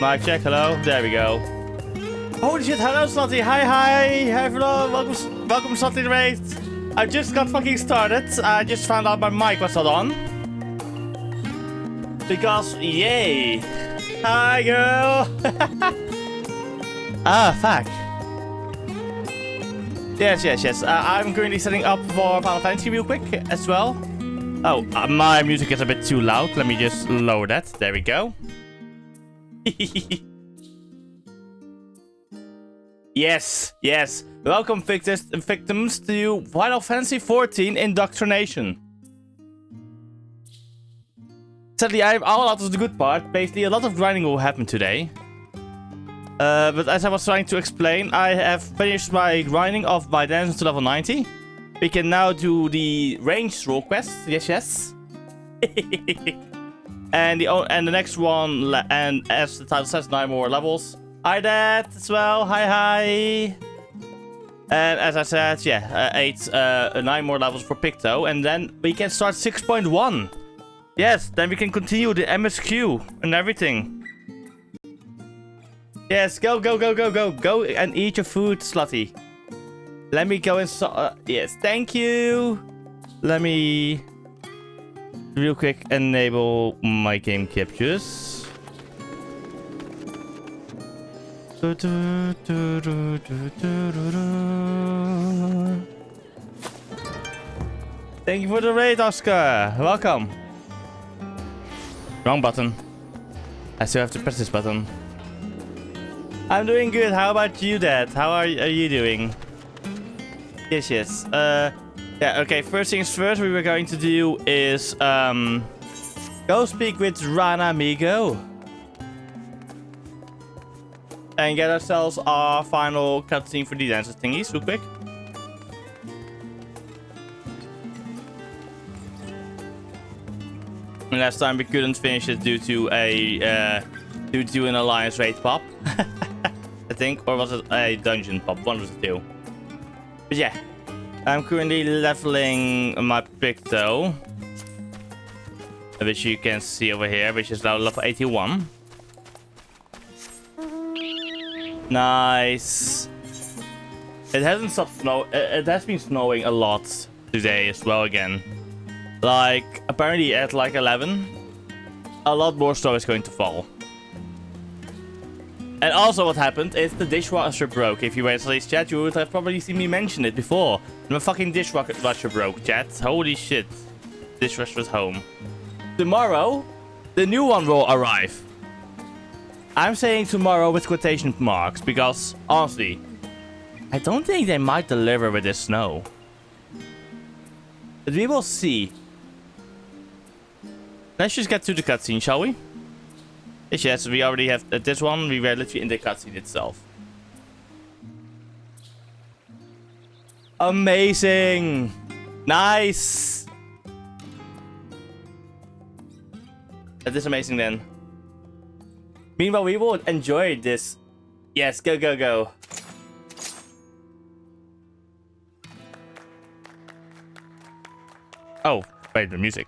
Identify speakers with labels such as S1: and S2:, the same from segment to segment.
S1: Mic check, hello. There we go. Holy shit, hello Slotty. Hi, everyone. Welcome Slotty the Raid. I just got fucking started. I just found out my mic was not on. Because, yay. Hi, girl. Fuck. Yes. I'm currently setting up for Final Fantasy real quick as well. Oh, my music is a bit too loud. Let me just lower that. There we go. Yes. Welcome, victims to Final Fantasy 14 Indoctrination. Sadly, I'm all out of the good part. Basically, a lot of grinding will happen today. But as I was trying to explain, I have finished my grinding of my dungeons to level 90. We can now do the ranged role quests. Yes. and the next one, and as the title says, 9 more levels. Hi, Dad, as well. Hi. And as I said, 9 more levels for Picto, and then we can start 6.1. Yes, then we can continue the MSQ and everything. Yes, go and eat your food, Slutty. Let me go inside. Yes, thank you. Let me real quick enable my game captures. Thank you for the raid, Oscar. Welcome. Wrong button. I still have to press this button. I'm doing good. How about you, Dad? How are you doing? Yes. Okay. First things first, what we're going to do is go speak with Rana Migo and get ourselves our final cutscene for the dancer thingies, real quick. And last time we couldn't finish it due to an alliance raid pop. I think, or was it a dungeon pop? One of the two. But yeah, I'm currently leveling my Picto, which you can see over here, which is now level 81. Nice. It hasn't stopped snow. It has been snowing a lot today as well again. Like apparently at like 11, a lot more snow is going to fall. And also what happened is the dishwasher broke. If you were in today's chat, you would have probably seen me mention it before. My fucking dishwasher broke, chat. Holy shit. Dishwasher's home. Tomorrow, the new one will arrive. I'm saying tomorrow with quotation marks because, honestly, I don't think they might deliver with this snow. But we will see. Let's just get to the cutscene, shall we? Yes, we already have this one. We were literally in the cutscene itself. Amazing! Nice! That is amazing then. Meanwhile, we will enjoy this. Yes, go. Oh, wait, the music.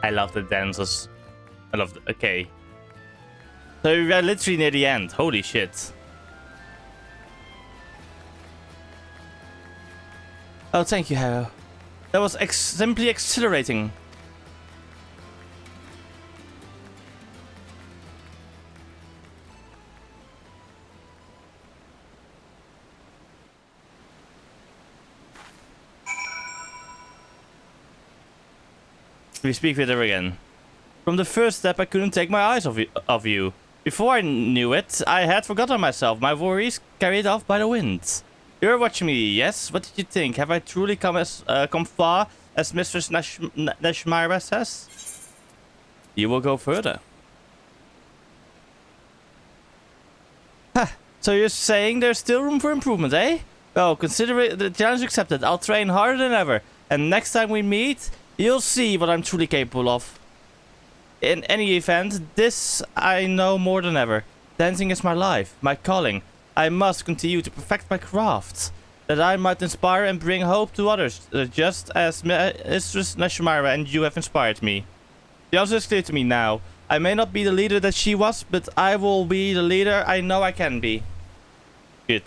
S1: I love the dances. I love the... Okay. So we are literally near the end. Holy shit. Oh, thank you, Harrow. That was simply exhilarating. We speak with her again. From the first step, I couldn't take my eyes off you. Before I knew it, I had forgotten myself, my worries carried off by the wind. You're watching me, yes? What did you think? Have I truly come far, as Mistress Nashmira says? You will go further. Ha! So you're saying there's still room for improvement, eh? Well, consider it the challenge accepted. I'll train harder than ever. And next time we meet, you'll see what I'm truly capable of. In any event, this I know more than ever. Dancing is my life, my calling. I must continue to perfect my craft, that I might inspire and bring hope to others, just as Mistress Nashmira and you have inspired me. The answer is clear to me now. I may not be the leader that she was, but I will be the leader I know I can be. Good.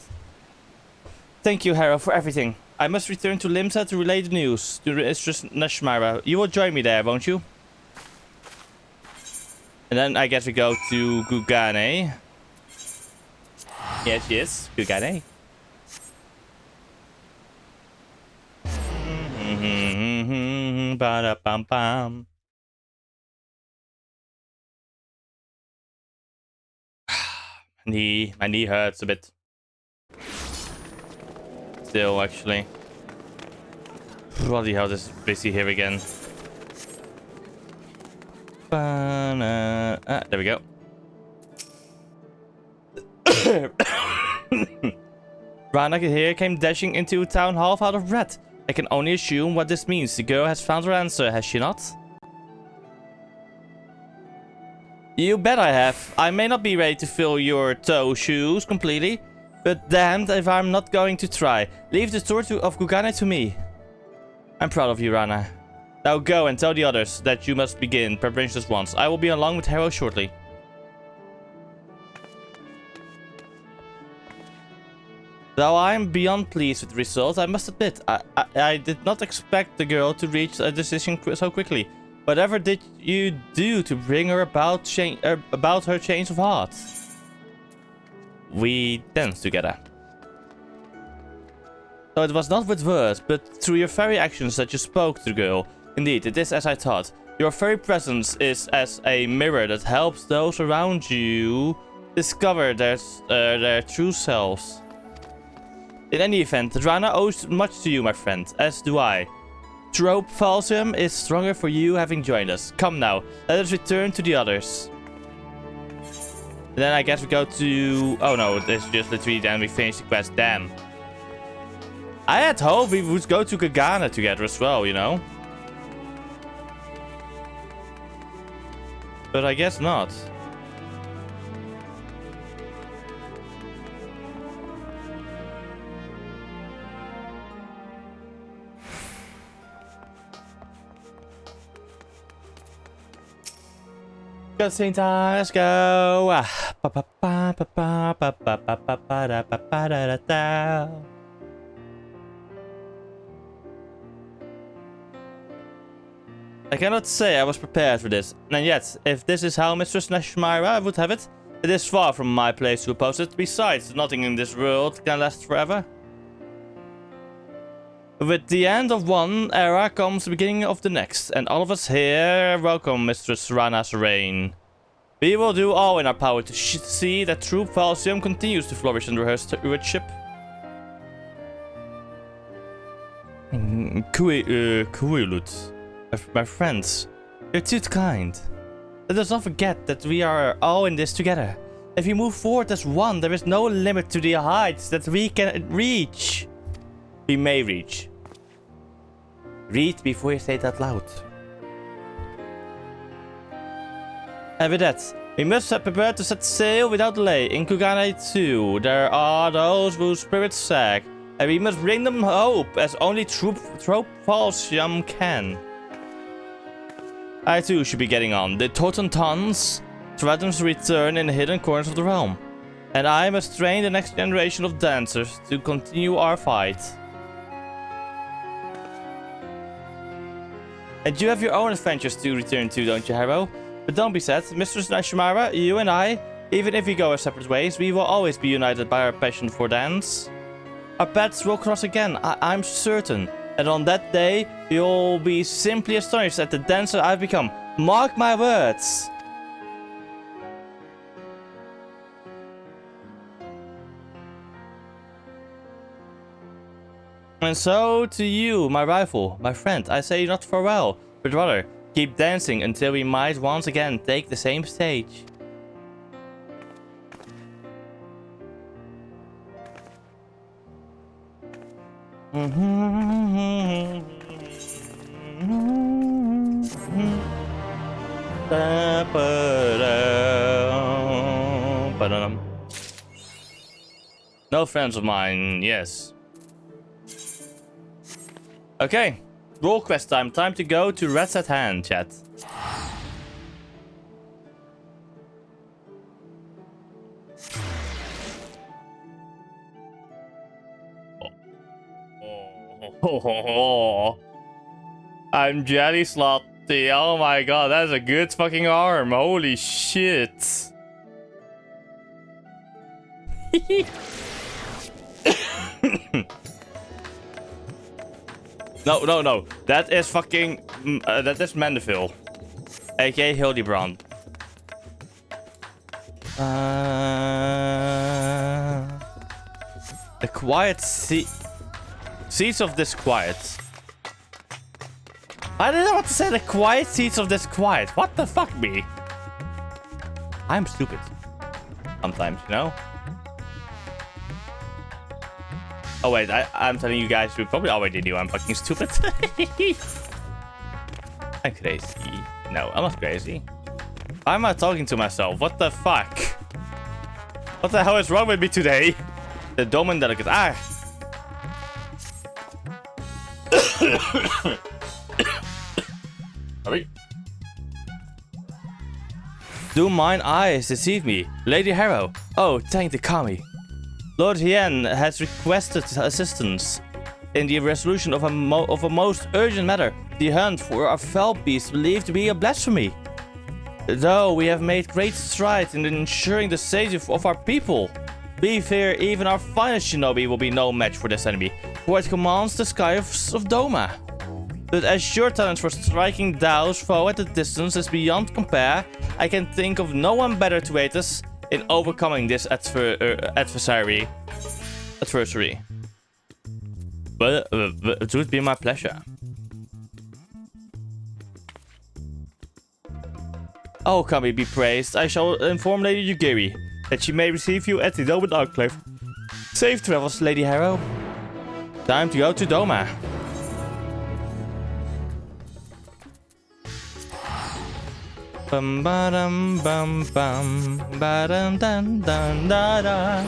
S1: Thank you, Hera, for everything. I must return to Limsa to relay the news to Mistress Nashmira. You will join me there, won't you? And then I guess we go to Gugane. Yes, yes, Gugane. Ba-da-bam-bam. My knee hurts a bit. Still, actually. Bloody hell, this is busy here again. There we go. Rana here came dashing into town half out of breath. I can only assume what this means. The girl has found her answer, has she not? You bet I have. I may not be ready to fill your toe shoes completely, but damned if I'm not going to try. Leave the tour of Gugane to me. I'm proud of you, Rana. Now go and tell the others that you must begin preparations once. I will be along with Hero shortly. Though I am beyond pleased with the result, I must admit, I did not expect the girl to reach a decision so quickly. Whatever did you do to bring her about her change of heart? We danced together. So it was not with words, but through your very actions that you spoke to the girl. Indeed, it is as I thought. Your very presence is as a mirror that helps those around you discover their true selves. In any event, Rana owes much to you, my friend, as do I. Trope Falsium is stronger for you having joined us. Come now, let us return to the others. And then I guess we go to... Oh no, it's just literally then we finish the quest. Damn. I had hoped we would go to Kagana together as well, you know? But I guess not. Cutscene time, let's go. I cannot say I was prepared for this, and yet, if this is how Mistress Nashmira would have it, it is far from my place to oppose it. Besides, nothing in this world can last forever. With the end of one era comes the beginning of the next, and all of us here welcome Mistress Rana's reign. We will do all in our power to see that true Falsium continues to flourish under her stewardship. Kuilut. My friends, you're too kind. Let us not forget that we are all in this together. If we move forward as one, there is no limit to the heights that we can reach. We may reach. Read before you say it out loud. And with that, we must have prepared to set sail without delay. In Kugane 2, there are those whose spirits sag, and we must bring them hope as only Trope Falsium can. I too should be getting on. The Totentons threatens return in the hidden corners of the realm, and I must train the next generation of dancers to continue our fight. And you have your own adventures to return to, don't you, Harrow? But don't be sad, Mistress Nashimara, you and I, even if we go our separate ways, we will always be united by our passion for dance. Our paths will cross again, I'm certain. And on that day, you'll be simply astonished at the dancer I've become. Mark my words. And so to you, my rival, my friend, I say not farewell, but rather keep dancing until we might once again take the same stage. No friends of mine, yes. Okay, roll quest time. Time to go to Rats at Hand, chat. Oh. I'm jelly slotty. Oh my god, that's a good fucking arm. Holy shit. No. That is fucking... that is Mandeville. A.k.a. Hildebrand. The quiet seeds of disquiet. I didn't want to say the quiet seeds of disquiet. What the fuck, me? I'm stupid. Sometimes, you know? Oh wait, I'm telling you guys, we probably already knew I'm fucking stupid. I'm crazy. No, I'm not crazy. Why am I talking to myself? What the fuck? What the hell is wrong with me today? The dumb and delicate. Ah! Sorry. Do mine eyes deceive me? Lady Harrow. Oh, thank the kami. Lord Hien has requested assistance in the resolution of a most urgent matter. The hunt for a fell beast believed to be a blasphemy. Though we have made great strides in ensuring the safety of our people, we fear even our finest shinobi will be no match for this enemy, for it commands the skies of Doma. But as your talent for striking Dao's foe at a distance is beyond compare, I can think of no one better to aid us in overcoming this adversary. But it would be my pleasure. Oh, Kami be praised. I shall inform Lady Yugiri that she may receive you at the Doma Enclave. Safe travels, Lady Harrow. Time to go to Doma. Bum ba dum bum bum ba dum dun dun da da.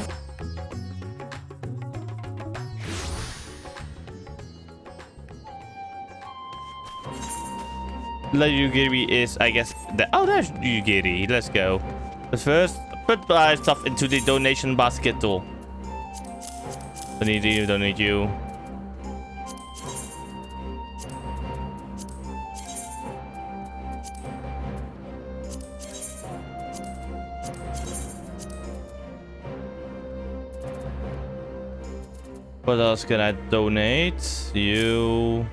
S1: Lady Yugiri is, I guess, the... Oh, there's Yugiri. Let's go. But first, put my stuff into the donation basket tool. Don't need you, don't need you. What else can I donate? You...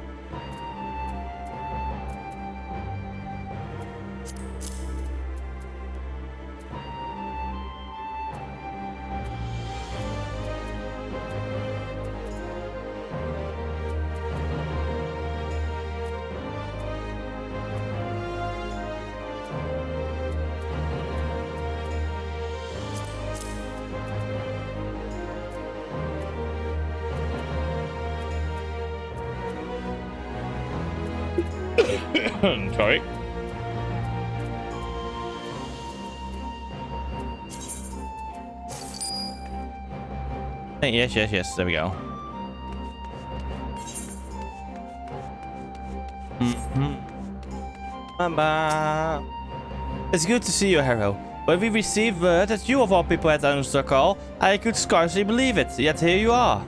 S1: Sorry. Yes. There we go. Mama. It's good to see you, Harrow. When we received word that you of all people had answered our call, I could scarcely believe it. Yet here you are.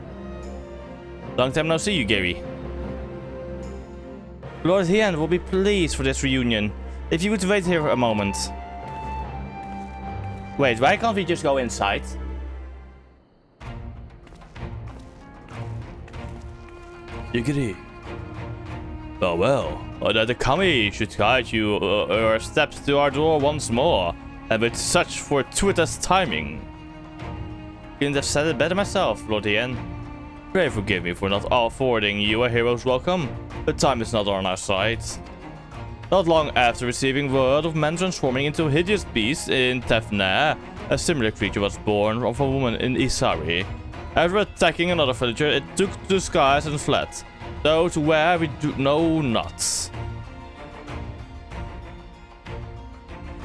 S1: Long time no see you, Gary. Lord Hien will be pleased for this reunion. If you would wait here a moment. Wait, why can't we just go inside? Yigiri. Oh well, the kami should guide you your steps to our door once more, and with such fortuitous timing. Couldn't have said it better myself, Lord Hien. Pray forgive me for not forwarding you a hero's welcome, but time is not on our side. Not long after receiving word of men transforming into hideous beasts in Tefnair, a similar creature was born of a woman in Isari. After attacking another villager, it took to the skies and fled, though to where we do know not.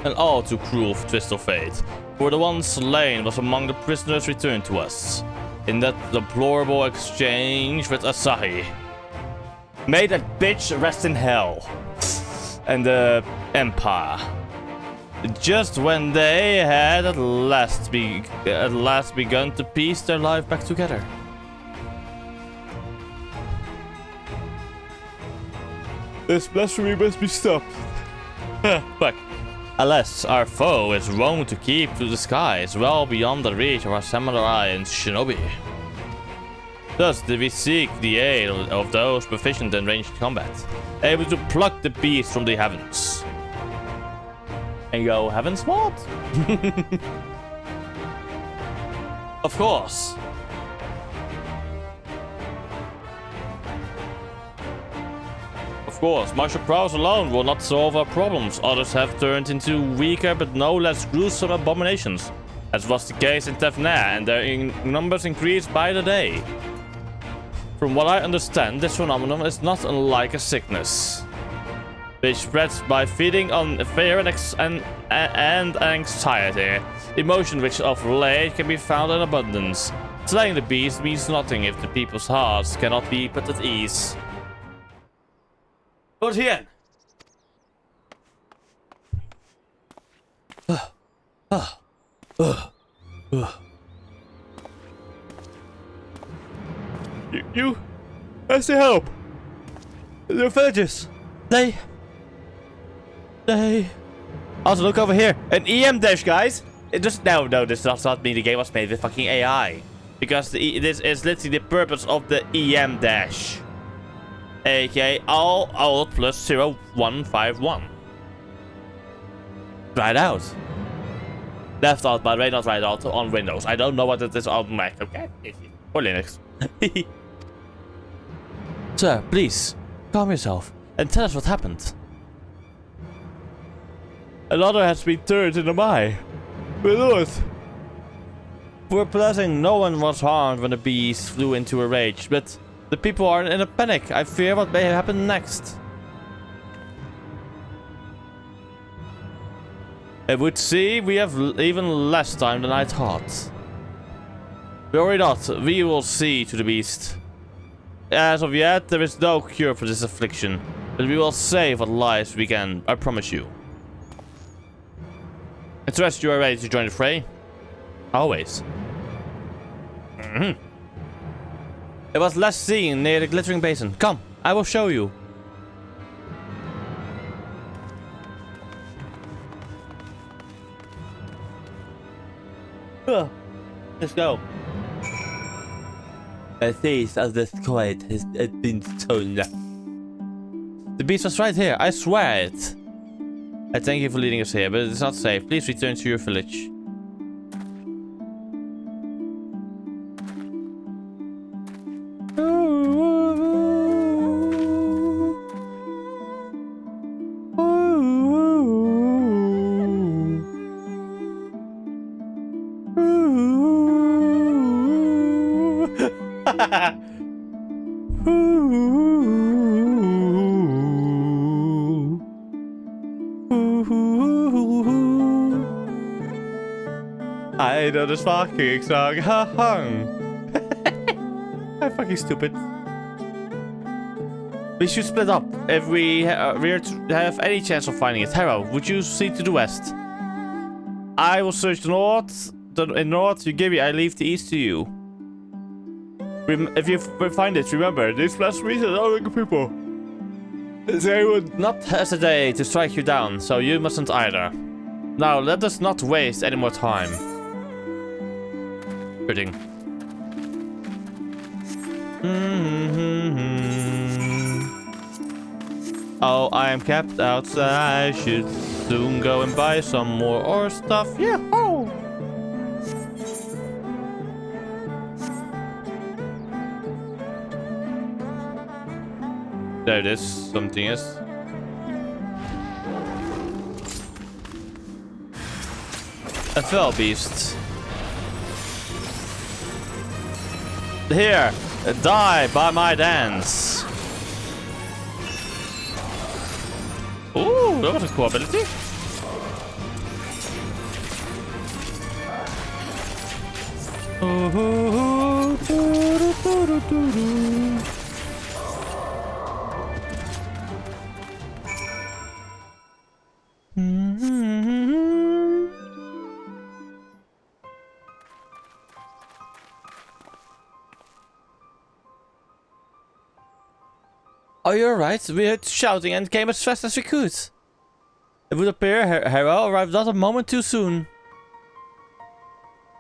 S1: An all too cruel twist of fate, for the one slain was among the prisoners returned to us, in that deplorable exchange with Asahi. May that bitch rest in hell. And the Empire. Just when they had at last begun to piece their life back together. This blasphemy must be stopped. Fuck. Alas, our foe is wont to keep to the skies, well beyond the reach of our samurai and shinobi. Thus did we seek the aid of those proficient in ranged combat, able to pluck the beast from the heavens. And go, heavens what? Of course. Of course, martial prowess alone will not solve our problems. Others have turned into weaker but no less gruesome abominations, as was the case in Tefnair, and their numbers increased by the day. From what I understand, this phenomenon is not unlike a sickness, which spreads by feeding on fear and anxiety, emotion which of late can be found in abundance. Slaying the beast means nothing if the people's hearts cannot be put at ease. Lord Hien! You has to help. The villagers. They. Also, look over here. An EM dash, guys. It just no, this does not mean the game was made with fucking AI, because this is literally the purpose of the EM dash, aka all alt plus 0151. Right out. Left alt, by the way, not right alt on Windows. I don't know what it is on Mac. Okay, or Linux. Sir, please, calm yourself and tell us what happened. Another has been turned in the mine. My lord. For a blessing, no one was harmed when the beast flew into a rage, but the people are in a panic. I fear what may happen next. It would seem we have even less time than I thought. Worry not, we will see to the beast. As of yet, there is no cure for this affliction, but we will save what lives we can, I promise you. I trust you are ready to join the fray? Always. It was last seen near the glittering basin. Come, I will show you. Let's go. A taste of this quiet has been stolen. The beast was right here, I swear it. I thank you for leading us here, but it's not safe. Please return to your village. I know this fucking song. I'm fucking stupid. We should split up. If we have any chance of finding it. Hero, would you see to the west? I will search the north. In north, you give me. I leave the east to you. If you find it, remember, these blasphemies are all good people. They would not hesitate to strike you down, so you mustn't either. Now, let us not waste any more time. Quitting. Oh, I am kept outside. I should soon go and buy some more ore stuff. Yeah. Oh. There it is. Something is. A fell beast. Here, die by my dance. Ooh, that was a cool ability. Oh, you're right. We heard shouting and came as fast as we could. It would appear Hera arrived not a moment too soon.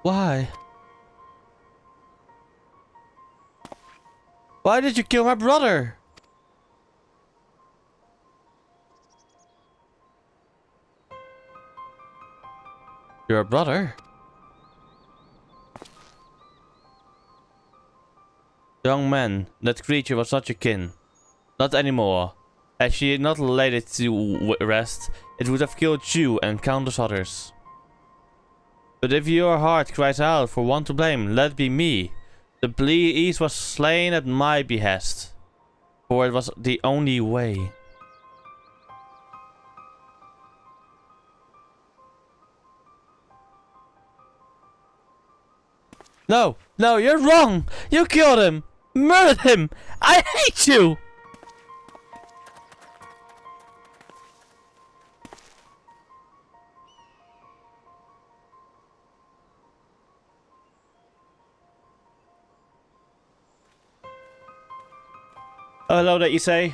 S1: Why? Why did you kill my brother? Your brother? Young man, that creature was not your kin. Not anymore. Had she not laid it to rest, it would have killed you and countless others. But if your heart cries out for one to blame, let it be me. The beast was slain at my behest, for it was the only way. No, no, you're wrong! You killed him! Murdered him! I hate you! Oh, hello there, Issei.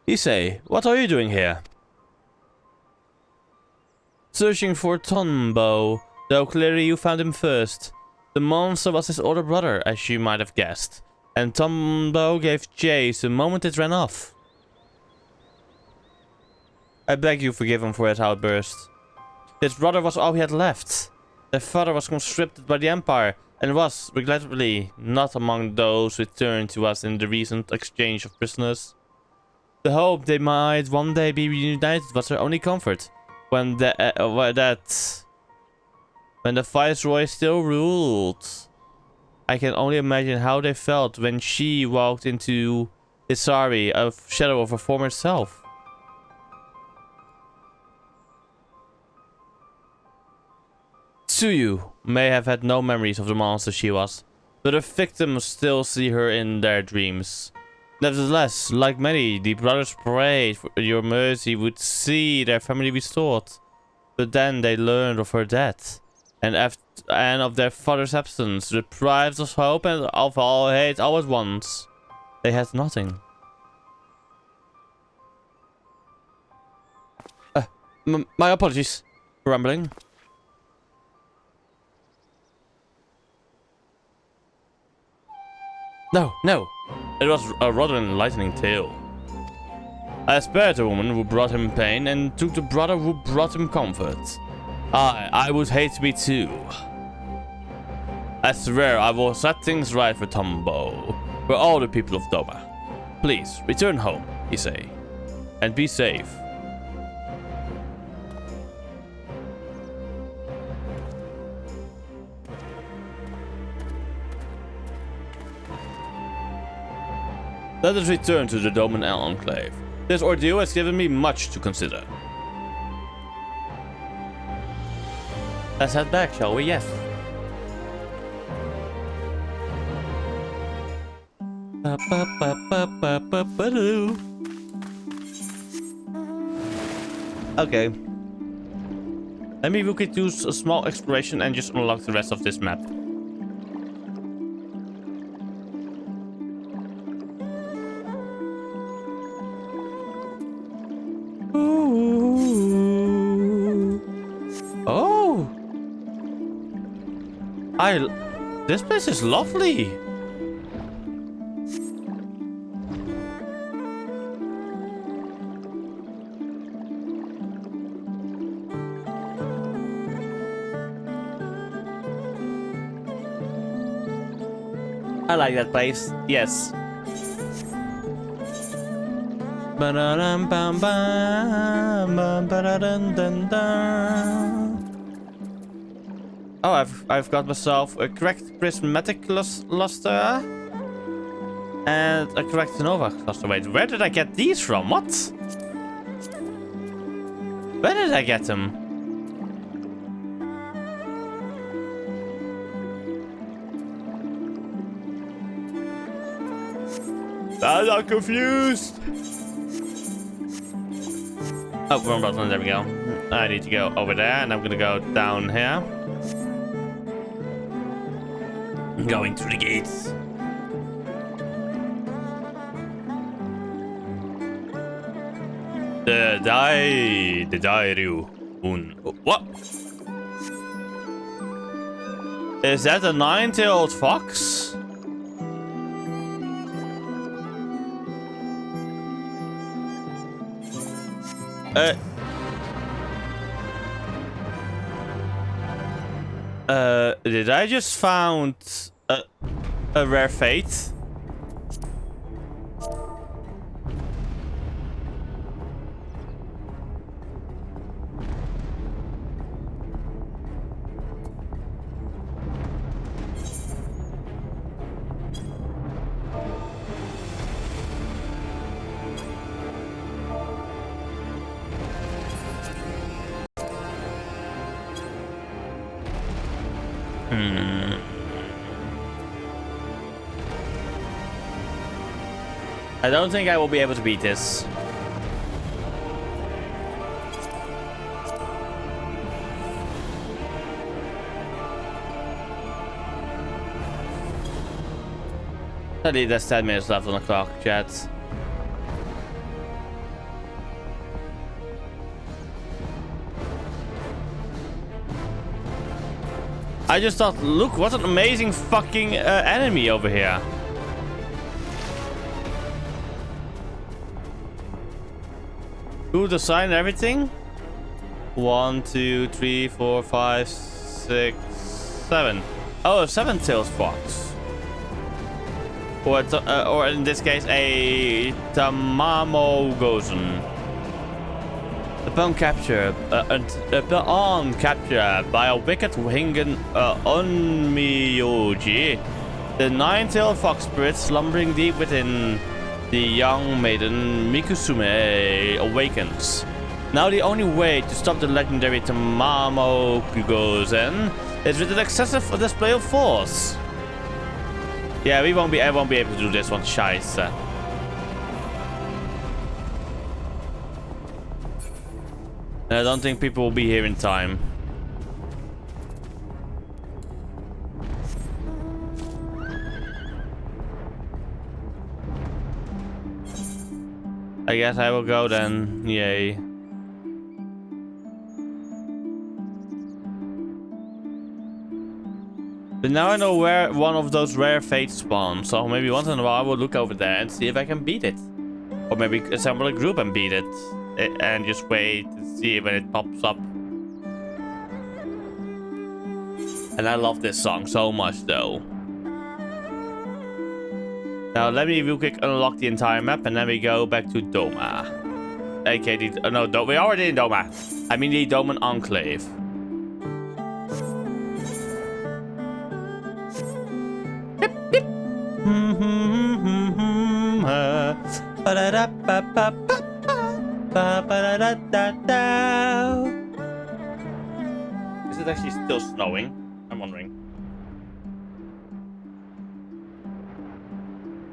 S1: Issei, what are you doing here? Searching for Tombo, though clearly you found him first. The monster was his older brother, as you might have guessed, and Tombo gave chase the moment it ran off. I beg you forgive him for his outburst. His brother was all he had left. Their father was conscripted by the Empire, and was, regrettably, not among those returned to us in the recent exchange of prisoners. The hope they might one day be reunited was their only comfort, when the Viceroy still ruled. I can only imagine how they felt when she walked into Isari, a shadow of her former self. Tsuyu may have had no memories of the monster she was, but her victims still see her in their dreams. Nevertheless, like many, the brothers prayed for your mercy would see their family restored. But then they learned of her death, and of their father's absence, deprived of hope and of all hate all at once. They had nothing. My apologies for rambling. No, no. It was a rather enlightening tale. I spared the woman who brought him pain and took the brother who brought him comfort. I would hate to be too. I swear I will set things right for Tombo, for all the people of Doma. Please, return home, Issei, and be safe. Let us return to the Doman Enclave. This ordeal has given me much to consider. Let's head back, shall we? Yes. Okay. Maybe we could use a small exploration and just unlock the rest of this map. This place is lovely. I like that place. Yes. Oh, I've got myself a correct prismatic luster and a correct nova cluster. Wait, where did I get these from? What? Where did I get them? I'm confused. Oh, wrong button. There we go. I need to go over there, and I'm gonna go down here. Going through the gates. The Dairu. What? Is that a nine-tailed fox? Did I just found a rare fate? I don't think I will be able to beat this. Sadly, there's 10 minutes left on the clock, chat. I just thought, look, what an amazing fucking enemy over here. Cool design and everything. 1, 2, 3, 4, 5, 6, 7. Oh, a 7-tailed fox. Or in this case, a Tamamo Gozen. Upon capture by a wicked Hingen Onmyoji, the 9-tailed fox spirit slumbering deep within the young maiden Mikusume awakens. Now the only way to stop the legendary Tamamo Gozen is with an excessive display of force. Yeah, I won't be able to do this one, scheisse. I don't think people will be here in time. I guess I will go then. Yay. But now I know where one of those rare fates spawn, so maybe once in a while I will look over there and see if I can beat it. Or maybe assemble a group and beat it. And just wait to see when it pops up. And I love this song so much though. Now let me real quick unlock the entire map and then we go back to Doma. AKA we're already in Doma. I mean the Doman Enclave. Is it actually still snowing? I'm wondering.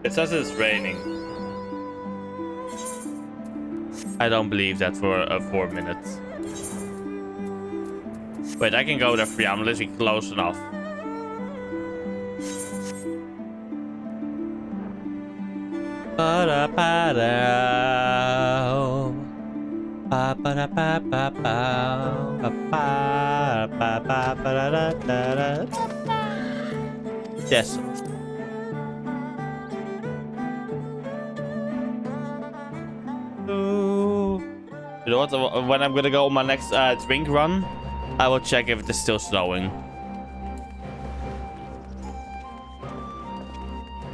S1: It says it's raining. I don't believe that for 4 minutes. Wait, I can go there free. I'm literally close enough. Yes. You know what? When I'm gonna go on my next drink run, I will check if it is still snowing.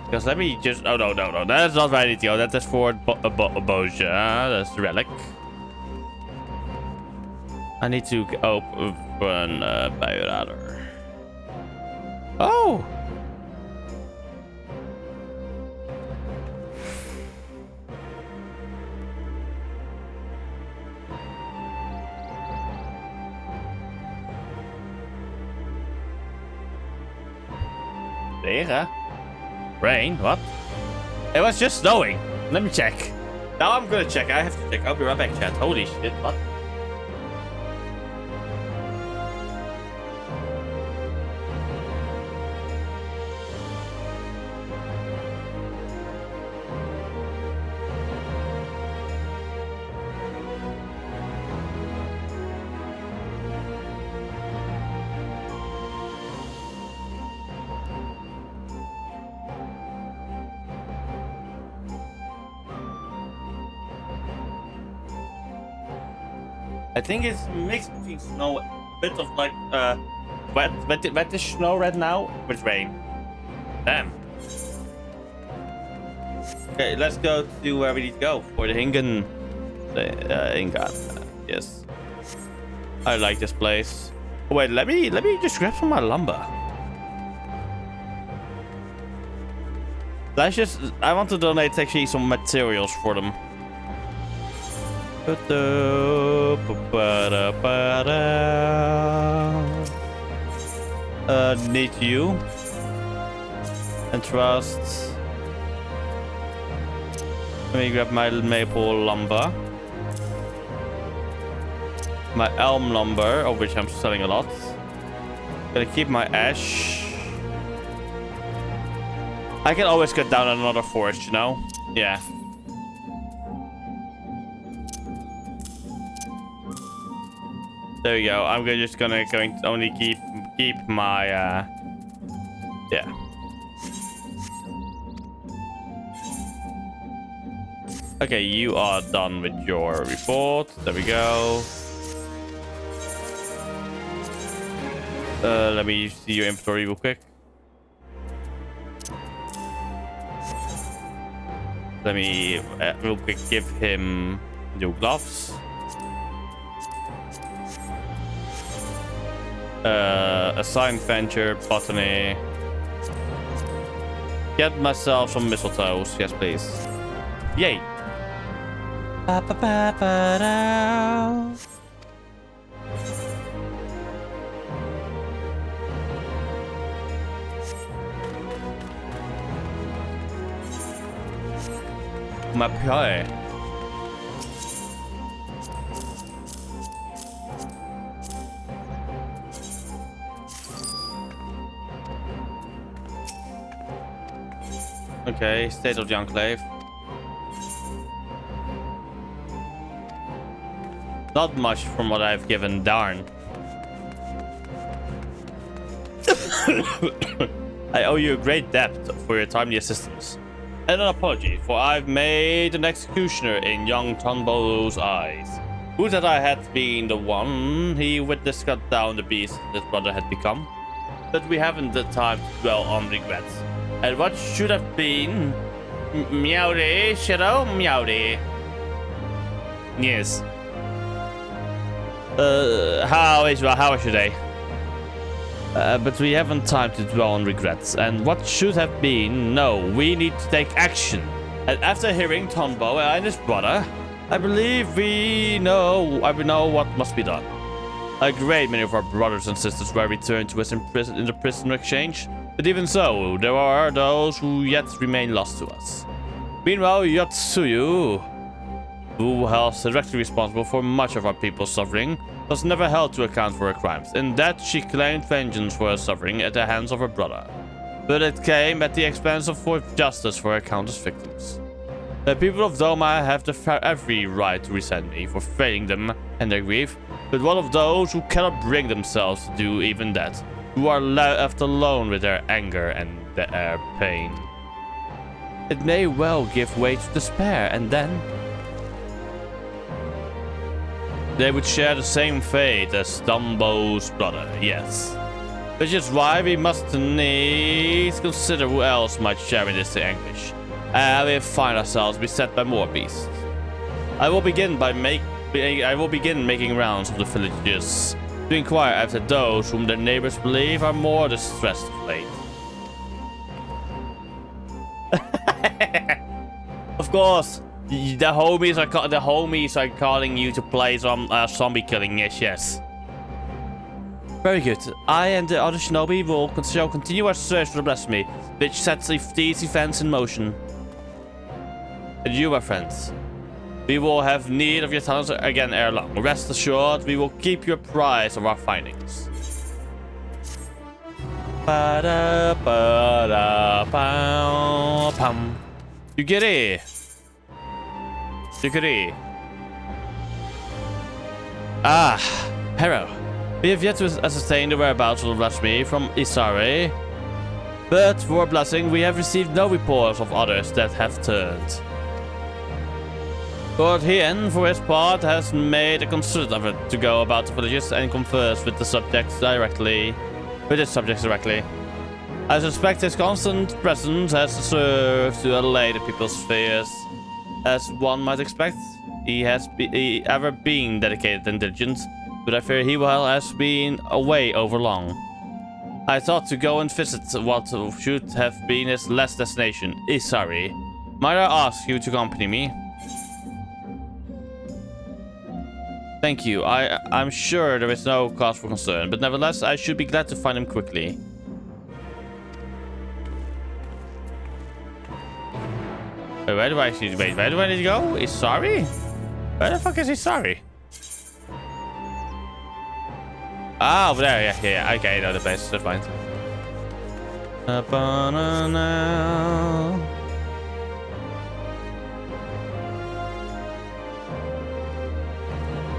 S1: Because let me just... Oh, no. That's not where I need to go. That is for Boja. That's the relic. I need to open Bioradar. Oh! Regen? Rain? What? It was just snowing. Let me check. Now I'm gonna check. I have to check. I'll be right back, chat. Holy shit, what? I think it's mixed between snow, a bit of like wetish snow right now with rain. Damn. Okay, let's go to where we need to go for the Hingen. Ingat. Yes. I like this place. Oh, wait, let me just grab some of my lumber. I want to donate actually some materials for them. Need you and trust. Let me grab my maple lumber, my elm lumber, of which I'm selling a lot. Gonna keep my ash. I can always cut down another forest, you know? Yeah. There we go. I'm just going to only keep my yeah. Okay, you are done with your report. There we go. Let me see your inventory real quick. Let me real quick give him new gloves. Assigned venture, botany. Get myself some mistletoes, yes please. Yay. My pie. Okay, State of the Enclave. Not much from what I've given, darn. I owe you a great debt for your timely assistance. And an apology, for I've made an executioner in young Tonbo's eyes. Would that I had been the one he witnessed cut down the beast his brother had become. But we haven't the time to dwell on regrets. And what should have been... Meowdy, Shadow, meowdy. Yes. How is your day? But we haven't time to dwell on regrets. And what should have been? No, we need to take action. And after hearing Tonbo and his brother, I believe we know what must be done. A great many of our brothers and sisters were returned to us in the prisoner exchange. But even so, there are those who yet remain lost to us. Meanwhile, Yotsuyu, who was directly responsible for much of our people's suffering, was never held to account for her crimes. In that, she claimed vengeance for her suffering at the hands of her brother. But it came at the expense of justice for her countless victims. The people of Doma have every right to resent me for failing them and their grief, but what of those who cannot bring themselves to do even that, who are left alone with their anger and their pain. It may well give way to despair, and then they would share the same fate as Dumbo's brother, yes. Which is why we must needs consider who else might share in this anguish. We find ourselves beset by more beasts. I will begin making rounds of the villages to inquire after those whom their neighbors believe are more distressed of late. Of course, the homies are calling you to play some zombie killing. Yes. Very good. I and the other shinobi shall continue our search for the blasphemy, which sets these events in motion. And you, my friends, we will have need of your talents again ere long. Rest assured, we will keep you apprised of our findings. Yugiri. Ah, Hero. We have yet to ascertain the whereabouts of the blasphemy from Isare, but for a blessing, we have received no reports of others that have turned. Lord Hien, for his part, has made a concerted effort to go about the villages and converse with the subjects directly. I suspect his constant presence has served to allay the people's fears. As one might expect, he has ever been dedicated and diligent, but I fear he has been away overlong. I thought to go and visit what should have been his last destination, Isari. Might I ask you to accompany me? Thank you. I'm sure there is no cause for concern, but nevertheless, I should be glad to find him quickly. Wait, where do I need to go? Isari? Where the fuck is Isari? Ah, over there. Yeah. Okay, I know the place. That's fine.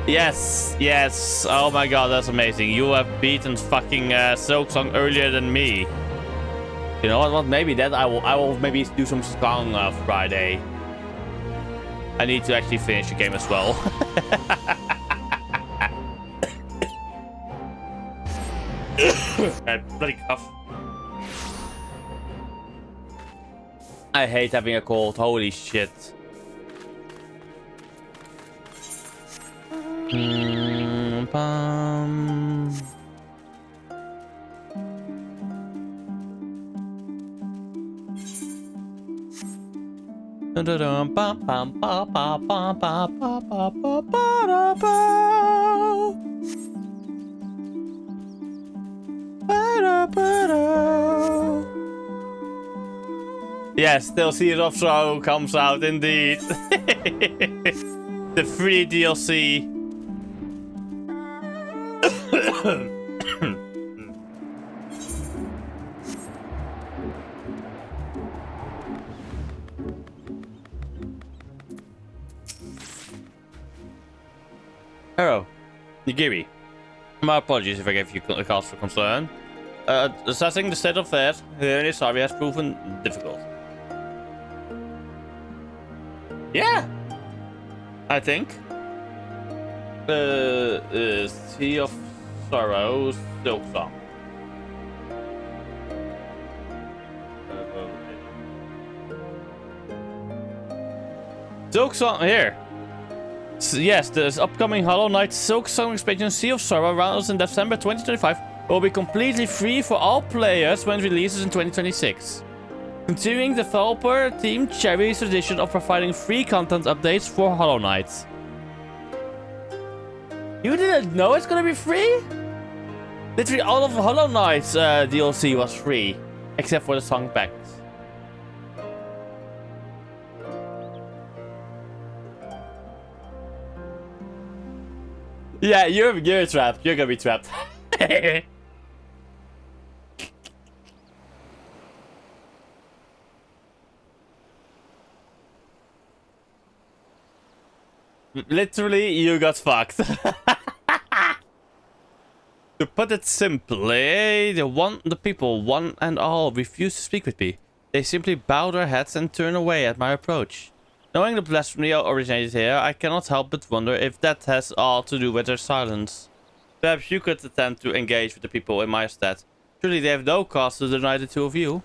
S1: Yes. Oh my god, that's amazing. You have beaten fucking Silksong earlier than me. You know what? Maybe that I will maybe do some Skong Friday. I need to actually finish the game as well. Bloody cough. I hate having a cold. Holy shit. Yes, still Seas of Sorrow comes out indeed. The free DLC. Hello, Nigiri. My apologies if I gave you a cause for concern. Assessing the state of affairs here in Isari has proven difficult. Yeah, I think. Sea of Sorrow, Silksong. Silksong here. Yes, the upcoming Hollow Knight Silksong expansion Sea of Sorrow rounds in December 2025 will be completely free for all players when it releases in 2026. Continuing the developer team Cherry's tradition of providing free content updates for Hollow Knight. You didn't know it's gonna be free? Literally all of Hollow Knight's DLC was free, except for the song packs. Yeah, you're trapped. You're gonna be trapped. Literally, you got fucked. To put it simply, the people, one and all, refuse to speak with me. They simply bow their heads and turn away at my approach. Knowing the blasphemy originated here, I cannot help but wonder if that has all to do with their silence. Perhaps you could attempt to engage with the people in my stead. Surely they have no cause to deny the two of you.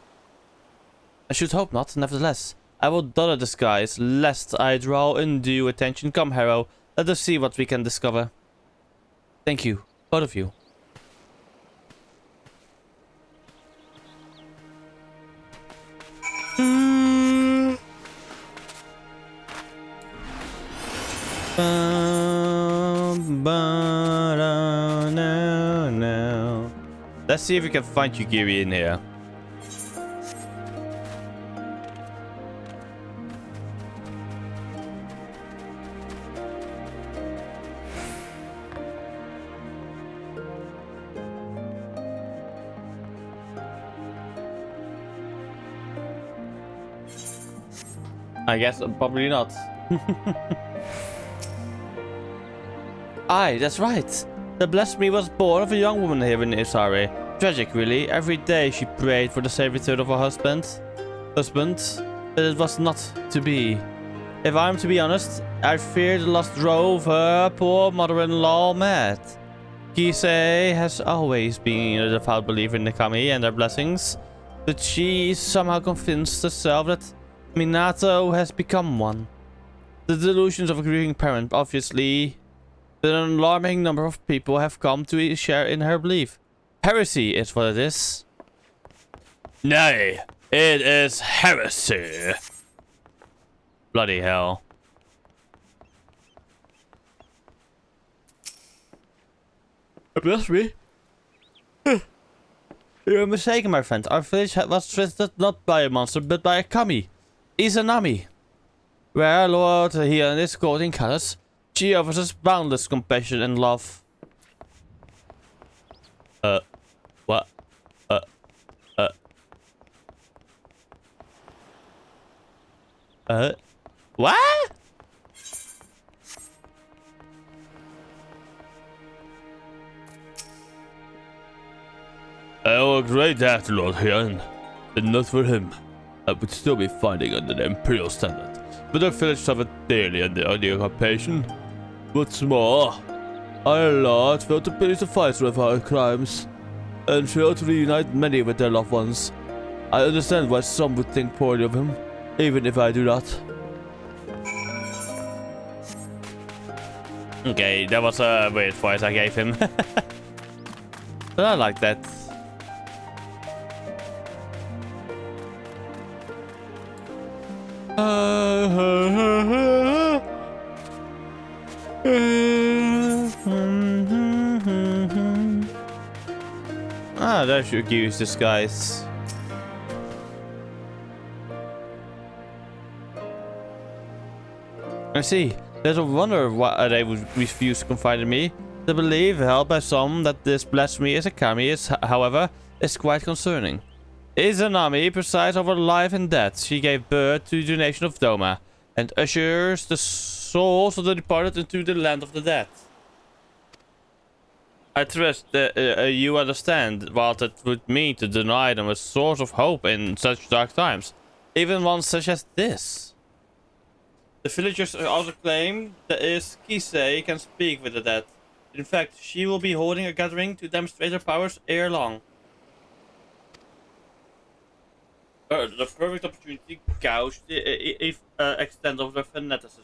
S1: I should hope not, nevertheless. I will dodge a disguise, lest I draw undue attention. Come, Harrow, let us see what we can discover. Thank you, both of you. No. Let's see if we can find Yugiri in here. I guess probably not. Aye, that's right. The blasphemy was born of a young woman here in Isari. Tragic, really. Every day she prayed for the safe return of her husband. But it was not to be. If I'm to be honest, I fear the loss drove her poor mother-in-law mad. Kisei has always been a devout believer in the kami and their blessings, but she somehow convinced herself that Minato has become one. The delusions of a grieving parent, obviously. But an alarming number of people have come to share in her belief. Heresy is what it is. Nay, it is heresy. Bloody hell. Bless me. You're mistaken, my friend. Our village was visited not by a monster, but by a kami. Izanami. Where Lord here in this golden colors, she offers us boundless compassion and love. What? What? Oh, a great after Lord Hyun. But not for him. I would still be fighting under the Imperial standard. But our village suffered daily under the occupation. What's more, our Lord failed to punish the fighter of our crimes, and failed to reunite many with their loved ones. I understand why some would think poorly of him, even if I do not. Okay, that was a weird voice I gave him. But I like that. There's Yugi's disguise. I see. There's a wonder why they would refuse to confide in me. The belief held by some that this blasphemy is a kami is, however, is quite concerning. Izanami presides over life and death. She gave birth to the nation of Doma, and ushers the souls of the departed into the land of the dead. I trust that you understand what it would mean to deny them a source of hope in such dark times, even one such as this. The villagers also claim that Kisei can speak with the dead. In fact, she will be holding a gathering to demonstrate her powers ere long. The perfect opportunity to gouge the extent of their fanaticism.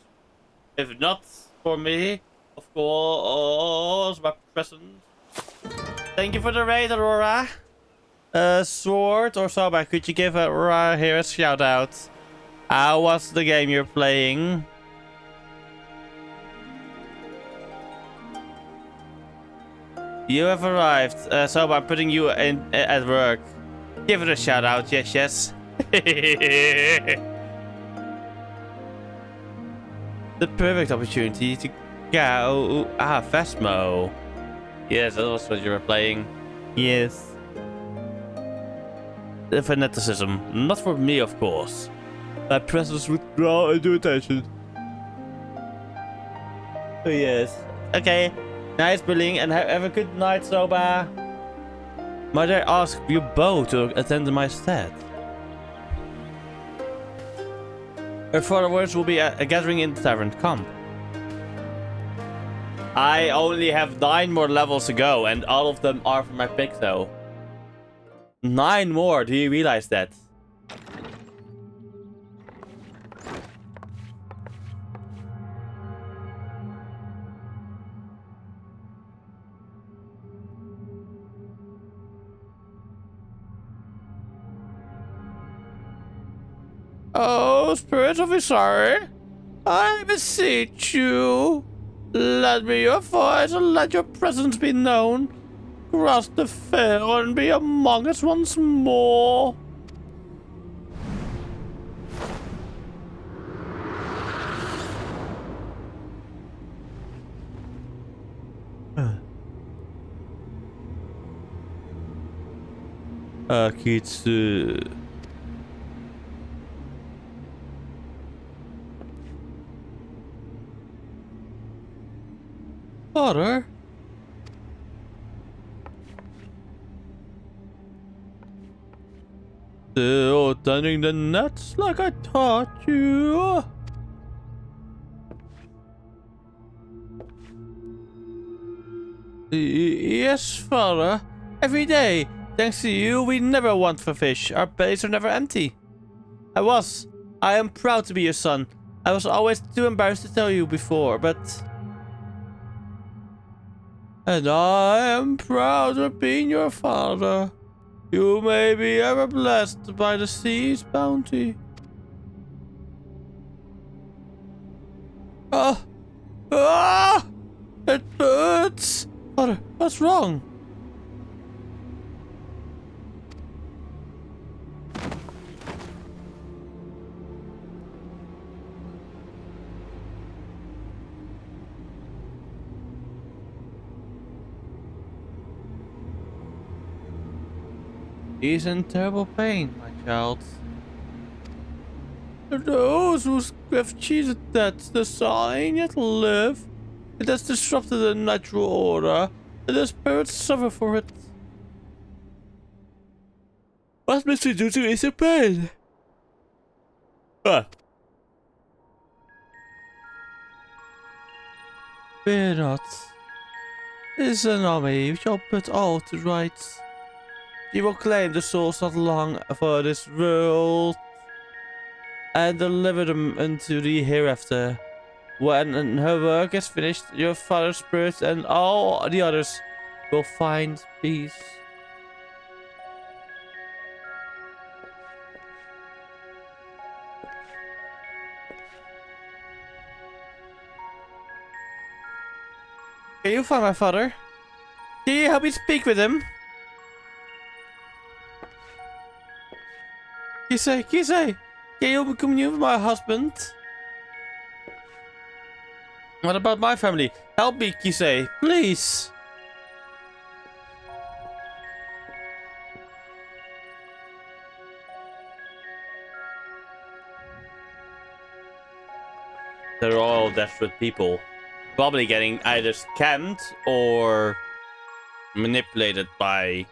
S1: If not for me, of course, my present. Thank you for the raid, Aurora. Sword or Soba, could you give Aurora here a shout out? How was the game you're playing? You have arrived, Soba, I'm putting you in at work. Give it a shout out, yes, yes. The perfect opportunity to go. Phasmo. Yes, that was what you were playing. Yes. The fanaticism. Not for me, of course. My presence would draw undue attention. Oh, yes. Okay. Nice, Billing, and have a good night, Soba. Might I ask you both to attend my stead? Further words will be a gathering in the tavern. Come. I only have 9 more levels to go, and all of them are for my pick, though. 9 more, do you realize that? Oh, Spirit Officer, I beseech you, lend me your voice and let your presence be known. Cross the veil and be among us once more. Kitsu. Father? Still tending the nets like I taught you. Yes, Father. Every day. Thanks to you, we never want for fish. Our bellies are never empty. I am proud to be your son. I was always too embarrassed to tell you before, but... And I am proud of being your father. You may be ever blessed by the sea's bounty. It hurts. Father, what's wrong? He's in terrible pain, my child. Those who have cheated that the sign yet live. It has disrupted the natural order, and the spirits suffer for it. What must we do to ease the pain? Fear not. This is an army which shall put all to rights. She will claim the souls not long for this world and deliver them into the hereafter. When her work is finished, your father's spirit and all the others will find peace. Can you find my father? Can you help me speak with him? Kisei, can you commune with my husband? What about my family? Help me, Kisei, please. They're all desperate people. Probably getting either scammed or manipulated by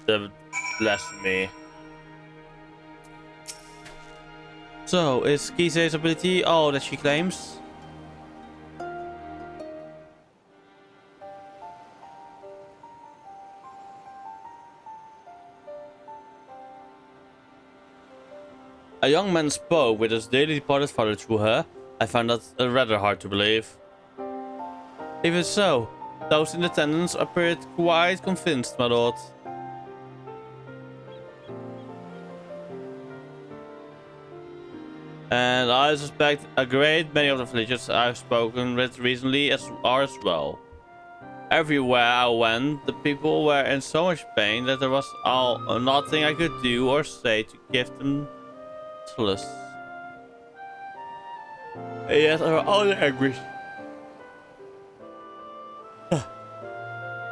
S1: the blasphemy. So, is Kisei's ability all that she claims? A young man spoke with his dearly departed father through her. I found that rather hard to believe. Even so, those in attendance appeared quite convinced, my lord. And I suspect a great many of the villagers I've spoken with recently are as well. Everywhere I went, the people were in so much pain that there was nothing I could do or say to give them solace. Yet they were all angry.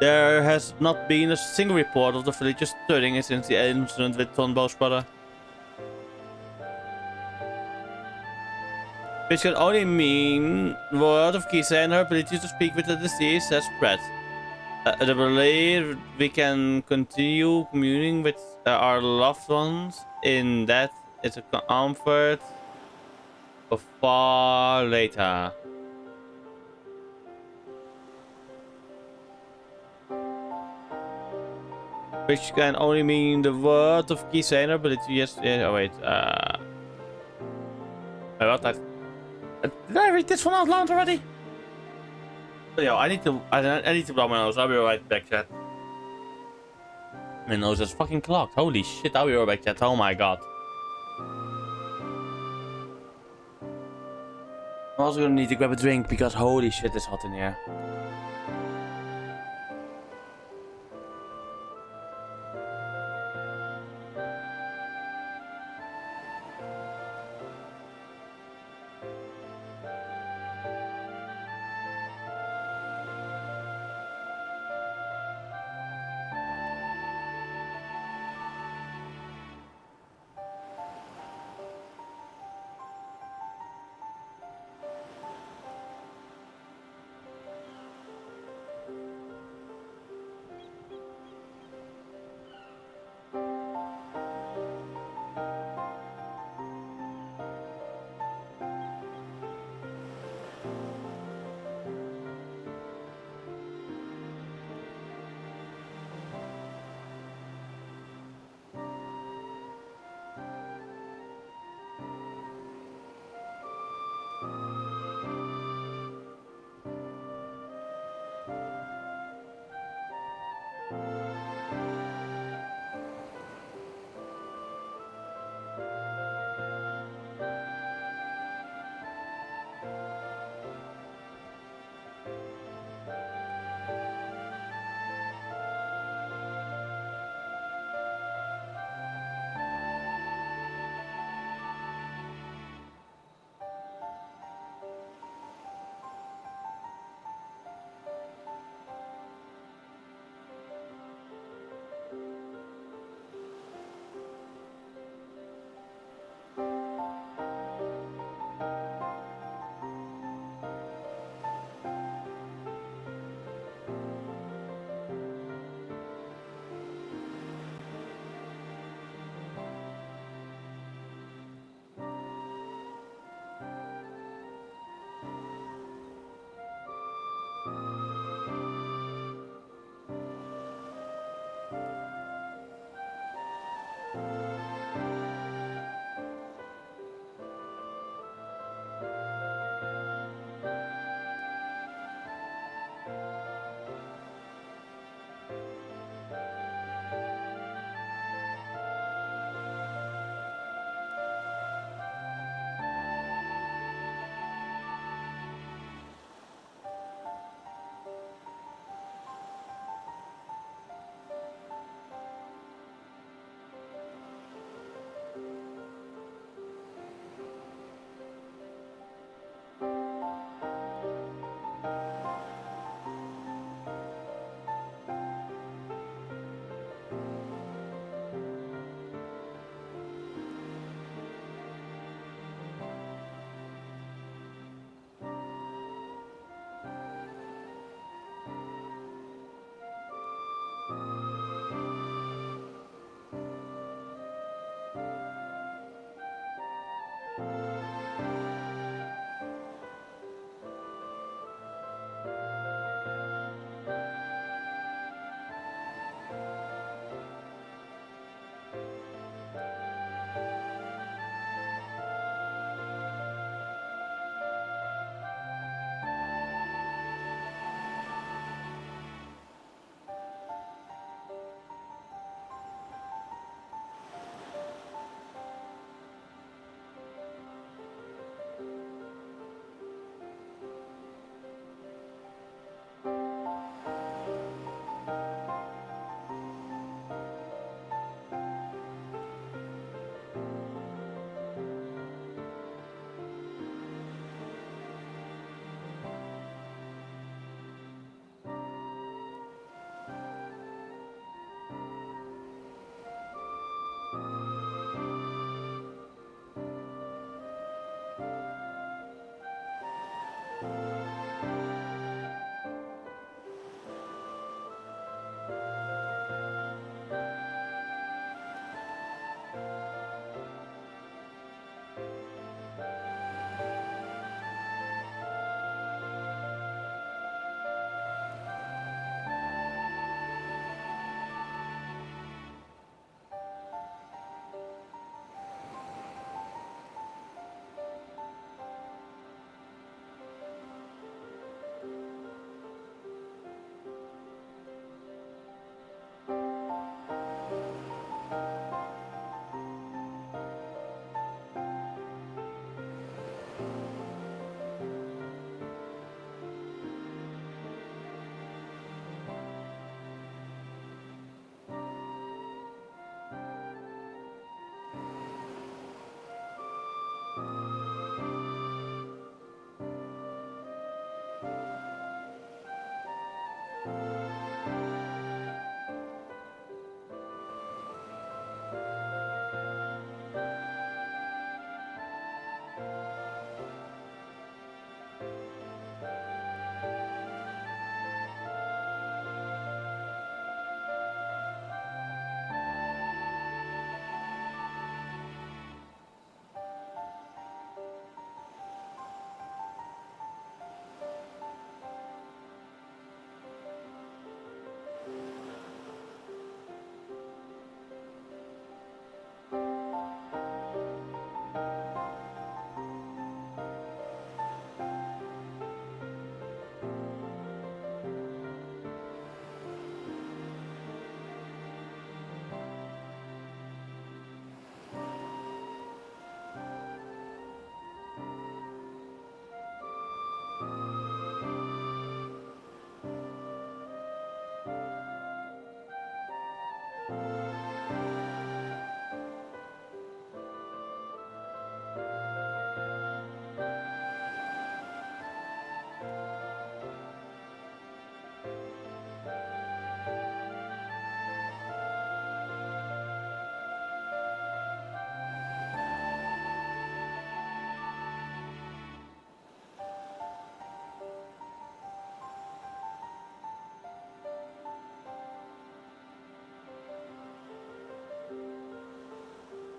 S1: There has not been a single report of the villagers turning since the incident with Tonbo's brother. Which can only mean word of Kisa and her ability to speak with the deceased has spread. I believe we can continue communing with our loved ones in that it's a comfort for far later. Which can only mean the word of Kisa and her ability. Yes, yeah, oh wait, what did I read this one out loud already? Yo, I need to blow my nose. I'll be right back, chat. My nose is fucking clogged. Holy shit, I'll be right back, chat. Oh my god. I'm also gonna need to grab a drink because holy shit, it's hot in here.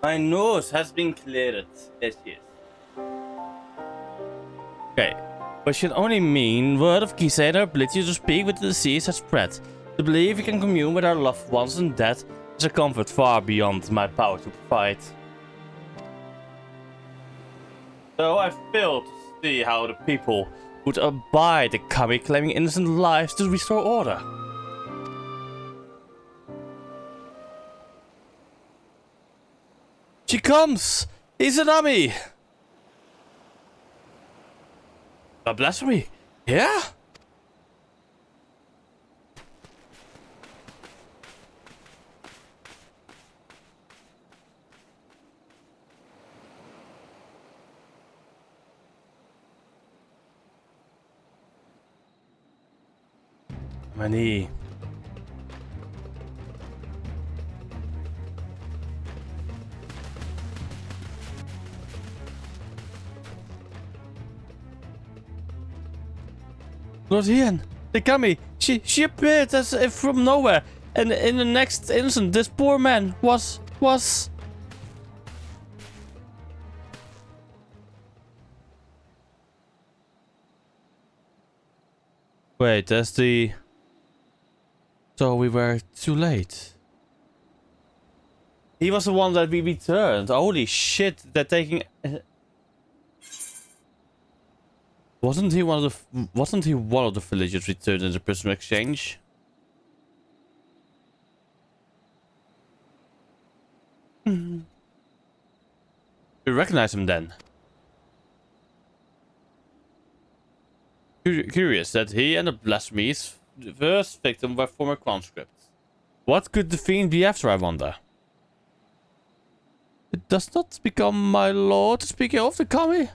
S1: My nose has been cleared. Yes, yes. Okay. Which can only mean word of Kisa and our ability to speak with the deceased has spread. To believe we can commune with our loved ones and dead is a comfort far beyond my power to provide. So I fail to see how the people would abide the kami claiming innocent lives to restore order. She comes! Izanami! A blasphemy? Yeah? Money. Lord Ian, the kami, she appeared as if from nowhere, and in the next instant, this poor man was. Wait, that's the. So we were too late. He was the one that we returned. Holy shit, they're taking. Wasn't he one of the villagers returned in the prisoner exchange? You recognize him then? Curious that he and the blasphemy's first victim were former conscripts. What could the fiend be after, I wonder? It does not become my lord to speak ill of the kami.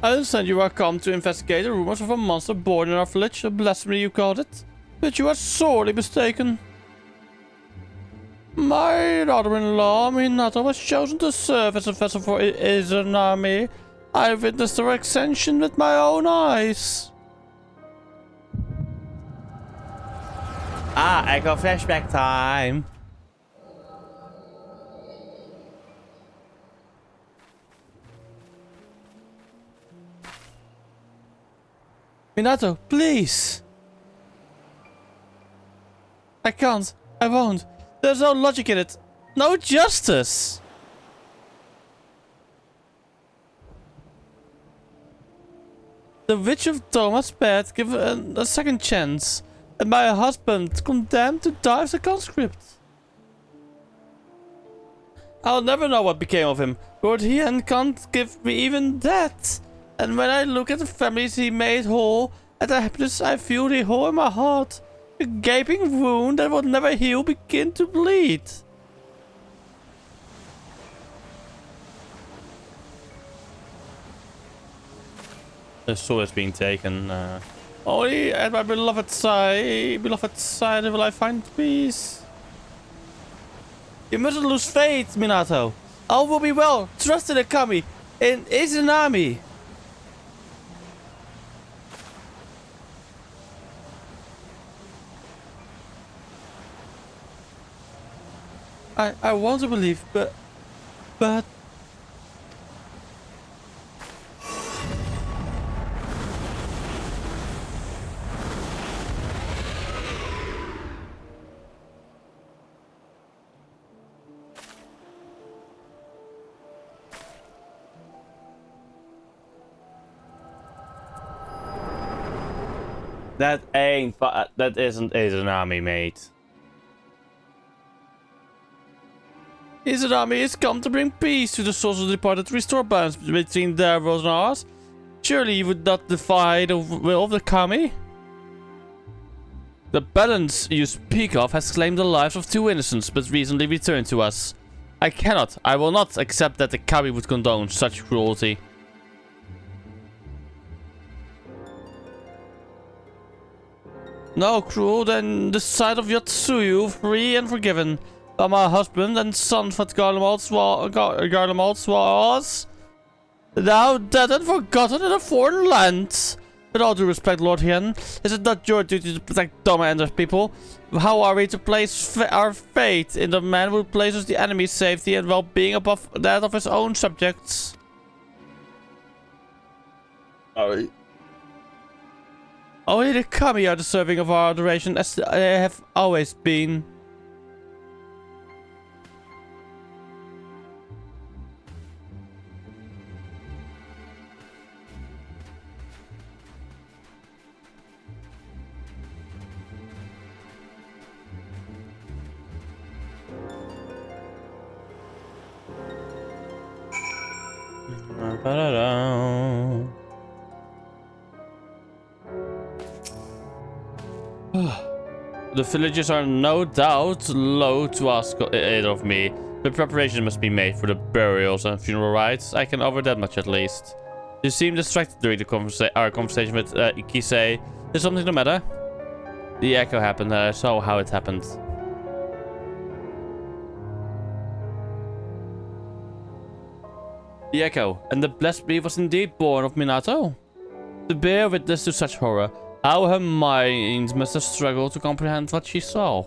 S1: I understand you are come to investigate the rumors of a monster born in our village, a blasphemy you called it. But you are sorely mistaken. My daughter-in-law, Minato, was chosen to serve as a vessel for Izanami. I witnessed her ascension with my own eyes. Ah, Echo flashback time. Minato, please! I can't. I won't. There's no logic in it. No justice! The Witch of Thomas Pet given a second chance, and my husband condemned to die as a conscript. I'll never know what became of him. Lord Hien can't give me even that. And when I look at the families he made whole, at the happiness I feel the hole in my heart, a gaping wound that will never heal begin to bleed. The soul is being taken. Only at my beloved side will I find peace. You mustn't lose faith, Minato. All will be well. Trust in the kami, in Izanami. I want to believe, but... That isn't Izanami, mate. Izanami has come to bring peace to the souls of the departed, restore balance between their worlds and ours. Surely you would not defy the will of the kami? The balance you speak of has claimed the lives of two innocents, but recently returned to us. I will not accept that the kami would condone such cruelty. No cruel than the sight of Yotsuyu, free and forgiven. But my husband and son for Garlemald was now dead and forgotten in a foreign land. With all due respect, Lord Hien, is it not your duty to protect Doma and their people? How are we to place our faith in the man who places the enemy's safety and well-being above that of his own subjects? Only the kami are deserving of our adoration, as they have always been. The villagers are no doubt loath to ask aid of me, but preparations must be made for the burials and funeral rites. I can offer that much at least. You seem distracted during the our conversation with Kisei. Is something the matter? The echo happened and I saw how it happened. The echo, and the blasphemy was indeed born of Minato. To bear witness to such horror, how her mind must have struggled to comprehend what she saw.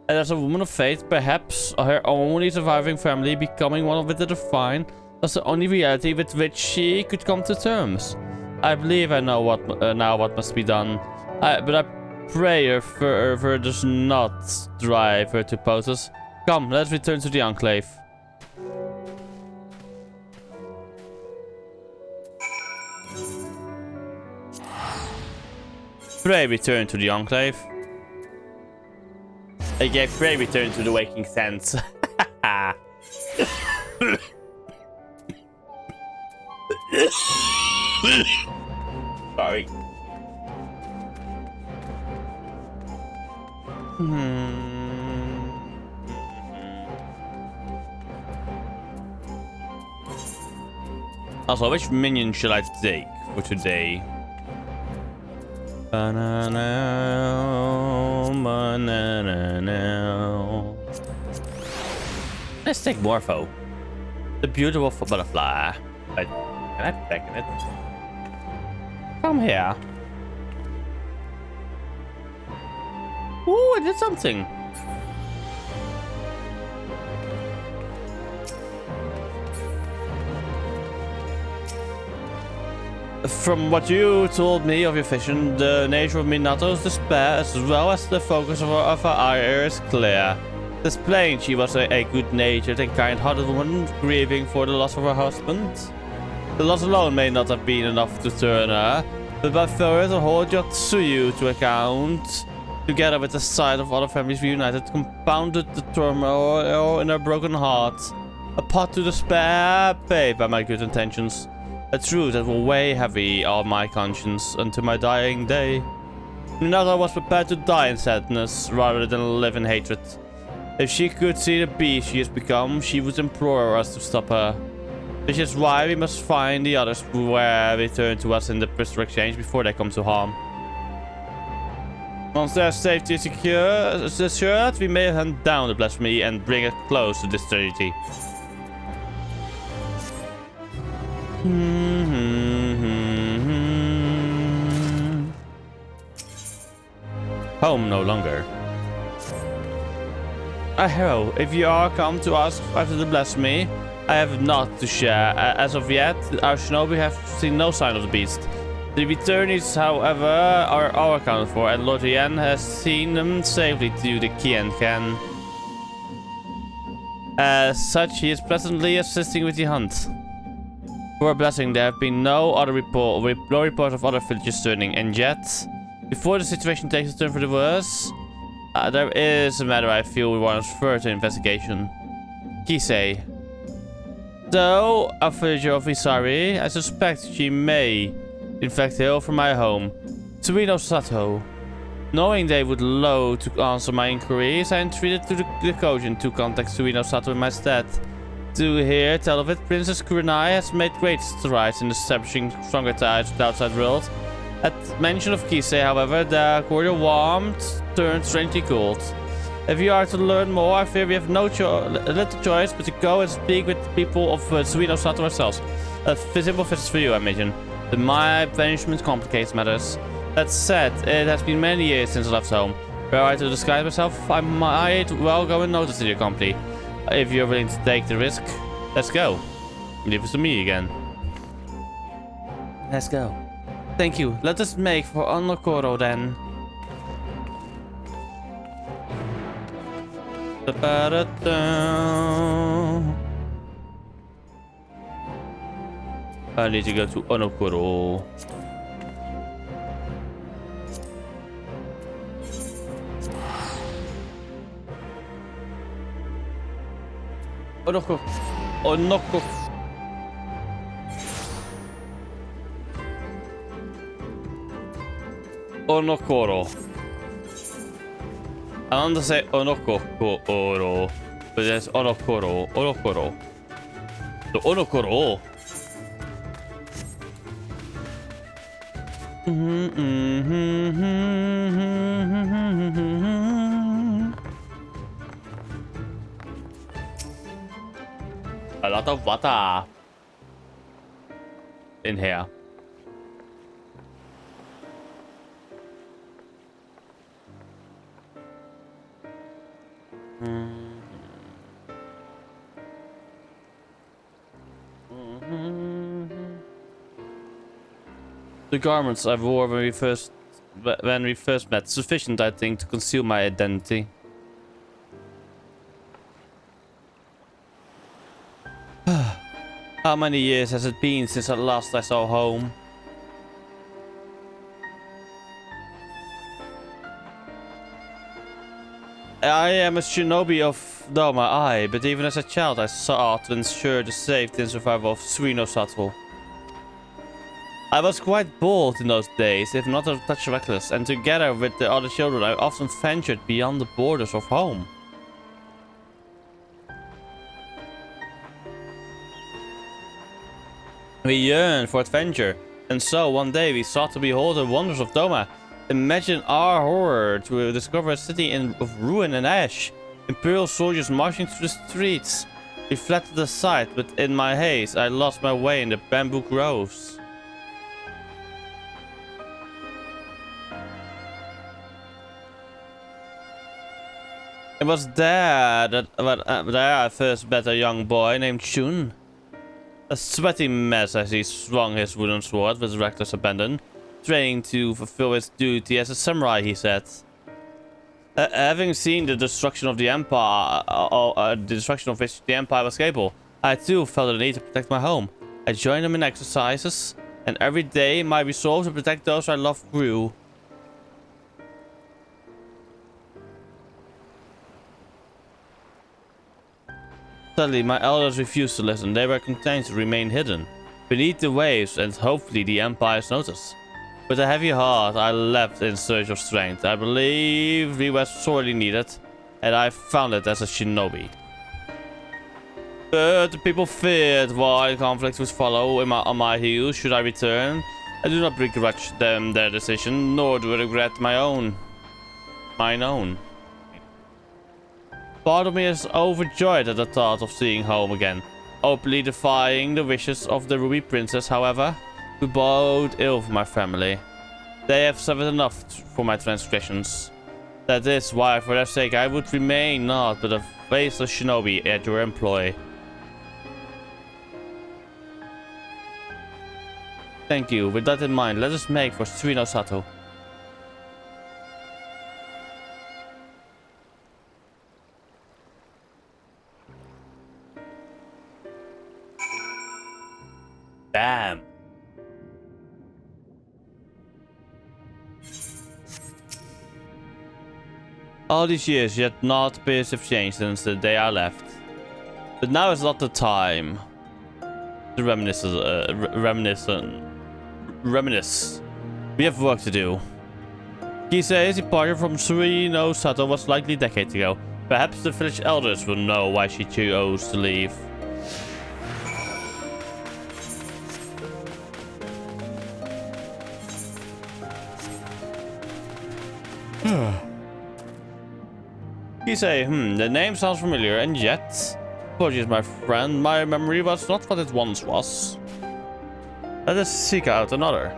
S1: And as a woman of faith, perhaps her only surviving family becoming one with the divine was the only reality with which she could come to terms. I believe I know what now what must be done, but I pray her further does not drive her to Potus. Come, let's return to the Enclave. Pray return to the Enclave. I gave pray return to the waking sense. Sorry. Also, which minion should I take for today? Let's take Morpho. The beautiful butterfly. But can I beckon it? Come here. Ooh, I did something. From what you told me of your vision, the nature of Minato's despair, as well as the focus of her ire, is clear. Displaying she was a good-natured and kind-hearted woman grieving for the loss of her husband. The loss alone may not have been enough to turn her, but by further to hold Yotsuyu to account, together with the sight of other families reunited, compounded the turmoil in her broken heart. A pot to despair, paid by my good intentions. A truth that will weigh heavy on my conscience until my dying day. Minato was prepared to die in sadness rather than live in hatred. If she could see the beast she has become, she would implore us to stop her. Which is why we must find the others who return to us in the prisoner exchange before they come to harm. Once their safety is assured, we may hunt down the blasphemy and bring it close to this tragedy. Home no longer. A hero, if you are come to ask after the blasphemy, I have not to share. As of yet, our shinobi have seen no sign of the beast. The returnees, however, are all accounted for, and Lord Hien has seen them safely to the Kien Can. As such, he is presently assisting with the hunt. For a blessing, there have been no reports of other villages turning, and yet, before the situation takes a turn for the worse, there is a matter I feel warrants further investigation. Kisei. Though a villager of Isari, I suspect she may, in fact, hail from my home, Tsuino Sato. Knowing they would loathe to answer my inquiries, I entreated to the Kojin to contact Tsuino Sato in my stead. To hear tell of it, Princess Kurenai has made great strides in establishing stronger ties with the outside world. At mention of Kisei, however, the cordial warmth turned strangely cold. If you are to learn more, I fear we have little choice but to go and speak with the people of Suino Sato ourselves. A simple visit for you, I imagine. But my banishment complicates matters. That said, it has been many years since I left home. Were I to disguise myself, I might well go and notice in your company. If you're willing to take the risk, let's go. Leave it to me again. Let's go. Thank you. Let us make for Onokoro then. I need to go to Onokoro. Onokoro. Onokoro. Onokoro. I want to say Onokoro, but it's Onokoro. Onokoro. The Onokoro. A lot of water in here. The garments I wore when we first met, sufficient, I think, to conceal my identity. How many years has it been since at last I saw home? I am a shinobi of Doma, aye, but even as a child I sought to ensure the safety and survival of Suino Sato. I was quite bold in those days, if not a touch reckless, and together with the other children I often ventured beyond the borders of home. We yearned for adventure, and so one day we sought to behold the wonders of Doma. Imagine our horror to discover a city of ruin and ash. Imperial soldiers marching through the streets. We fled to the side, but in my haste I lost my way in the bamboo groves. It was there that I first met a young boy named Shun. A sweaty mess as he swung his wooden sword with reckless abandon, training to fulfill his duty as a samurai, he said. Having seen the destruction of the empire, the destruction of which the empire was capable, I too felt the need to protect my home. I joined him in exercises, and every day my resolve to protect those I loved grew. Sadly, my elders refused to listen. They were content to remain hidden beneath the waves and hopefully the Empire's notice. With a heavy heart, I left in search of strength. I believe we were sorely needed, and I found it as a shinobi. But the people feared wild conflicts would follow on my heels should I return. I do not begrudge them their decision, nor do I regret mine own. Part of me is overjoyed at the thought of seeing home again, openly defying the wishes of the Ruby Princess, however, who bode ill for my family. They have suffered enough for my transgressions. That is why, for their sake, I would remain naught but a faceless shinobi at your employ. Thank you. With that in mind, let us make for Suino Sato. Damn. All these years, yet not appears to have changed since the day I left. But now is not the time to reminisce. We have work to do. Kisei's departure from Suino Sato was likely decades ago. Perhaps the village elders will know why she chose to leave. You say, the name sounds familiar, and yet... Apologies, my friend, my memory was not what it once was. Let us seek out another.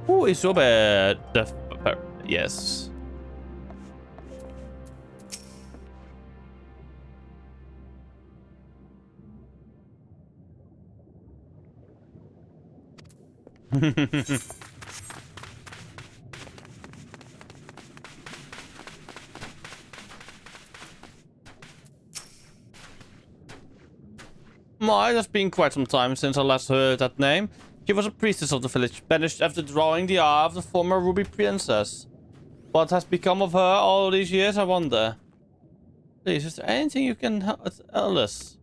S1: Who is so bad? Yes. It has been quite some time since I last heard that name. She was a priestess of the village, banished after drawing the eye of the former ruby princess. What has become of her all these years, I wonder. Please, is there anything you can tell us?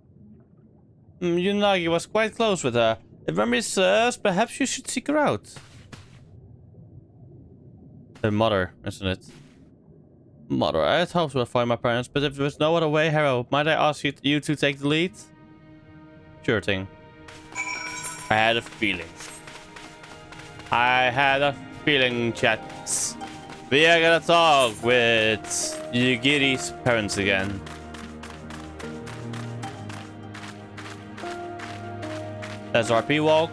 S1: Yunagi was quite close with her. If memory serves, perhaps you should seek her out. Her mother, isn't it? Mother, I had hoped to find my parents, but if there's no other way, Harrow, might I ask you to take the lead? Sure thing. I had a feeling. Chats. We are gonna talk with Yugiri's parents again. Let's RP walk.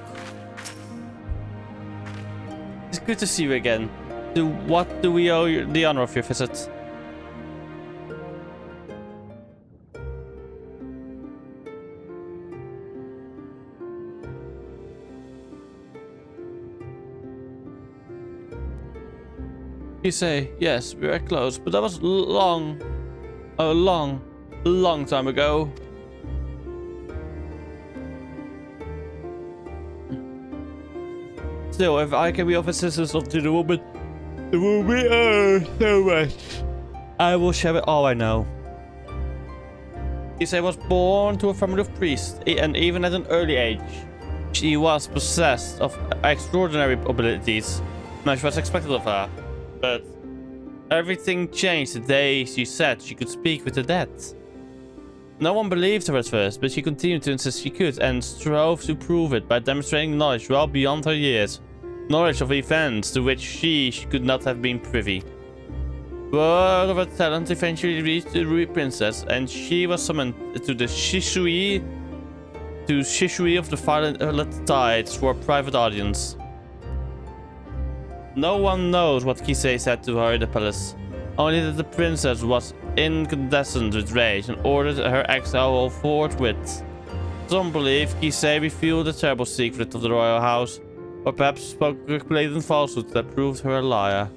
S1: It's good to see you again. What do we owe you the honor of your visit? You say, yes, we were close, but that was a long time ago. Still, if I can be of assistance to the woman, it will be so much. I will share it all I know. Kisei was born to a family of priests, and even at an early age, she was possessed of extraordinary abilities. Much was expected of her. But everything changed the day she said she could speak with the dead. No one believed her at first, but she continued to insist she could and strove to prove it by demonstrating knowledge well beyond her years. Knowledge of events to which she could not have been privy. Word of her talent eventually reached the Ruby Princess, and she was summoned to the Shishui of the Violet Tides for a private audience. No one knows what Kisei said to her in the palace. Only that the princess was incandescent with rage and ordered her exile forthwith. Some believe Kisei revealed the terrible secret of the royal house, or perhaps spoke a blatant falsehood that proved her a liar.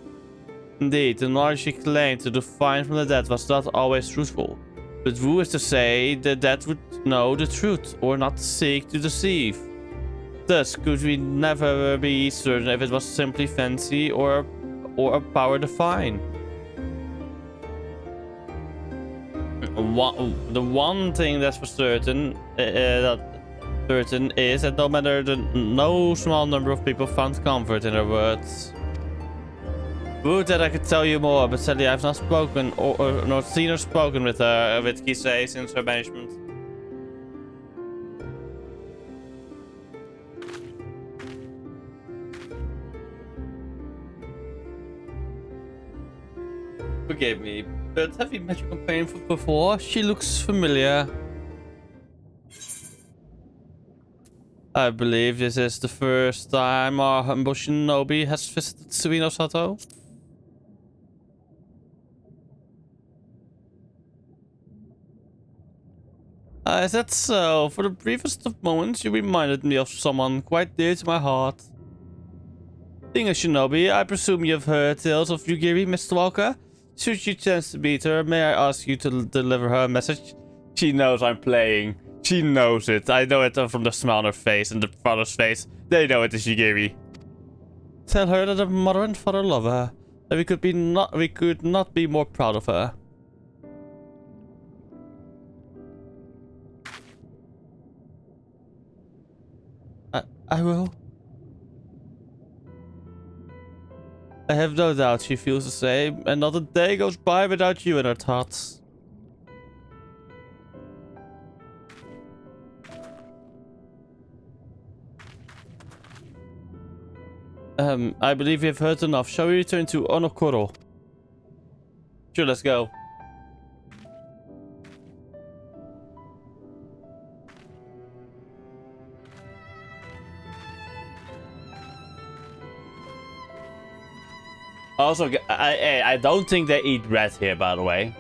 S1: Indeed, the knowledge she claimed to define from the dead was not always truthful. But who is to say the dead would know the truth or not seek to deceive? Thus, could we never be certain if it was simply fancy or a power define? The one thing that's for certain is that no small number of people found comfort in her words. Would that I could tell you more, but sadly I've not spoken or not seen or spoken with Kisei since her banishment. Forgive me, but have you met your companion before? She looks familiar. I believe this is the first time our humble shinobi has visited Suino Sato. Is that so? For the briefest of moments, you reminded me of someone quite dear to my heart. Being a shinobi, I presume you've heard tales of Yugiri, Mr. Walker? Should you chance to meet her, may I ask you to deliver her a message? She knows I'm playing. She knows it. I know it from the smile on her face and the father's face. They know it is Yugiri. Tell her that her mother and father love her. That we could not be more proud of her. I will. I have no doubt she feels the same, and not a day goes by without you in her thoughts. I believe we have heard enough. Shall we return to Onokoro? Sure, let's go. Also, I don't think they eat bread here, by the way.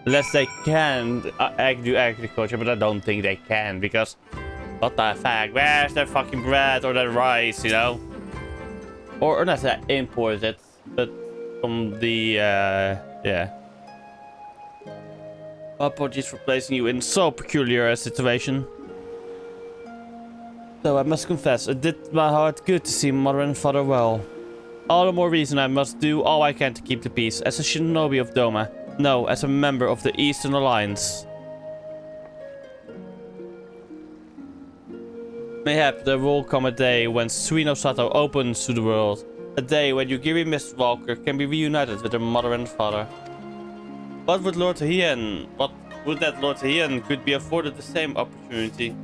S1: Unless they can do agriculture, but I don't think they can, because... What the fuck? Where's their fucking bread or their rice, you know? Or not that imported, but from the, yeah. Apologies for placing you in so peculiar a situation. Though I must confess, it did my heart good to see mother and father well. All the more reason I must do all I can to keep the peace, as a shinobi of Doma. No, as a member of the Eastern Alliance. Mayhap there will come a day when Suino Sato opens to the world. A day when Yugiri Mistwalker can be reunited with her mother and father. What would Lord Heian... What would that Lord Heian could be afforded the same opportunity?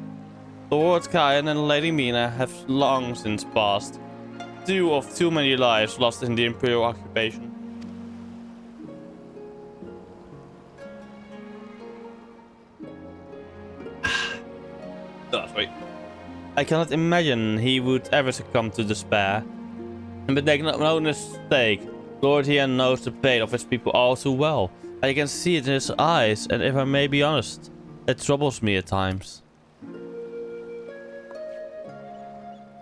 S1: Lord Kayan and Lady Mina have long since passed. Two of too many lives lost in the Imperial occupation. Wait. I cannot imagine he would ever succumb to despair. But make no mistake, Lord Heian knows the pain of his people all too well. I can see it in his eyes, and if I may be honest, it troubles me at times.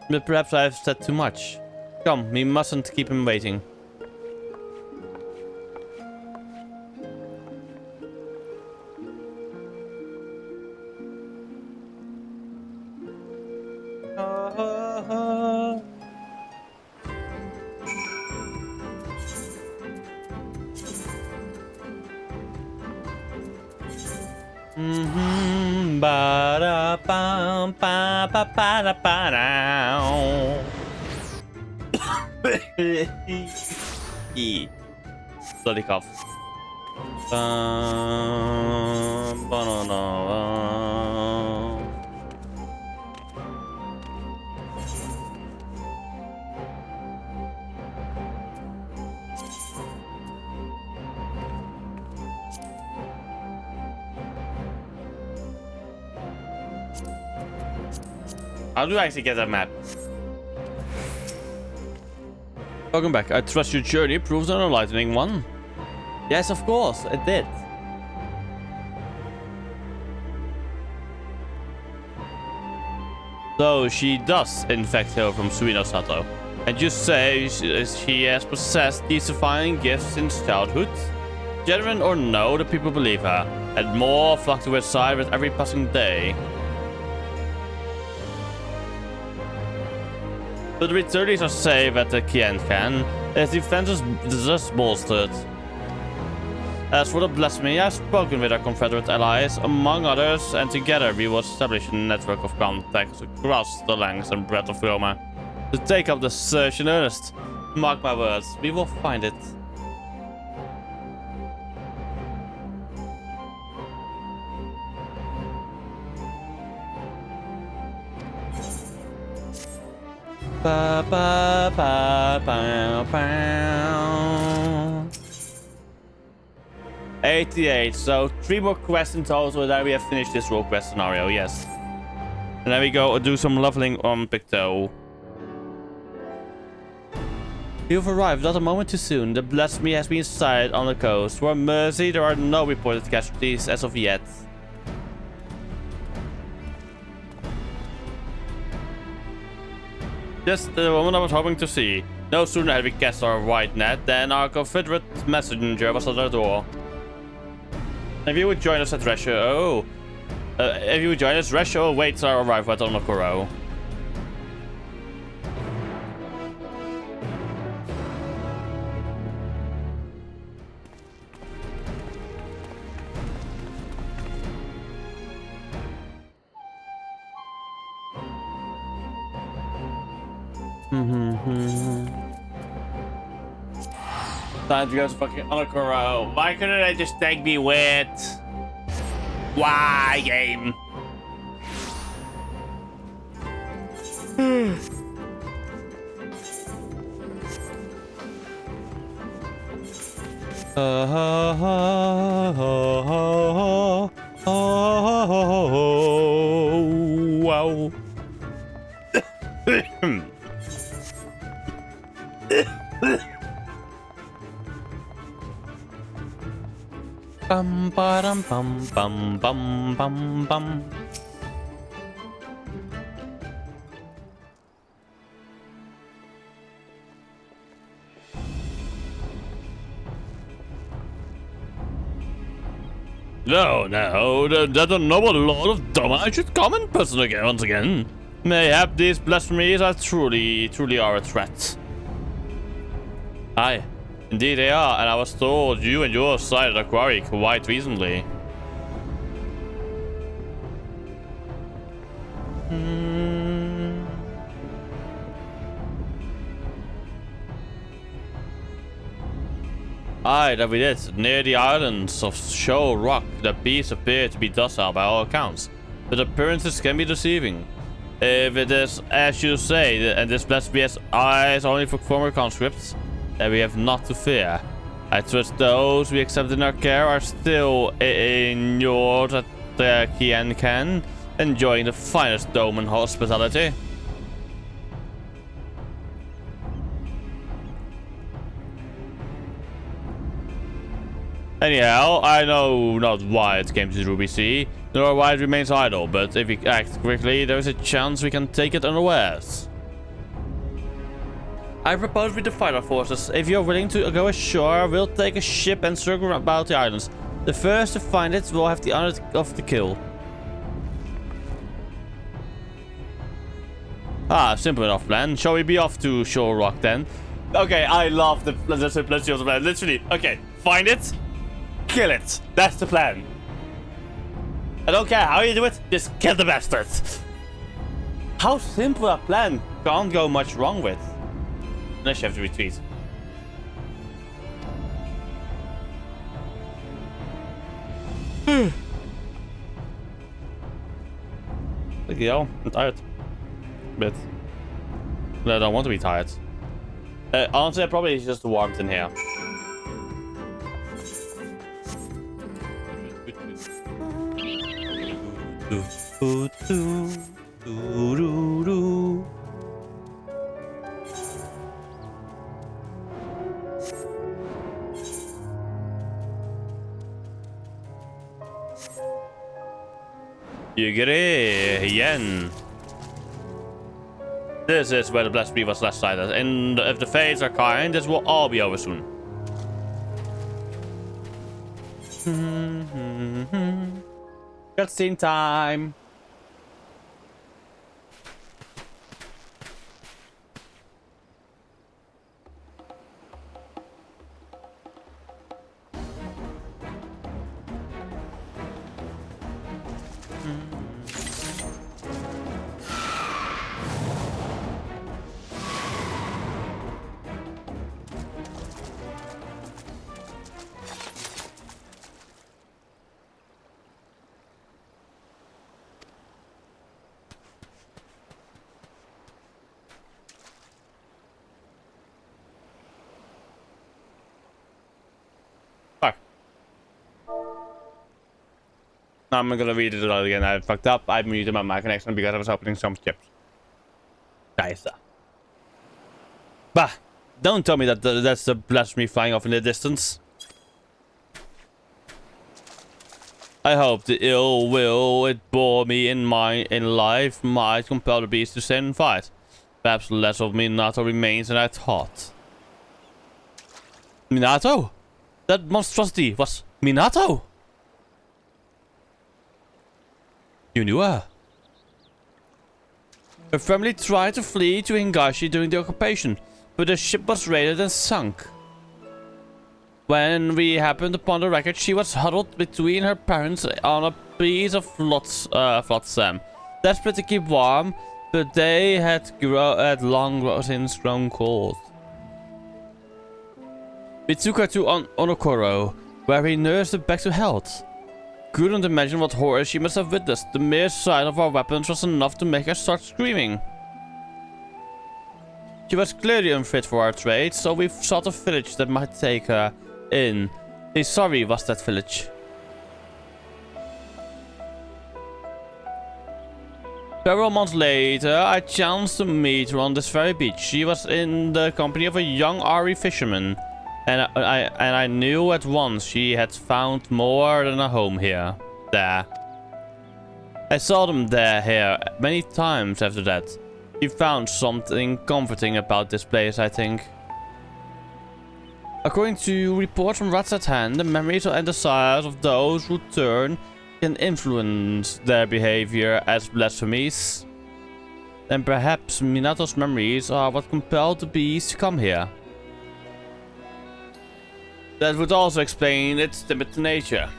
S1: But perhaps I have said too much. Come, we mustn't keep him waiting. Bloody cough. How do I actually get that map? Welcome back. I trust your journey proves an enlightening one. Yes, of course, it did. So she does, in fact, hail from Suino Sato. And you say she has possessed these divine gifts since childhood? Genuine or no, the people believe her, and more flock to her side with every passing day. But the returnees are safe at the Kienkan, as defenses just bolstered. As for the blasphemy, I've spoken with our Confederate allies, among others, and together we will establish a network of contacts across the length and breadth of Roma. To take up the search in earnest. Mark my words, we will find it. Ba, ba, ba, ba, ba. 88, so 3 more quests in total, and then we have finished this role quest scenario, yes. And then we go do some leveling on Picto. You've arrived not a moment too soon. The blasphemy has been sighted on the coast. For mercy, there are no reported casualties as of yet. Just the woman I was hoping to see. No sooner had we cast our white net than our Confederate messenger was at our door. If you would join us at Resho, if you would join us, Resho awaits our arrival at Onokoro. Time to go to fucking Onokoro. Why couldn't they just take me with? Why, game? Wow. Bum bum bum bum bum bum bum. No, that's a noble lord of Doma. I should comment person again once again. Mayhap these blasphemies are truly are a threat. Aye, indeed they are, and I was told you and your side of the quarry quite recently. Aye, that we did. Near the islands of Shoal Rock, the beasts appear to be docile by all accounts, but appearances can be deceiving. If it is as you say, and this blasphemy has eyes only for former conscripts, then we have not to fear. I trust those we accept in our care are still inured at the Kian, enjoying the finest dome and hospitality. Anyhow, I know not why it came to Ruby Sea, nor why it remains idle, but if we act quickly, there is a chance we can take it unawares. I propose we divide our forces. If you're willing to go ashore, we'll take a ship and circle about the islands. The first to find it will have the honor of the kill. Ah, simple enough plan. Shall we be off to Shoal Rock then? Okay, I love the simplicity of the plan. Literally, okay, find it. Kill it. That's the plan. I don't care how you do it, just kill the bastard. How simple a plan can't go much wrong with. Unless you have to retreat. Bloody hell, I'm tired. But I don't want to be tired. Honestly, probably it's just the warmth in here. You get it, yen. This is where the blasphemy was last sighted, and if the fates are kind, this will all be over soon. Cutscene time. I'm gonna read it all again. I fucked up. I muted my mic connection because I was opening some chips. Scheiße. Bah! Don't tell me that that's the blasphemy flying off in the distance. I hope the ill will it bore me in life might compel the beast to stand and fight. Perhaps less of Minato remains than I thought. Minato? That monstrosity was Minato? You knew her. Her family tried to flee to Hingashi during the occupation, but the ship was raided and sunk. When we happened upon the wreckage, she was huddled between her parents on a piece of flotsam, desperate to keep warm, but they had long since grown cold. We took her to Onokoro, where we nursed her back to health. Couldn't imagine what horror she must have witnessed. The mere sight of our weapons was enough to make her start screaming. She was clearly unfit for our trade, so we sought a village that might take her in. Sorry was that village. Several months later, I chanced to meet her on this very beach. She was in the company of a young Ari fisherman, and I knew at once she had found more than a home here. There. I saw them here many times after that. She found something comforting about this place, I think. According to reports from Rats at Hand, the memories and desires of those who turn can influence their behavior as blasphemies. And perhaps Minato's memories are what compelled the beast to come here. That would also explain its timid nature.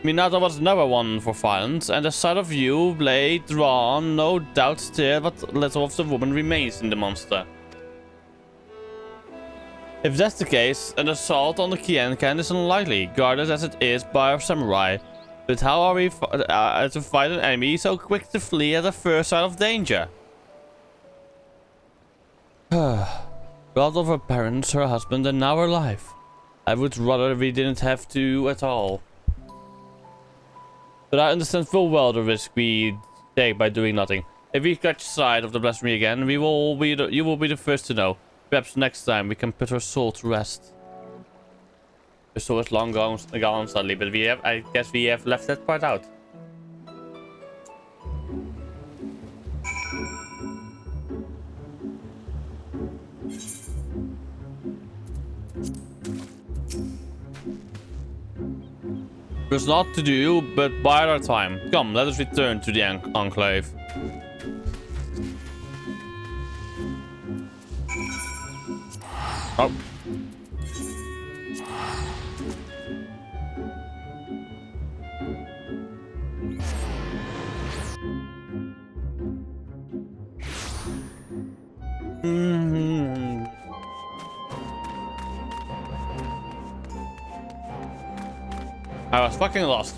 S1: Minato was never one for violence, and the sight of you, blade drawn, no doubt stirred what little of the woman remains in the monster. If that's the case, an assault on the Kienkan is unlikely, guarded as it is by our samurai. But how are we to fight an enemy so quick to flee at the first sign of danger? God of her parents, her husband, and now her life. I would rather we didn't have to at all. But I understand full well the risk we take by doing nothing. If we catch sight of the blasphemy again, you will be the first to know. Perhaps next time we can put her soul to rest. The soul is long gone suddenly, but I guess we have left that part out. There's not to do, but bide our time. Come, let us return to the Enclave. Oh. I was fucking lost.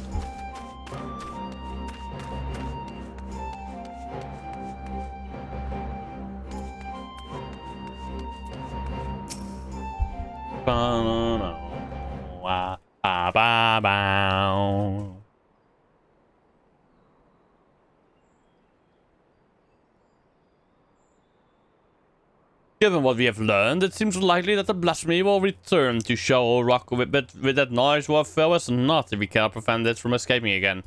S1: Given what we have learned, it seems likely that the blasphemy will return to Show Rock, but with that noise will fail us not if we cannot prevent it from escaping again.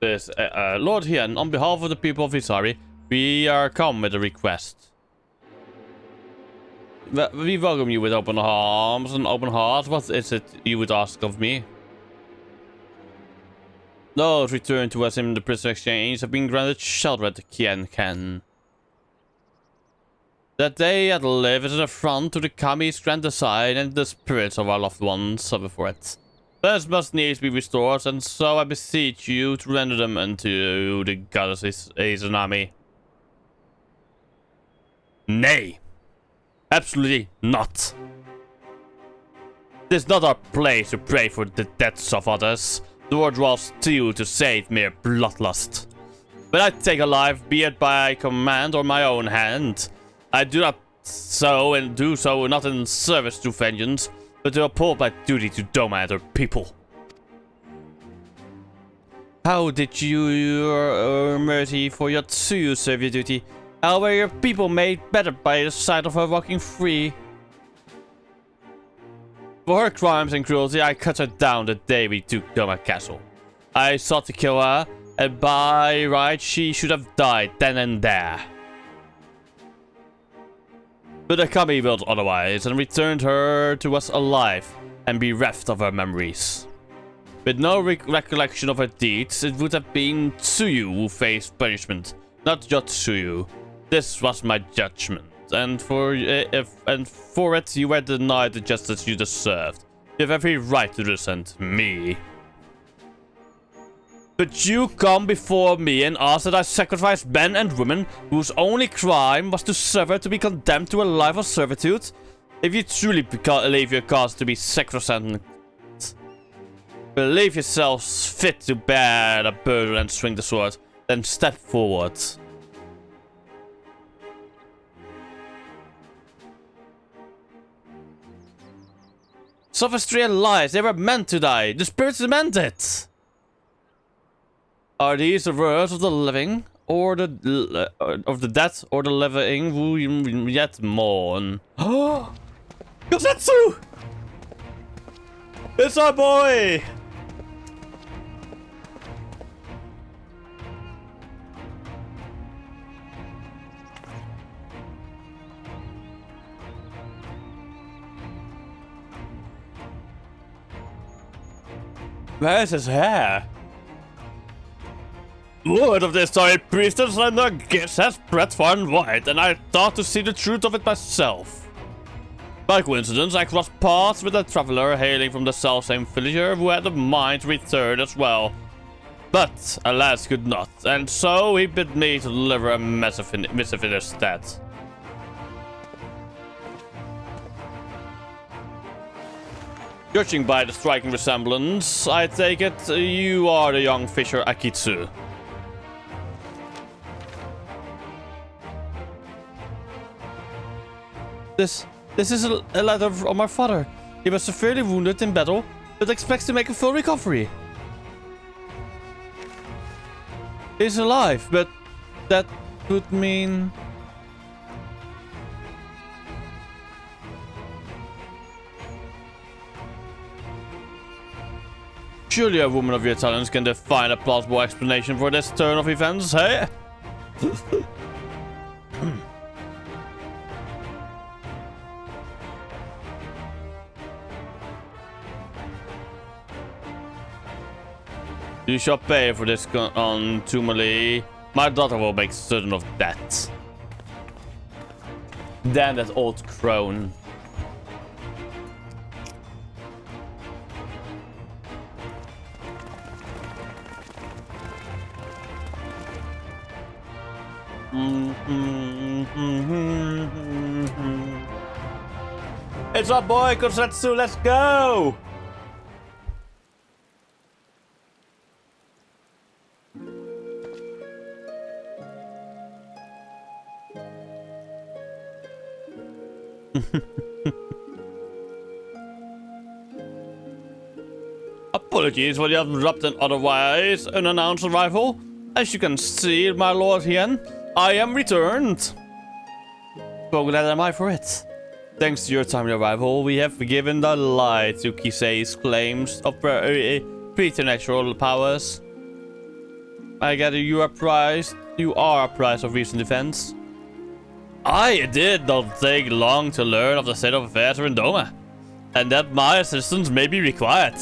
S1: This, Lord Hien, on behalf of the people of Isari, we are come with a request. We welcome you with open arms and open heart. What is it you would ask of me? Those returned to us in the prison exchange have been granted shelter at the Kienkan. That they had lived is an affront to the Kami's grand design, and the spirits of our loved ones suffer for it. Those must needs be restored, and so I beseech you to render them unto the goddess Izanami. Nay! Absolutely not. This is not our place to pray for the deaths of others. The word draws to you to save mere bloodlust. When I take a life, be it by command or my own hand, I do not so and do so not in service to vengeance, but to uphold my duty to Doma and her people. How did your mercy for Yatsuyu serve your duty? How were your people made better by the sight of her walking free? For her crimes and cruelty, I cut her down the day we took Doma Castle. I sought to kill her, and by right she should have died then and there. But the Kami willed otherwise, and returned her to us alive, and bereft of her memories. With no recollection of her deeds, it would have been Tsuyu who faced punishment, not Yotsuyu. This was my judgment. and for it you were denied the justice you deserved. You have every right to resent me. But you come before me and ask that I sacrifice men and women whose only crime was to suffer to be condemned to a life of servitude? If you truly believe your cause to be sacrosanct, believe yourselves fit to bear the burden and swing the sword, then step forward. Sophistry and lies, they were meant to die. The spirits meant it. Are these the words of the living, or of the dead, or the living who yet mourn? Oh, Kosetsu! It's our boy! Where's his hair? Word of this story, priestess and the gifts has spread far and wide, and I thought to see the truth of it myself. By coincidence, I crossed paths with a traveler hailing from the selfsame villager who had a mind to return as well. But, alas, could not, and so he bid me to deliver a missive in his stead. Judging by the striking resemblance, I take it you are the young fisher Akitsu. This is a letter from my father. He was severely wounded in battle, but expects to make a full recovery. He's alive, but that would mean... Surely a woman of your talents can define a plausible explanation for this turn of events, hey? You shall pay for this contumely. My daughter will make certain of that. Damn that old crone. It's our boy Kosetsu, let's go! Apologies for the abrupt and otherwise unannounced arrival. As you can see, my lord Hien, I am returned. So glad am I for it. Thanks to your timely arrival, we have given the lie to Kisei's claims of preternatural powers. I gather you are apprised of recent events. It did not take long to learn of the state of affairs in Doma, and that my assistance may be required.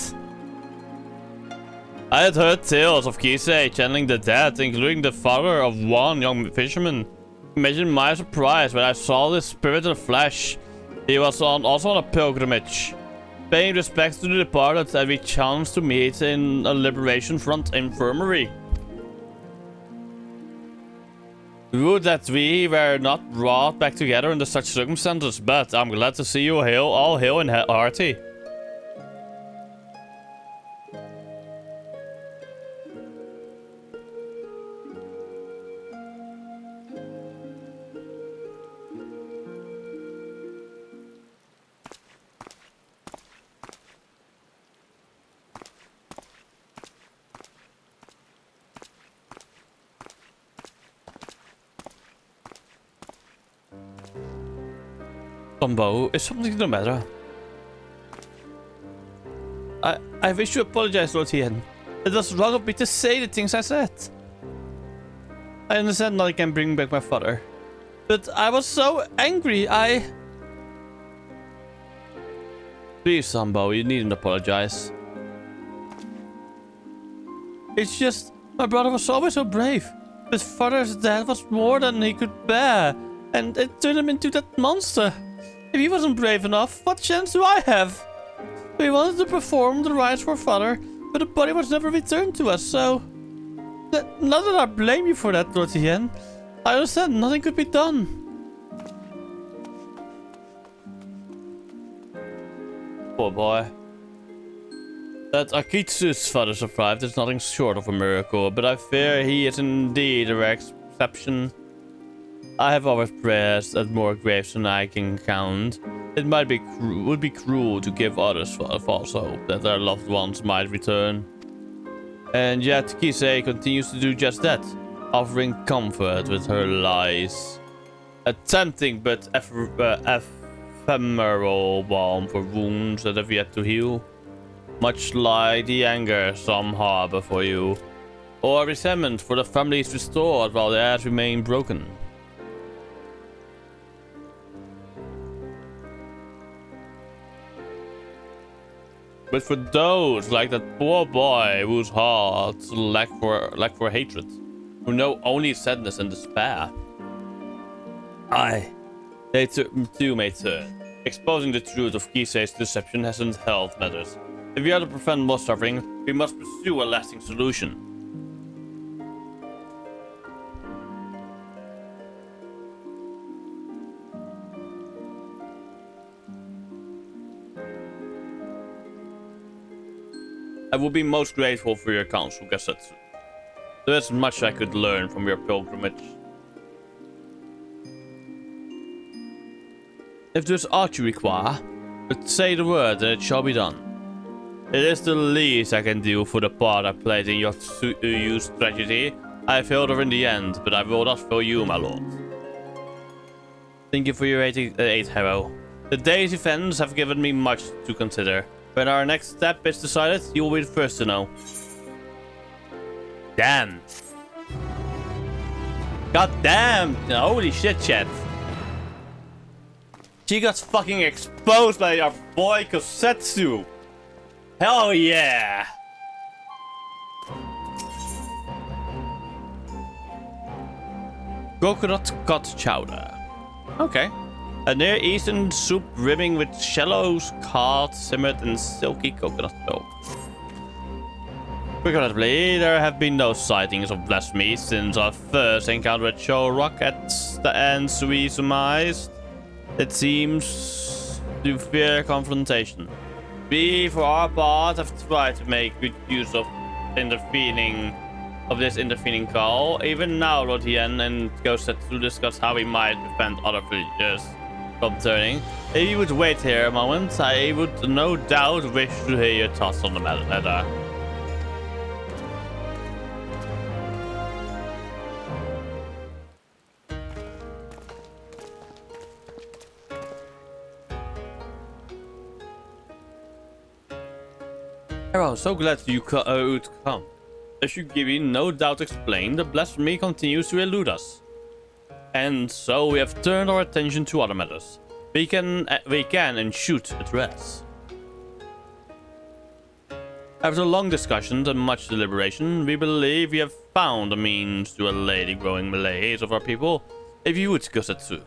S1: I had heard tales of Kisei channeling the dead, including the father of one young fisherman. Imagine my surprise when I saw this spirit in the flesh. He was also on a pilgrimage, paying respects to the departed, and we chanced to meet in a Liberation Front infirmary. Would that we were not brought back together under such circumstances, but I'm glad to see you all hale and hearty. Tombo, is something the matter? I wish to apologize, Lord Hien. It was wrong of me to say the things I said. I understand that I can bring back my father. But I was so angry, Please, Tombo, you needn't apologize. It's just, my brother was always so brave. His father's death was more than he could bear.
S2: and it turned him into that monster. If he wasn't brave enough, what chance do I have? We wanted to perform the rites for father, but the body was never returned to us, so... Not that I blame you for that, Lothian. I understand nothing could be done. Poor boy. That Akitsu's father survived is nothing short of a miracle, but I fear he is indeed a rare exception. I have always prayed at more graves than I can count. It would be cruel to give others false hope that their loved ones might return. And yet Kisei continues to do just that, offering comfort with her lies. A tempting but ephemeral balm for wounds that have yet to heal. Much like the anger some harbor for you, or resentment for the families restored while theirs remain broken. But for those like that poor boy whose hearts lack for hatred, who know only sadness and despair, they too may turn. Exposing the truth of Kisei's deception hasn't helped matters. If we are to prevent more suffering, we must pursue a lasting solution. I would be most grateful for your counsel, Gasetsu. There is much I could learn from your pilgrimage. If there's aught you require, but say the word and it shall be done. It is the least I can do for the part I played in your Uyu's tragedy. I failed her in the end, but I will not fail you, my lord. Thank you for your aid, Harrow. The day's events have given me much to consider. When our next step is decided, you will be the first to know. Damn. God damn. Holy shit, chat. She got fucking exposed by our boy Kosetsu. Hell yeah. Coconut cod chowder. Okay. A Near Eastern soup brimming with shallows, cod, simmered in silky coconut milk. Regrettably, there have been no sightings of blasphemy since our first encounter with Show Rock at the end we surmised. It seems to fear confrontation. We, for our part, have tried to make good use of this intervening call. Even now, Lord Hien and Ghost to discuss how we might prevent other villagers from turning. If you would wait here a moment, I would no doubt wish to hear your thoughts on the matter. Hero, so glad you could come. As you give me no doubt explain, the blasphemy continues to elude us. And so we have turned our attention to other matters. We can and should address. After long discussions and much deliberation, we believe we have found a means to allay the growing malaise of our people. If you would, Gosetsu.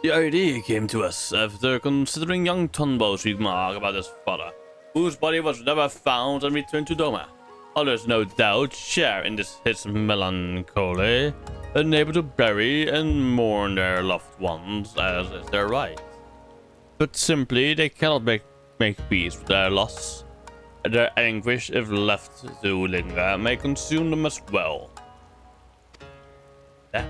S2: The idea came to us after considering young Tonbo's remark about his father, whose body was never found and returned to Doma. Others, no doubt, share in his melancholy, unable to bury and mourn their loved ones as is their right. But simply, they cannot make peace with their loss. Their anguish, if left to linger, may consume them as well. Yeah.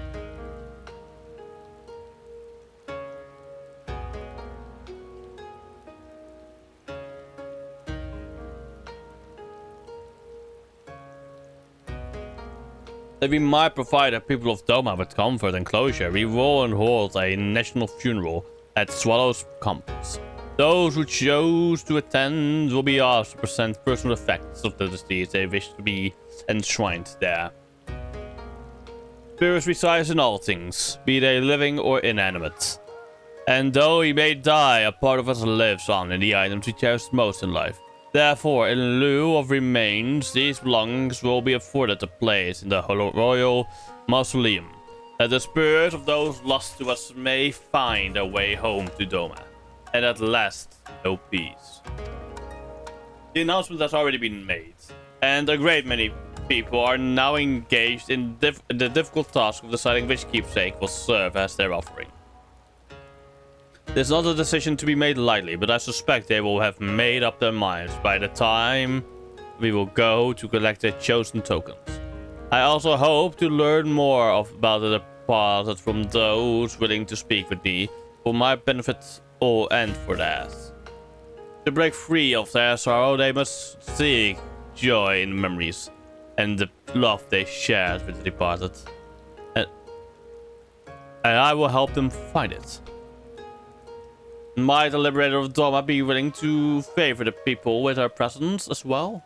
S2: That we might provide the people of Doma with comfort and closure, we will hold a national funeral at Swallow's campus. Those who choose to attend will be asked to present personal effects of the disease they wish to be enshrined there. Spirits reside in all things, be they living or inanimate. And though he may die, a part of us lives on in the items we cherish most in life. Therefore, in lieu of remains, these belongings will be afforded a place in the royal mausoleum, that the spirits of those lost to us may find their way home to Doma, and at last know peace. The announcement has already been made, and a great many people are now engaged in the difficult task of deciding which keepsake will serve as their offering. This is not a decision to be made lightly, but I suspect they will have made up their minds by the time we will go to collect their chosen tokens. I also hope to learn more about the deposit from those willing to speak with me, for my benefit or and for theirs. To break free of their sorrow, they must seek joy in memories and the love they shared with the departed. And I will help them find it. Might the Liberator of Doma be willing to favor the people with her presence as well?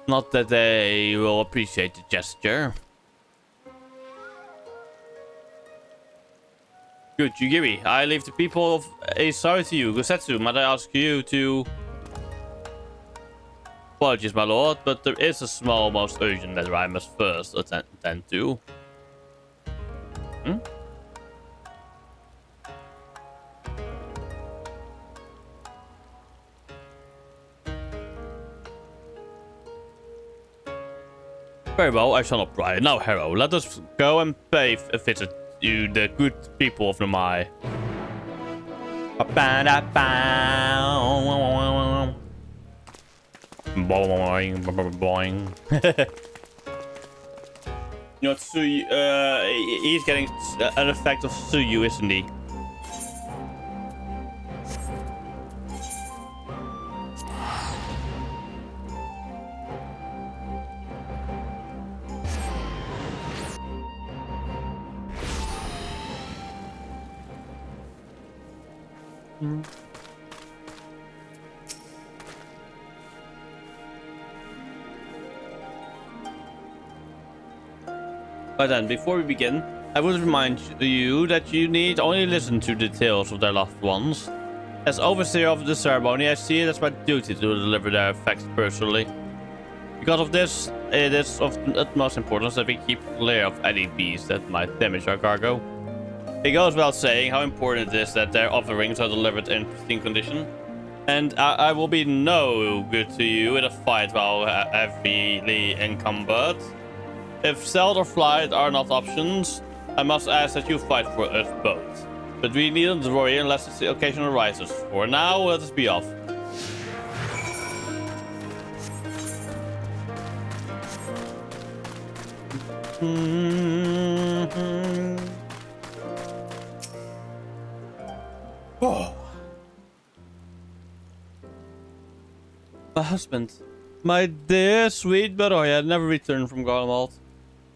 S2: Not that they will appreciate the gesture. Good, Yugiri. I leave the people of Asari to you. Gosetsu, might I ask you to... Apologies, my lord, but there is a small, most urgent matter I must first attend to. Hmm? Very well, I shall not pry. Now, Hero, let us go and pay a visit to the good people of Namai. Boing, boing. You know, Tsuyu, he's getting an effect of Tsuyu, isn't he? But then, before we begin, I would remind you that you need only listen to the tales of their loved ones. As overseer of the ceremony, I see it as my duty to deliver their effects personally. Because of this, it is of utmost importance that we keep clear of any beasts that might damage our cargo. It goes without saying how important it is that their offerings are delivered in pristine condition. And I will be no good to you in a fight while heavily encumbered. If stealth or flight are not options, I must ask that you fight for us both. But we needn't worry unless the occasion arises. For now, let us be off. Oh. My husband. My dear sweet boy had never returned from Garlemald.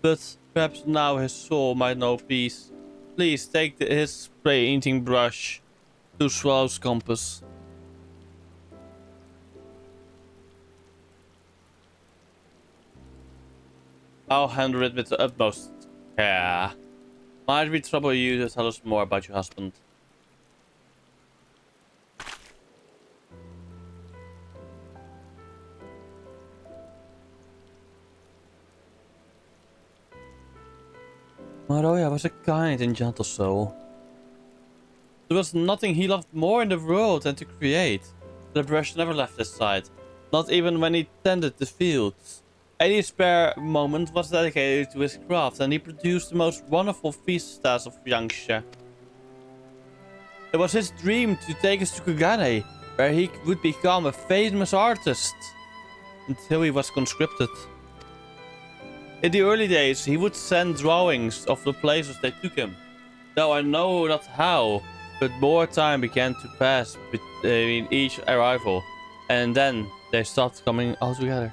S2: But perhaps now his soul might know peace. Please take his painting brush to Swallow's compass. I'll handle it with the utmost care. Might we trouble you to tell us more about your husband? Maroya was a kind and gentle soul. There was nothing he loved more in the world than to create. The brush never left his side, not even when he tended the fields. Any spare moment was dedicated to his craft, and he produced the most wonderful vistas of Yangsha. It was his dream to take us to Kugane, where he would become a famous artist, until he was conscripted. In the early days, he would send drawings of the places they took him, though I know not how, but more time began to pass between each arrival, and then they stopped coming all together.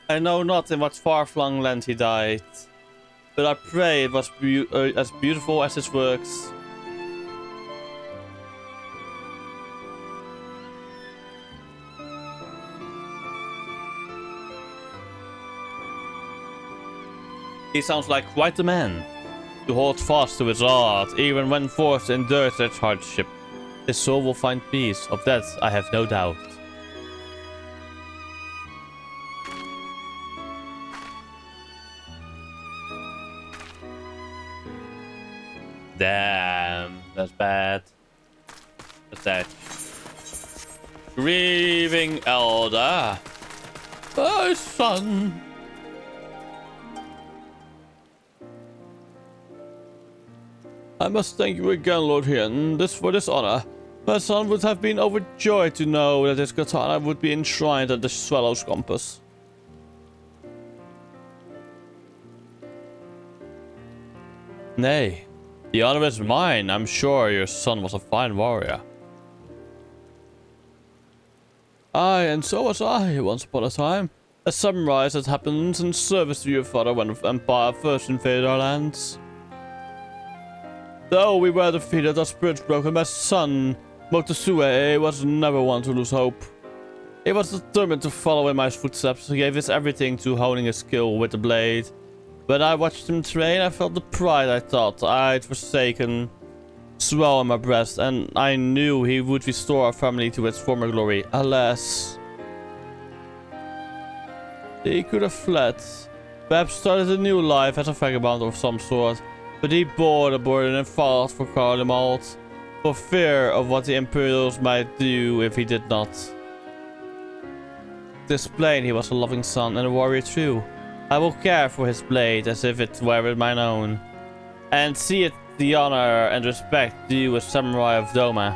S2: I know not in what far-flung land he died, but I pray it was as beautiful as his works. He sounds like quite the man. to hold fast to his art, even when forced to endure such hardship. His soul will find peace, of that I have no doubt. Damn, that's bad. What's that? Grieving elder. My son. I must thank you again, Lord Hien, for this honor. My son would have been overjoyed to know that his katana would be enshrined at the Swallow's compass. Nay, the honor is mine. I'm sure your son was a fine warrior. Aye, and so was I, once upon a time. A samurai that happened in service to your father when the Empire first invaded our lands. Though we were defeated, our spirits broken, my son, Motosue, was never one to lose hope. He was determined to follow in my footsteps. He gave his everything to honing his skill with the blade. When I watched him train, I felt the pride I thought I'd forsaken swell in my breast, and I knew he would restore our family to its former glory. Alas, he could have fled, perhaps started a new life as a vagabond of some sort, but he bore the burden and fought for Karlemalt, for fear of what the Imperials might do if he did not. This blade, he was a loving son and a warrior true. I will care for his blade as if it were mine own, and see it the honor and respect due a samurai of Doma.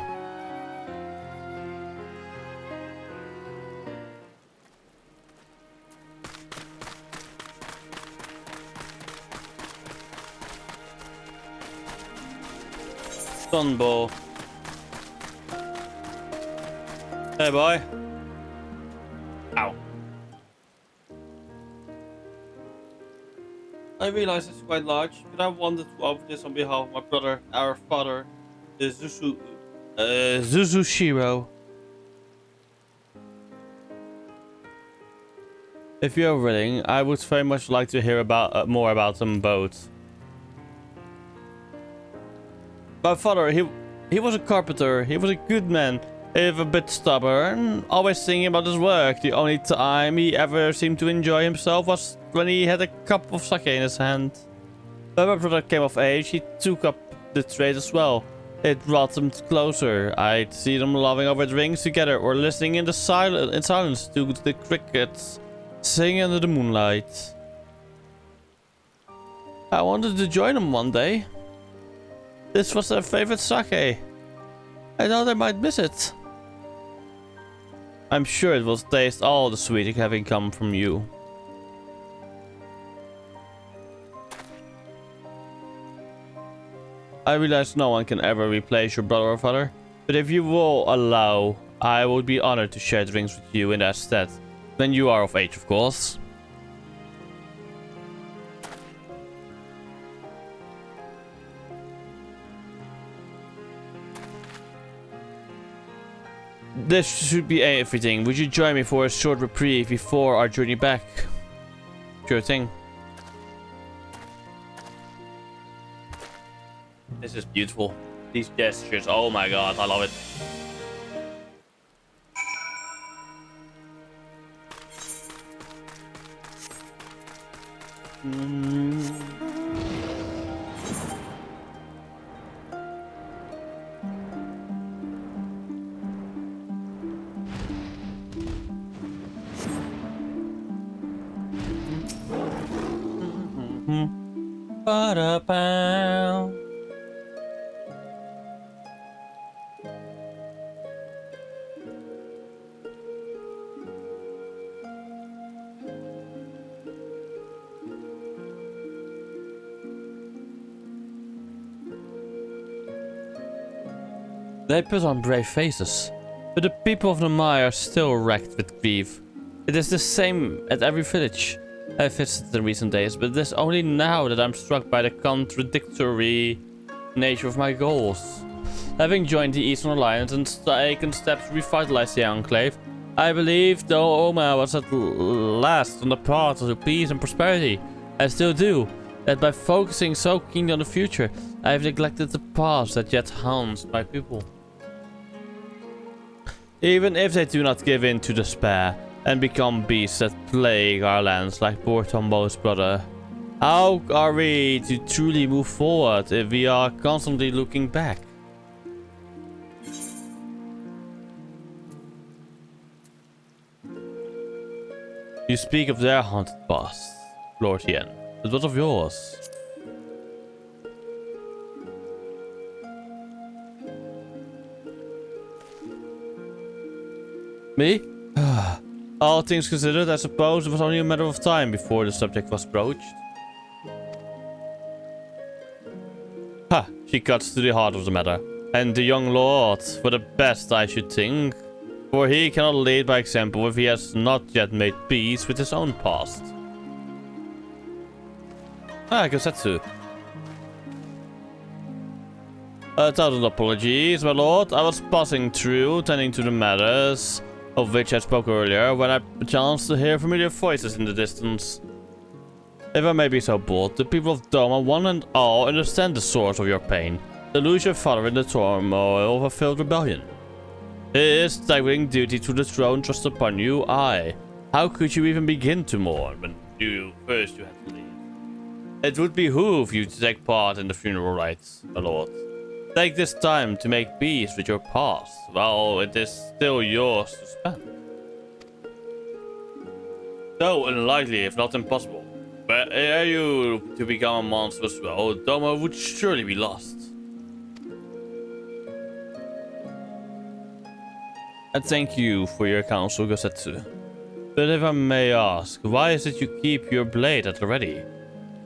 S2: Sunbow. Hey boy. Ow. I realize it's quite large, but I wanted to offer this on behalf of my brother, our father, the Zuzushiro. If you're willing, I would very much like to hear about more about them both. My father, he was a carpenter. He was a good man, if a bit stubborn, always thinking about his work. The only time he ever seemed to enjoy himself was when he had a cup of sake in his hand. When my brother came of age, he took up the trade as well. It brought them closer. I'd see them loving over drinks together or listening in silence to the crickets singing under the moonlight. I wanted to join them one day. This was their favorite sake. I thought I might miss it. I'm sure it will taste all the sweet having come from you. I realize no one can ever replace your brother or father, but if you will allow, I would be honored to share drinks with you in that stead. When you are of age, of course. This should be everything. Would you join me for a short reprieve before our journey back? Sure thing. This is beautiful. These gestures, oh my god, I love it. Ba-da-bow. They put on brave faces, but the people of Namai are still wracked with grief. It is the same at every village I have visited in recent days, but it is only now that I'm struck by the contradictory nature of my goals. Having joined the Eastern Alliance and taken steps to revitalize the Enclave, I believe though Oma was at last on the path to peace and prosperity. I still do. that by focusing so keenly on the future, I have neglected the past that yet haunts my people. Even if they do not give in to despair and become beasts that plague our lands like poor Tombo's brother, how are we to truly move forward if we are constantly looking back? You speak of their haunted past, Lord Yen, but what of yours? Me? All things considered, I suppose it was only a matter of time before the subject was broached. Ha! She cuts to the heart of the matter. And the young lord, for the best I should think. For he cannot lead by example if he has not yet made peace with his own past. Ah, Gosetsu. 1,000 apologies, my lord. I was passing through, tending to the matters of which I spoke earlier, when I chanced to hear familiar voices in the distance. If I may be so bold, the people of Doma one and all understand the source of your pain. To lose your father in the turmoil of a failed rebellion. His staggering duty to the throne thrust upon you, how could you even begin to mourn when first you had to leave? It would behoove you to take part in the funeral rites, my lord. Take this time to make peace with your past, while it is still yours to spend. So unlikely, if not impossible. But are you to become a monster as well, Doma would surely be lost. And thank you for your counsel, Gosetsu. But if I may ask, why is it you keep your blade at the ready?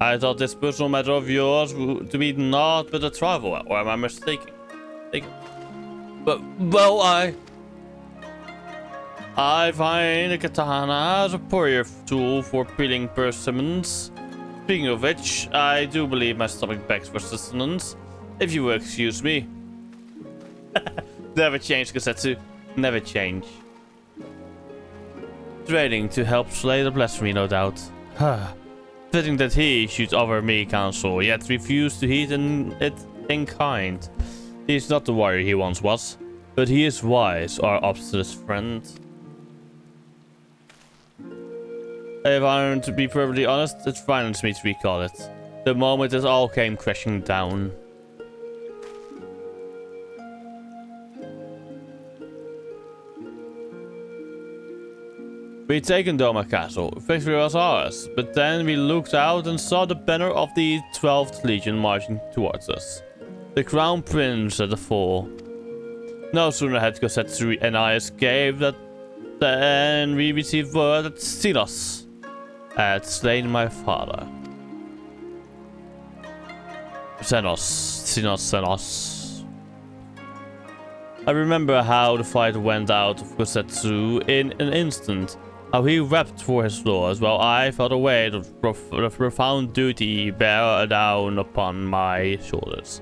S2: I thought this personal matter of yours to be naught but a trifle, or am I mistaken? But, well, I find a katana as a superior tool for peeling persimmons. Speaking of which, I do believe my stomach begs for sustenance, if you will excuse me. Never change, Gosetsu. Never change. Trading to help slay the blasphemy, no doubt. Fitting that he should offer me counsel, yet refuse to heed it in kind. He is not the warrior he once was, but he is wise, our obstinate friend. If I am to be perfectly honest, it frightens me to recall it. The moment it all came crashing down. We'd taken Doma Castle, victory was ours, but then we looked out and saw the banner of the 12th Legion marching towards us. The Crown Prince at the fall. No sooner had Gosetsu and I escaped than we received word that Sinos had slain my father. Sinos. I remember how the fight went out of Gosetsu in an instant. How he wept for his lords, while I felt a weight of profound duty bear down upon my shoulders.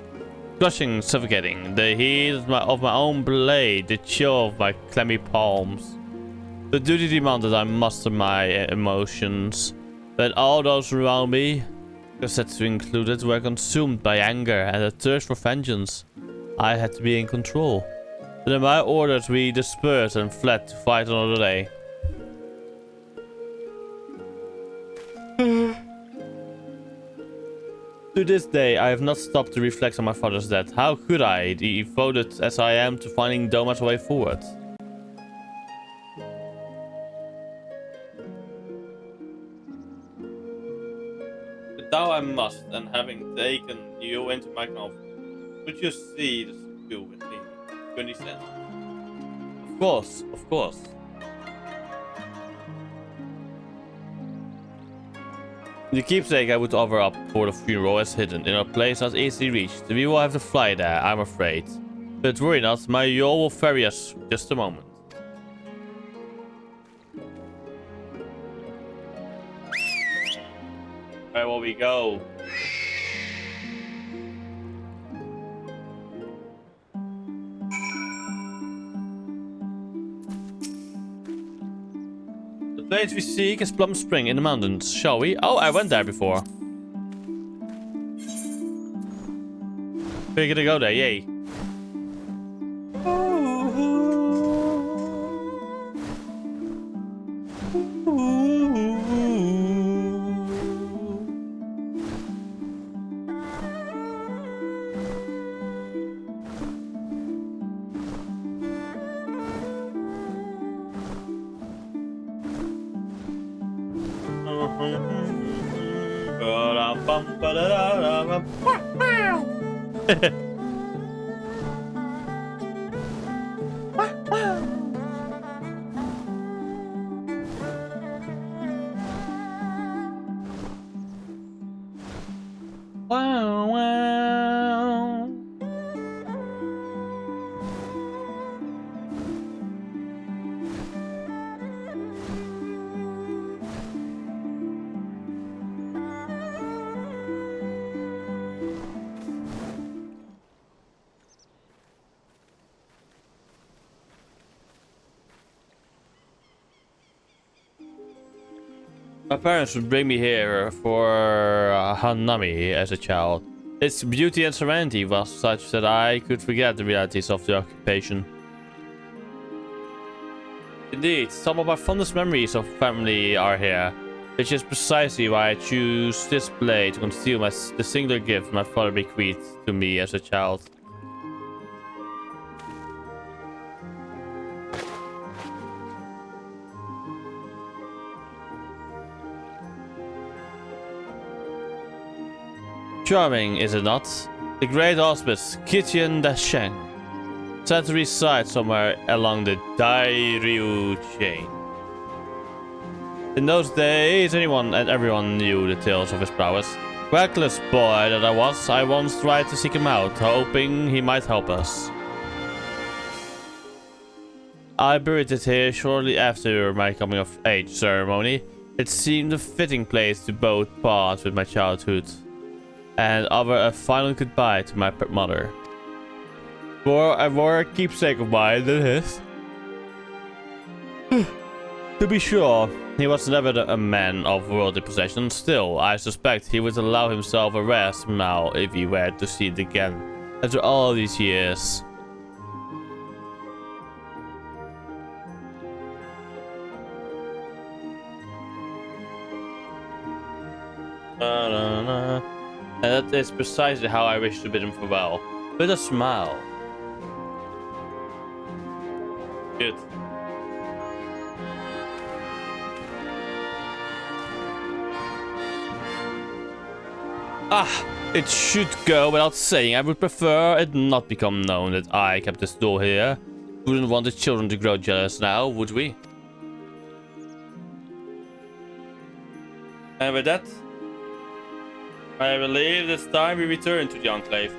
S2: Crushing, suffocating, the heat of my own blade, the chill of my clammy palms. The duty demanded I muster my emotions, but all those around me, Gosetsu included, were consumed by anger and a thirst for vengeance. I had to be in control. But in my orders we dispersed and fled to fight another day. To this day, I have not stopped to reflect on my father's death. How could I, devoted as I am to finding Doma's way forward? But now I must, and having taken you into my confidence, would you see this do with me? You understand? Of course, of course. The keepsake I would offer up for the funeral is hidden in a place not easily reached. We will have to fly there, I'm afraid. But worry not, my yawl will ferry us just a moment. Where will we go? The place we seek is Plum Spring in the mountains, shall we? Oh, I went there before. We're gonna go there, yay. Wow, wow. My parents would bring me here for Hanami as a child. Its beauty and serenity was such that I could forget the realities of the occupation. Indeed, some of my fondest memories of family are here, which is precisely why I choose this blade to conceal the singular gift my father bequeathed to me as a child. Charming, is it not? The great auspicious Kitchen Dasheng, said to reside somewhere along the Dairyu chain. In those days, anyone and everyone knew the tales of his prowess. Reckless boy that I once tried to seek him out, hoping he might help us. I buried it here shortly after my coming of age ceremony. It seemed a fitting place to both part with my childhood and offer a final goodbye to my mother. For a more keepsake of mine than his. To be sure, he was never a man of worldly possessions. Still, I suspect he would allow himself a rest now if he were to see it again after all these years. And that is precisely how I wish to bid him farewell. With a smile. Good. It should go without saying. I would prefer it not become known that I kept this door here. Wouldn't want the children to grow jealous now, would we? And with that, I believe it's time we return to the Enclave.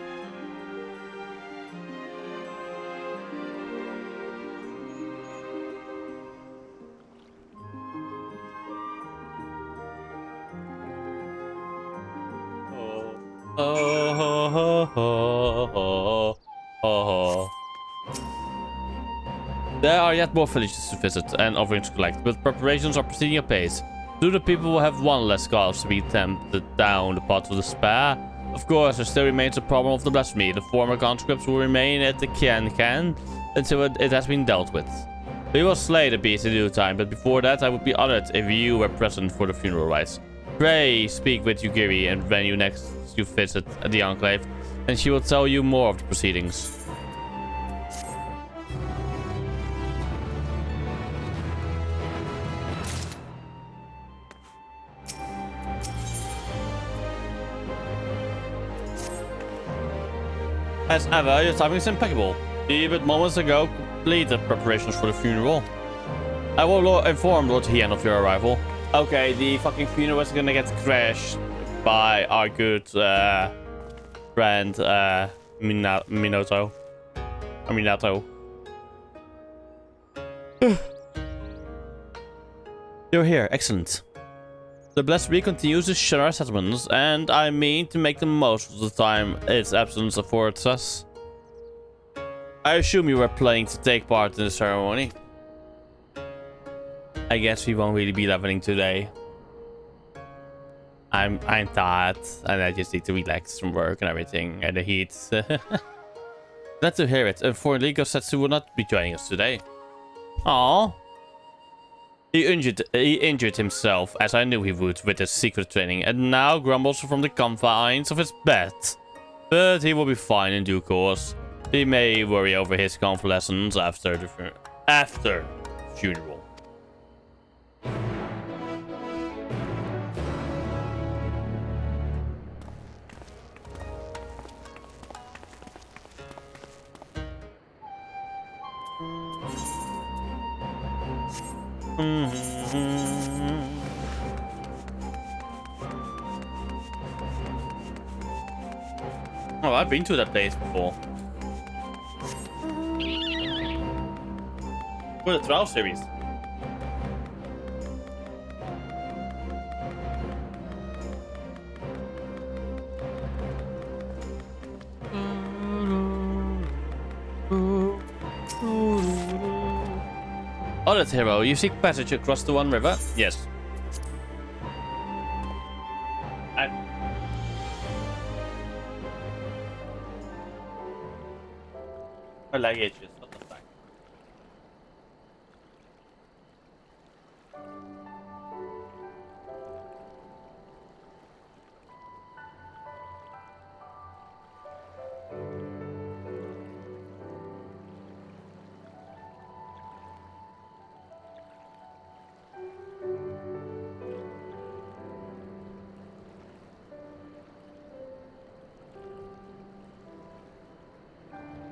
S2: There are yet more villages to visit and offerings to collect, but preparations are proceeding apace. Do the people will have one less cause to be tempted down the path of despair? Of course, there still remains the problem of the blasphemy. The former conscripts will remain at the Can until it has been dealt with. We will slay the beast in due time, but before that I would be honored if you were present for the funeral rites. Pray speak with Yugiri and when you next visit the Enclave, and she will tell you more of the proceedings. As ever, your timing is impeccable. You but moments ago completed preparations for the funeral. I will inform Lord Hien of your arrival. Okay, the fucking funeral is gonna get crashed by our good friend Minato. You're here, excellent. The Blessed Week continues to shun our settlements, and I mean to make the most of the time its absence affords us. I assume you were planning to take part in the ceremony. I guess we won't really be leveling today. I'm tired, and I just need to relax from work and everything, and the heat. Glad to hear it. Unfortunately, Gosetsu will not be joining us today. Aww. He injured himself, as I knew he would, with his secret training, and now grumbles from the confines of his bed. But he will be fine in due course. He may worry over his convalescence after the funeral. Oh, I've been to that place before. For the trial series. Oh, that's hero. You seek passage across the One River? Yes. I like it. What the fuck?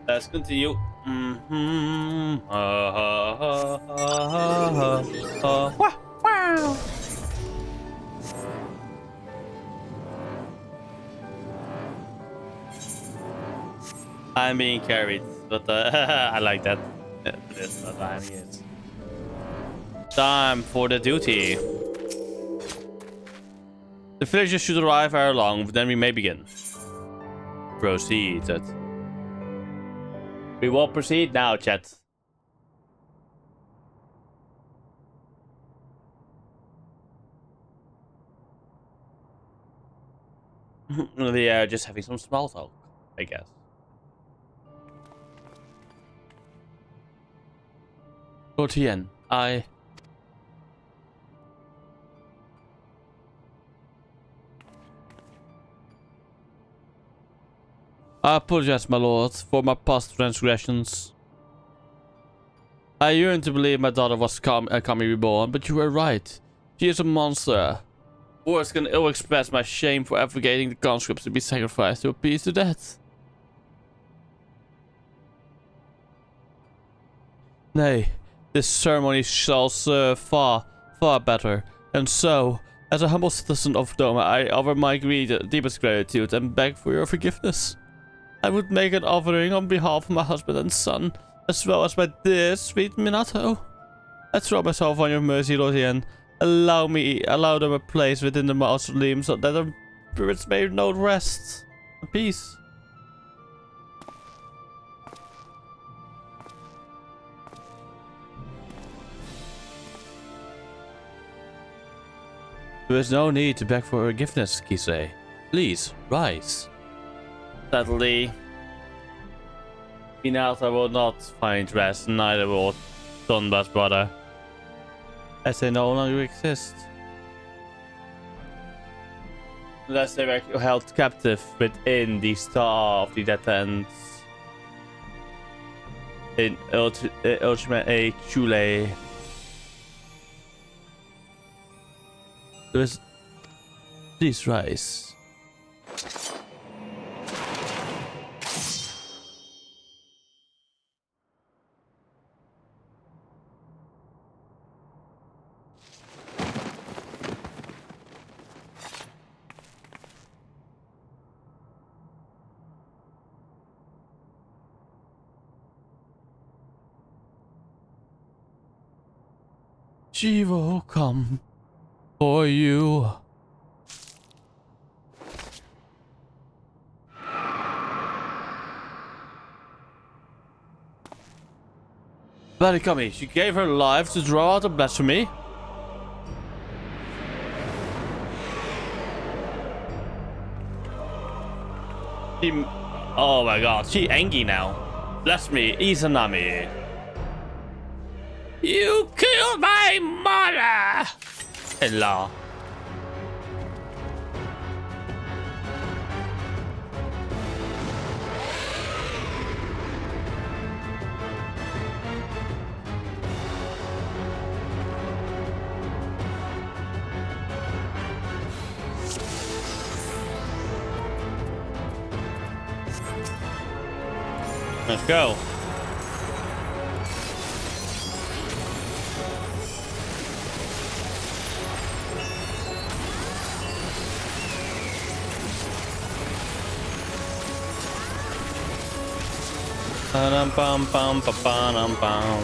S2: Let's continue. Wow. I'm being carried, but I like that. That's what time is. Time for the duty. The villagers should arrive ere long, then we may begin. Proceed. We will proceed now, chat. They are just having some small talk, I guess. Gortien, I apologize, my lord, for my past transgressions. I yearn to believe my daughter was Kami reborn, but you were right. She is a monster. Words can ill express my shame for advocating the conscripts to be sacrificed to appease the dead. Nay, this ceremony shall serve far better. And so, as a humble citizen of Doma, I offer my deepest gratitude and beg for your forgiveness. I would make an offering on behalf of my husband and son, as well as my dear sweet Minato. I throw myself on your mercy, Lothian. Allow them a place within the mausoleum so that their spirits may know rest and peace. There is no need to beg for forgiveness, Kisei. Please, rise. Sadly, Minato will not find rest, neither will Donba's brother, as they no longer exist. Unless they were held captive within the Star of the Dead Ends in Ultimate A Chule. Please rise. She will come for you. Bloody Kami, she gave her life to draw out a blasphemy. She, oh my god, she angry now. Bless me, Izanami. You killed my mother! Hello. Let's go. Ba-dum bum bum ba ba-dum bum.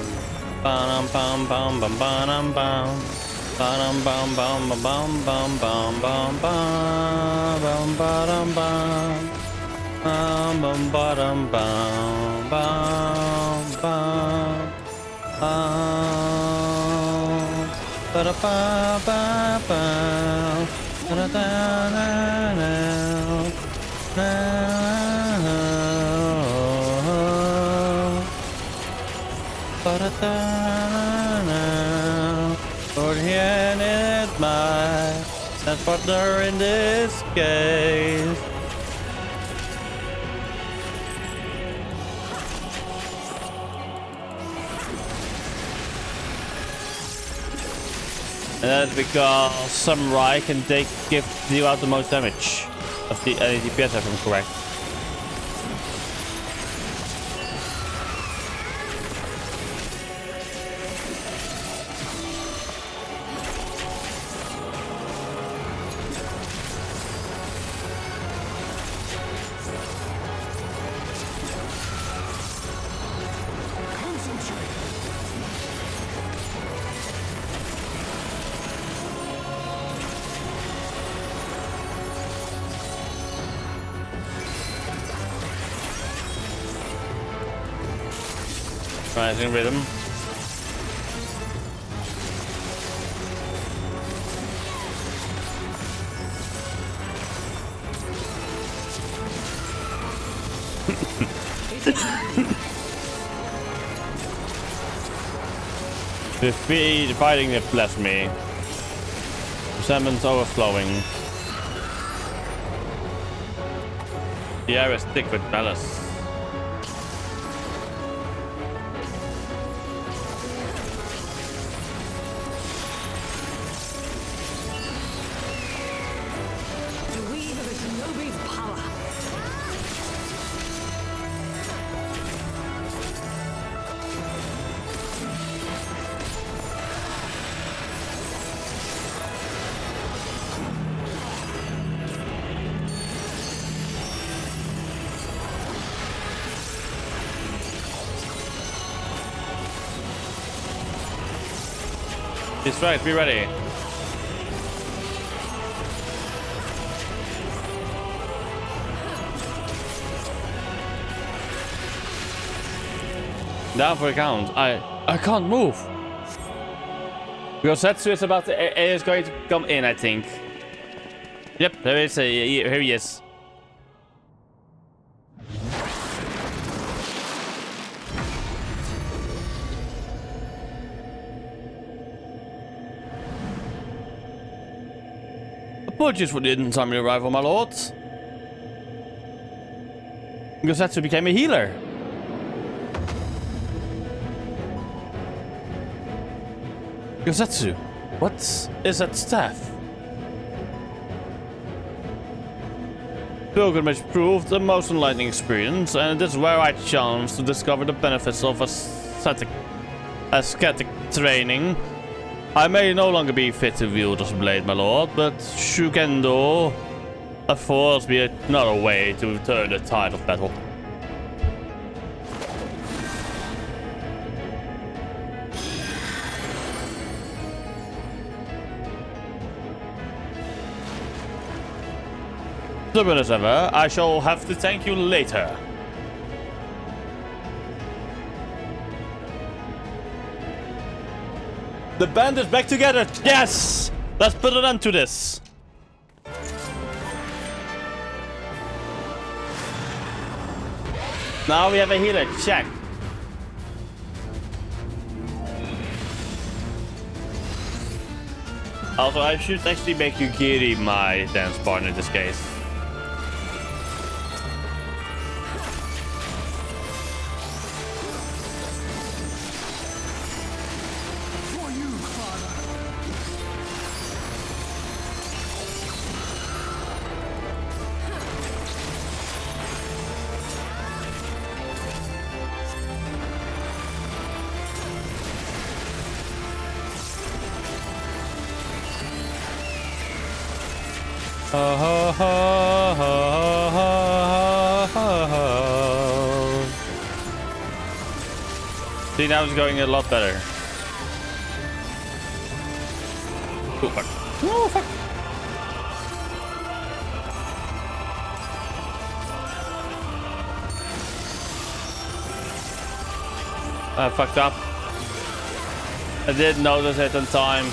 S2: Ba-dum bum bum bum ba-dum bum. Ba-dum bum bum ba bum bum bum bum bum ba-dum bum. Bum bum ba-dum bum bum bum. Ba-da-ba-ba-ba. Lord, here is my partner in this case. And that's because Samurai can deal out the most damage of the DPS, if I'm correct. Rising rhythm. The fighting that bless me. Salmon's overflowing. The air is thick with malice. That's right, be ready. Down for a count. I can't move. Because Setsu is about to, is going to come in, I think. Yep, there is here he is. Apologies for the untimely arrival, my lord. Gosetsu became a healer. Gosetsu, what is that staff? Pilgrimage proved the most enlightening experience, and it is where I chance to discover the benefits of ascetic training. I may no longer be fit to wield this blade, my lord, but Shugendo affords me another way to turn the tide of battle. Stubborn as ever, I shall have to thank you later. The band is back together. Yes! Let's put an end to this.
S1: Now we have a healer. Check. Also, I should actually make you Kiri my dance partner in this case. See, now it's going a lot better. Oh, fuck. Oh, fuck. I fucked up. I didn't notice it in time.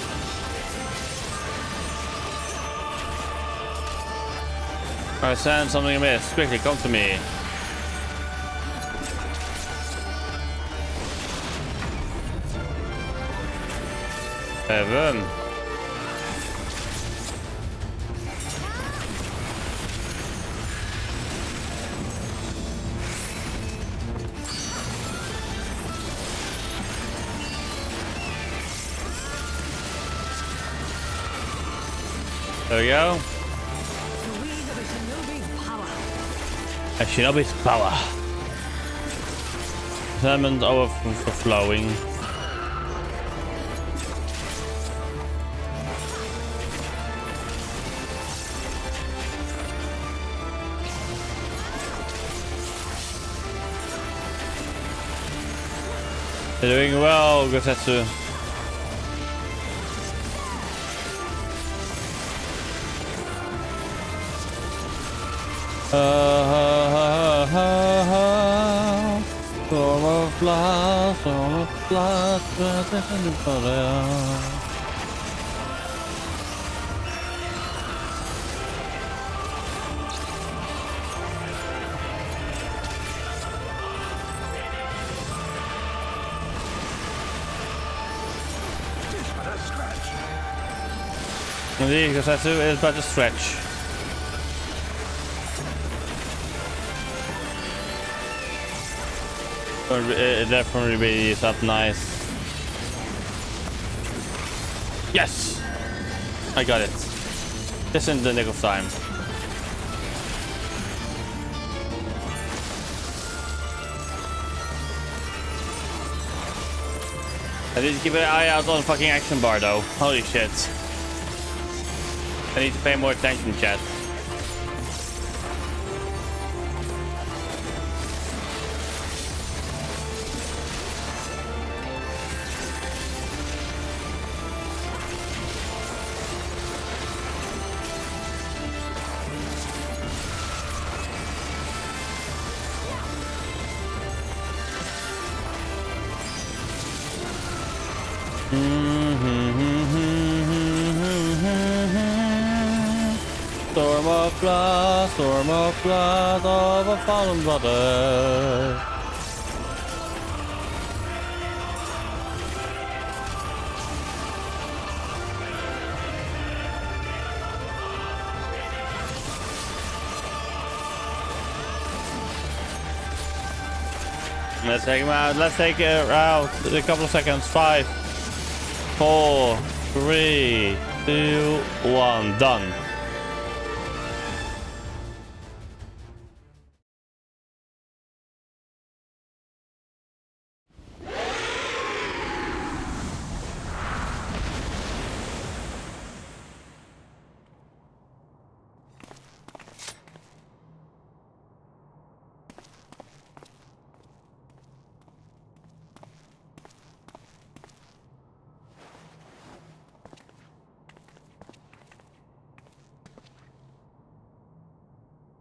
S1: I sent something amiss. Quickly, come to me. Heaven. There we go. A shinobi's power. Diamond overflowing. You're doing well, Gosetsu. Storm of blast, Indeed, Gosetsu is but a stretch. It definitely really is up nice. Yes! I got it. Just in the nick of time. I need to keep an eye out on the fucking action bar though. Holy shit. I need to pay more attention, chat. Storm of blood of a fallen brother. Let's take him out. Let's take it out in a couple of seconds. 5, 4, 3, 2, 1. Done.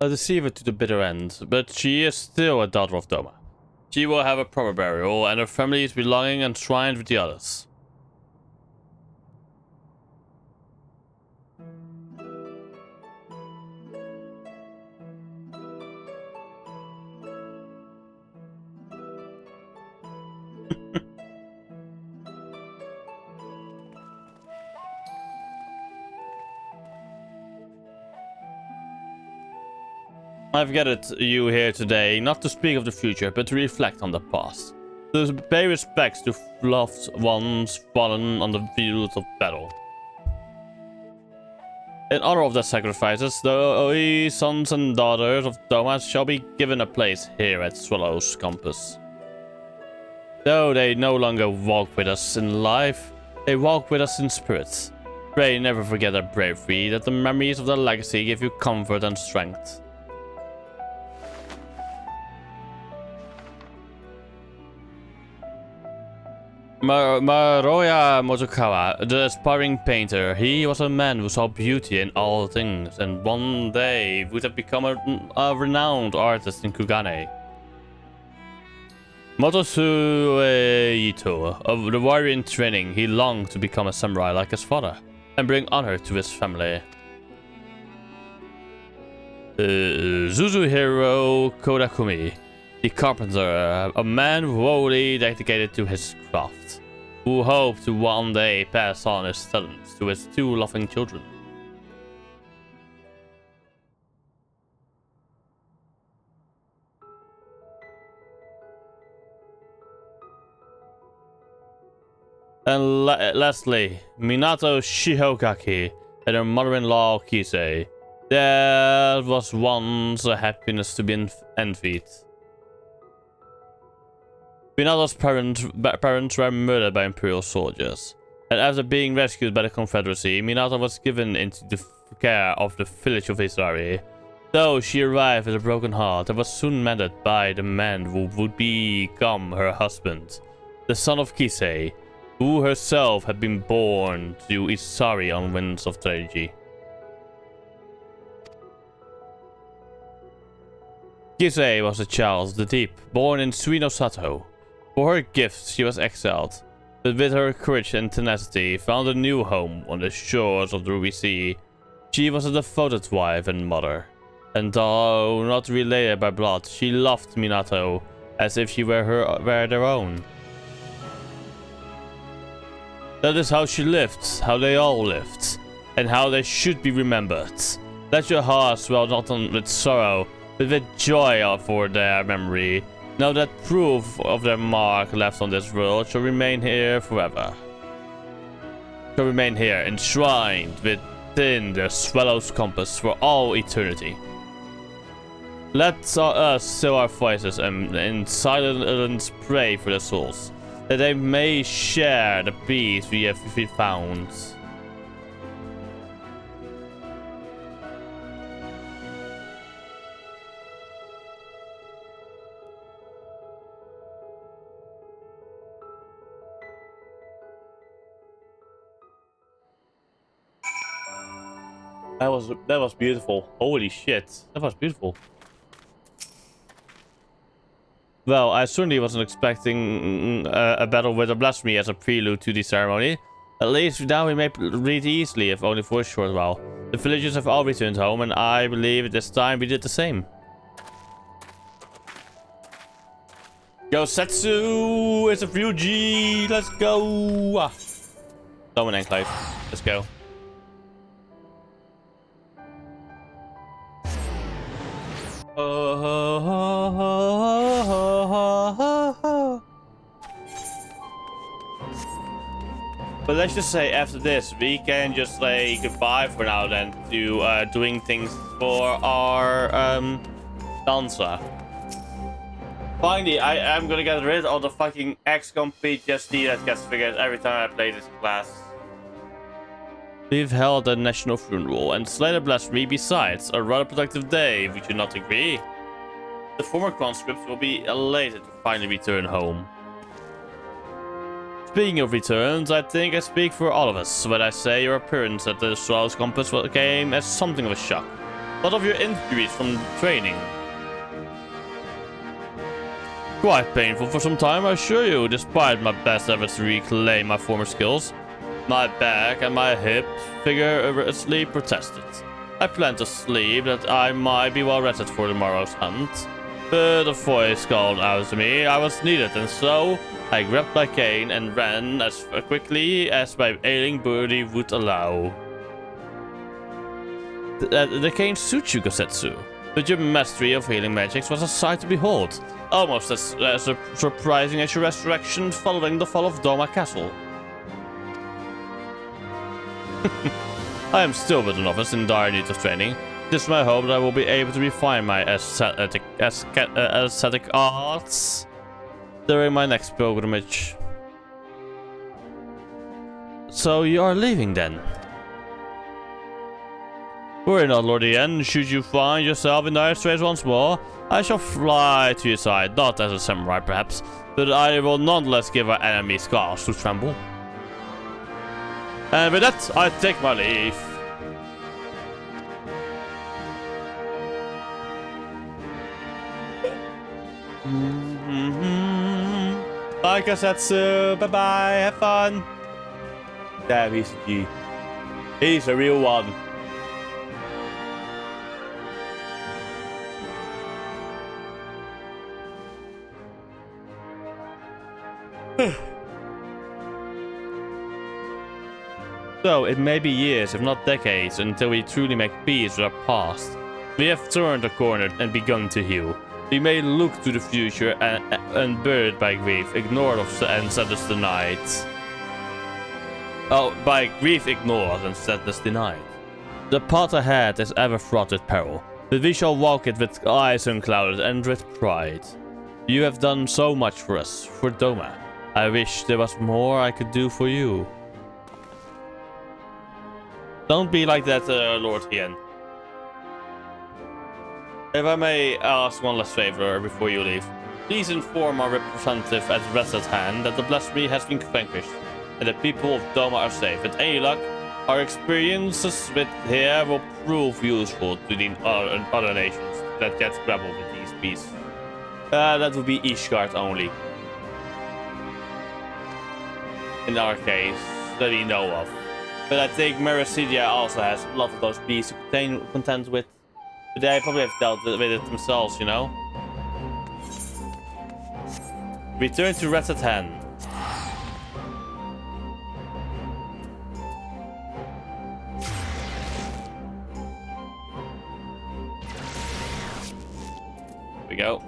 S1: A deceiver to the bitter end, but she is still a daughter of Doma. She will have a proper burial, and her family's belonging enshrined with the others.
S2: I've gathered you here today not to speak of the future, but to reflect on the past. To pay respects to loved ones fallen on the field of battle. In honor of their sacrifices, the sons and daughters of Thomas shall be given a place here at Swallow's Compass. Though they no longer walk with us in life, they walk with us in spirit. Pray never forget their bravery, that the memories of their legacy give you comfort and strength. Maroya Motokawa, the aspiring painter, he was a man who saw beauty in all things, and one day would have become a renowned artist in Kugane. Motosue Ito, of the warrior in training, he longed to become a samurai like his father, and bring honor to his family. Zuzuhiro Kodakumi, the carpenter, a man wholly dedicated to his craft, who hoped to one day pass on his talents to his two loving children. And lastly, Minato Shihokaki and her mother-in-law Kisei. There was once a happiness to be envied. Minato's parents were murdered by Imperial soldiers, and after being rescued by the Confederacy, Minato was given into the care of the village of Isari. Though she arrived with a broken heart and was soon mended by the man who would become her husband, the son of Kisei, who herself had been born to Isari on winds of tragedy. Kisei was a child of the deep, born in Suinosato. For her gifts, she was exiled, but with her courage and tenacity, found a new home on the shores of the Ruby Sea. She was a devoted wife and mother, and though not related by blood, she loved Minato as if she were their own. That is how she lived, how they all lived, and how they should be remembered. Let your hearts swell not with sorrow, but with joy for their memory. Know that proof of their mark left on this world shall remain here forever. Shall remain here, enshrined within the Swallow's Compass for all eternity. Let us still our voices and in silence pray for their souls, that they may share the peace we have found. That was beautiful. Holy shit. That was beautiful. Well, I certainly wasn't expecting a battle with a blasphemy as a prelude to the ceremony. At least now we may read easily, if only for a short while. The villagers have all returned home, and I believe at this time we did the same. Go Setsu! It's a refugee! Let's go! Summon Enclave. Let's go. But let's just say after this, we can just say goodbye for now then to doing things for our dancer. Finally, I am gonna get rid of the fucking XCOM PTSD that gets triggered every time I play this class. We've held a national funeral and slain a blasphemy besides, a rather productive day, would you not agree? The former conscripts will be elated to finally return home. Speaking of returns, I think I speak for all of us when I say your appearance at the Swallow's Compass came as something of a shock. What of your injuries from training? Quite painful for some time, I assure you, despite my best efforts to reclaim my former skills. My back and my hips vigorously protested. I planned to sleep that I might be well rested for tomorrow's hunt. But a voice called out to me. I was needed, and so I grabbed my cane and ran as quickly as my ailing body would allow. The cane suits you, Gosetsu, but your mastery of healing magics was a sight to behold, almost as surprising as your resurrection following the fall of Doma Castle. I am still but a novice in dire need of training. It is my hope that I will be able to refine my aesthetic arts during my next pilgrimage. So you are leaving then? Worry not, Lord Ian. Should you find yourself in dire straits once more, I shall fly to your side, not as a samurai perhaps, but I will nonetheless give our enemies cause to tremble. And with that, I take my leave. Bye, Gosetsu. Bye-bye. Have fun. Damn, he's a G. He's a real one. So, it may be years, if not decades, until we truly make peace with our past. We have turned a corner and begun to heal. We may look to the future unburdened by grief, ignored and sadness denied. Oh, by grief ignored and sadness denied. The path ahead is ever fraught with peril, but we shall walk it with eyes unclouded and with pride. You have done so much for us, for Doma. I wish there was more I could do for you. Don't be like that, Lord Ian. If I may ask one last favor before you leave, please inform our representative at Red's Hand that the blasphemy has been vanquished and the people of Doma are safe. With any luck, our experiences with here will prove useful to the other nations that get grappled with these beasts. That would be Ishgard only. In our case, that we know of. But I think Mericidia also has a lot of those beasts to contend with. But they probably have dealt with it themselves, you know? Return to Red's Hand. Here we go.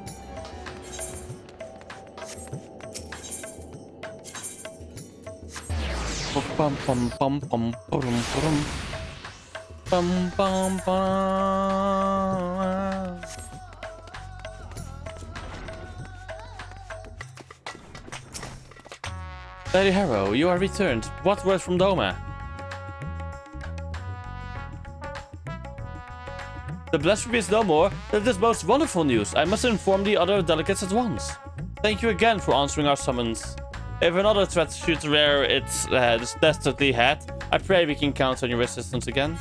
S2: Bum bum bum bum bum bum bum bum bum. Lady Harrow, you are returned. What word from Doma? The blasphemy is no more. That is most wonderful news. I must inform the other delegates at once. Thank you again for answering our summons. If another threat should rear its dastardly head, I pray we can count on your assistance again.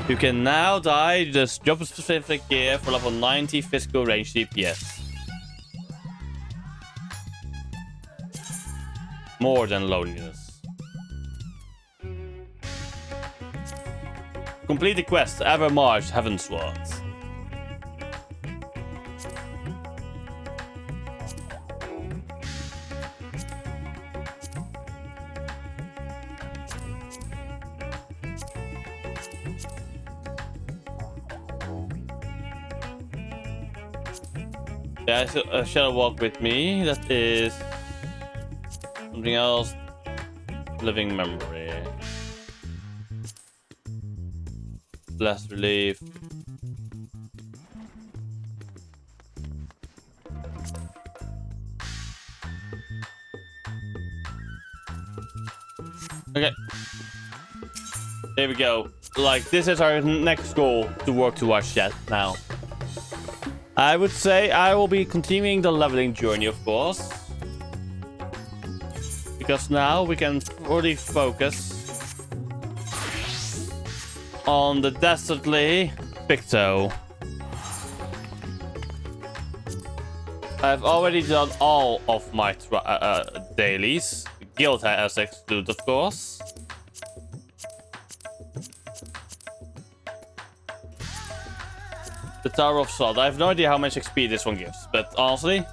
S2: You can now dye this job-specific gear for level 90 physical range DPS. More than loneliness. Complete the quest, Ever March Heavensward. Yeah, a shadow walk with me. That is something else. Living memory. Blast relief. Okay. There we go. Like, this is our next goal to work towards that now. I would say I will be continuing the leveling journey, of course. Because now we can fully focus on the dastardly Picto. I've already done all of my dailies. Guild has excluded, of course. The Tower of Salt. I have no idea how much XP this one gives, but honestly,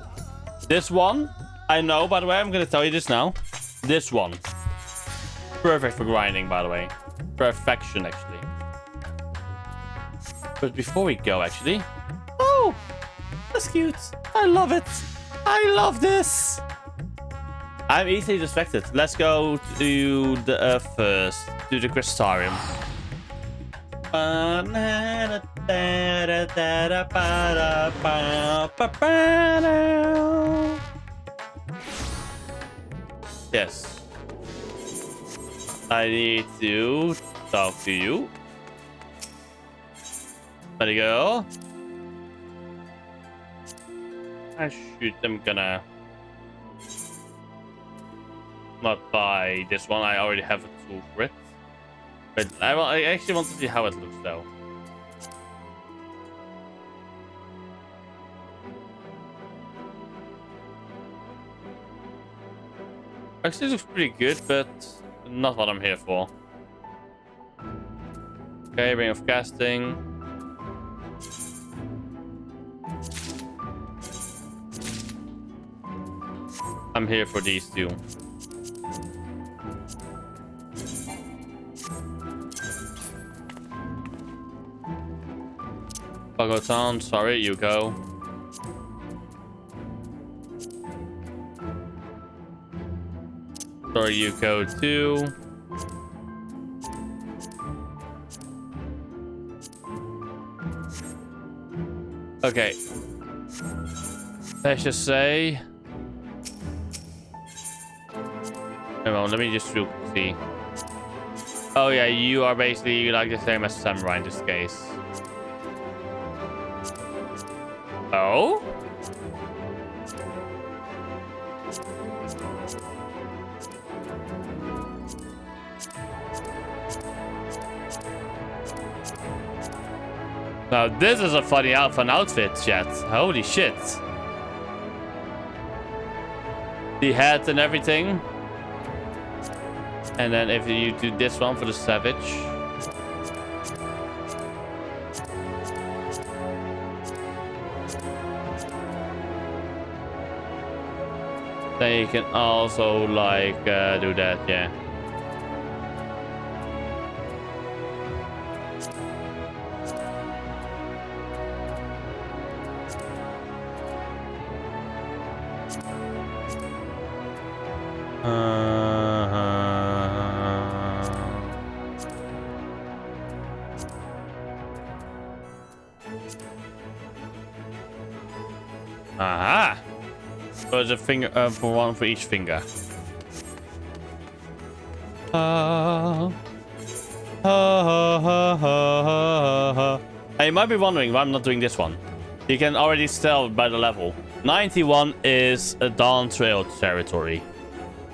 S2: this one, I know, by the way, I'm gonna tell you this now. This one. Perfect for grinding, by the way. Perfection, actually. But before we go, actually... Oh! That's cute. I love it. I love this. I'm easily distracted. Let's go to the first. To the Crystarium. Yes. I need to talk to you. There you go. I'm gonna not buy this one. I already have a tool for it. But I actually want to see how it looks though. Actually, it looks pretty good, but not what I'm here for. Okay, ring of casting. I'm here for these two. Pago Town, sorry, you go. Sorry, you go too. Okay. Let's just say... let me just see. Oh yeah, you are basically like the same as Samurai in this case. Oh? Now this is a fun outfit, chat. Holy shit. The hat and everything. And then if you do this one for the Savage. Then you can also like do that, yeah. Aha! So there's a finger for one for each finger. And you might be wondering why I'm not doing this one. You can already tell by the level. 91 is a Dawn Trail territory.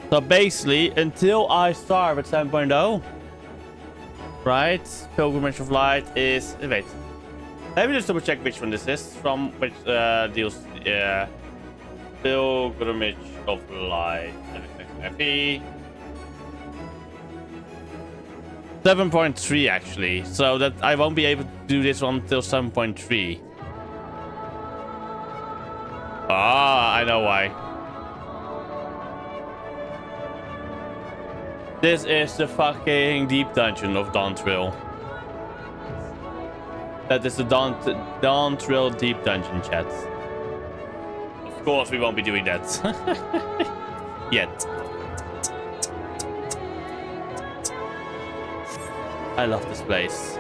S2: So basically, until I start with 7.0, right? Pilgrimage of Light is... Wait. Let me just double check which one this is. From which deals... Yeah. Pilgrimage of Light. 7.3 actually. So that I won't be able to do this one until 7.3. Ah, I know why. This is the fucking deep dungeon of Dawn Trail. That is the Dawn Trail deep dungeon, chat. Of course, we won't be doing that. Yet. I love this place.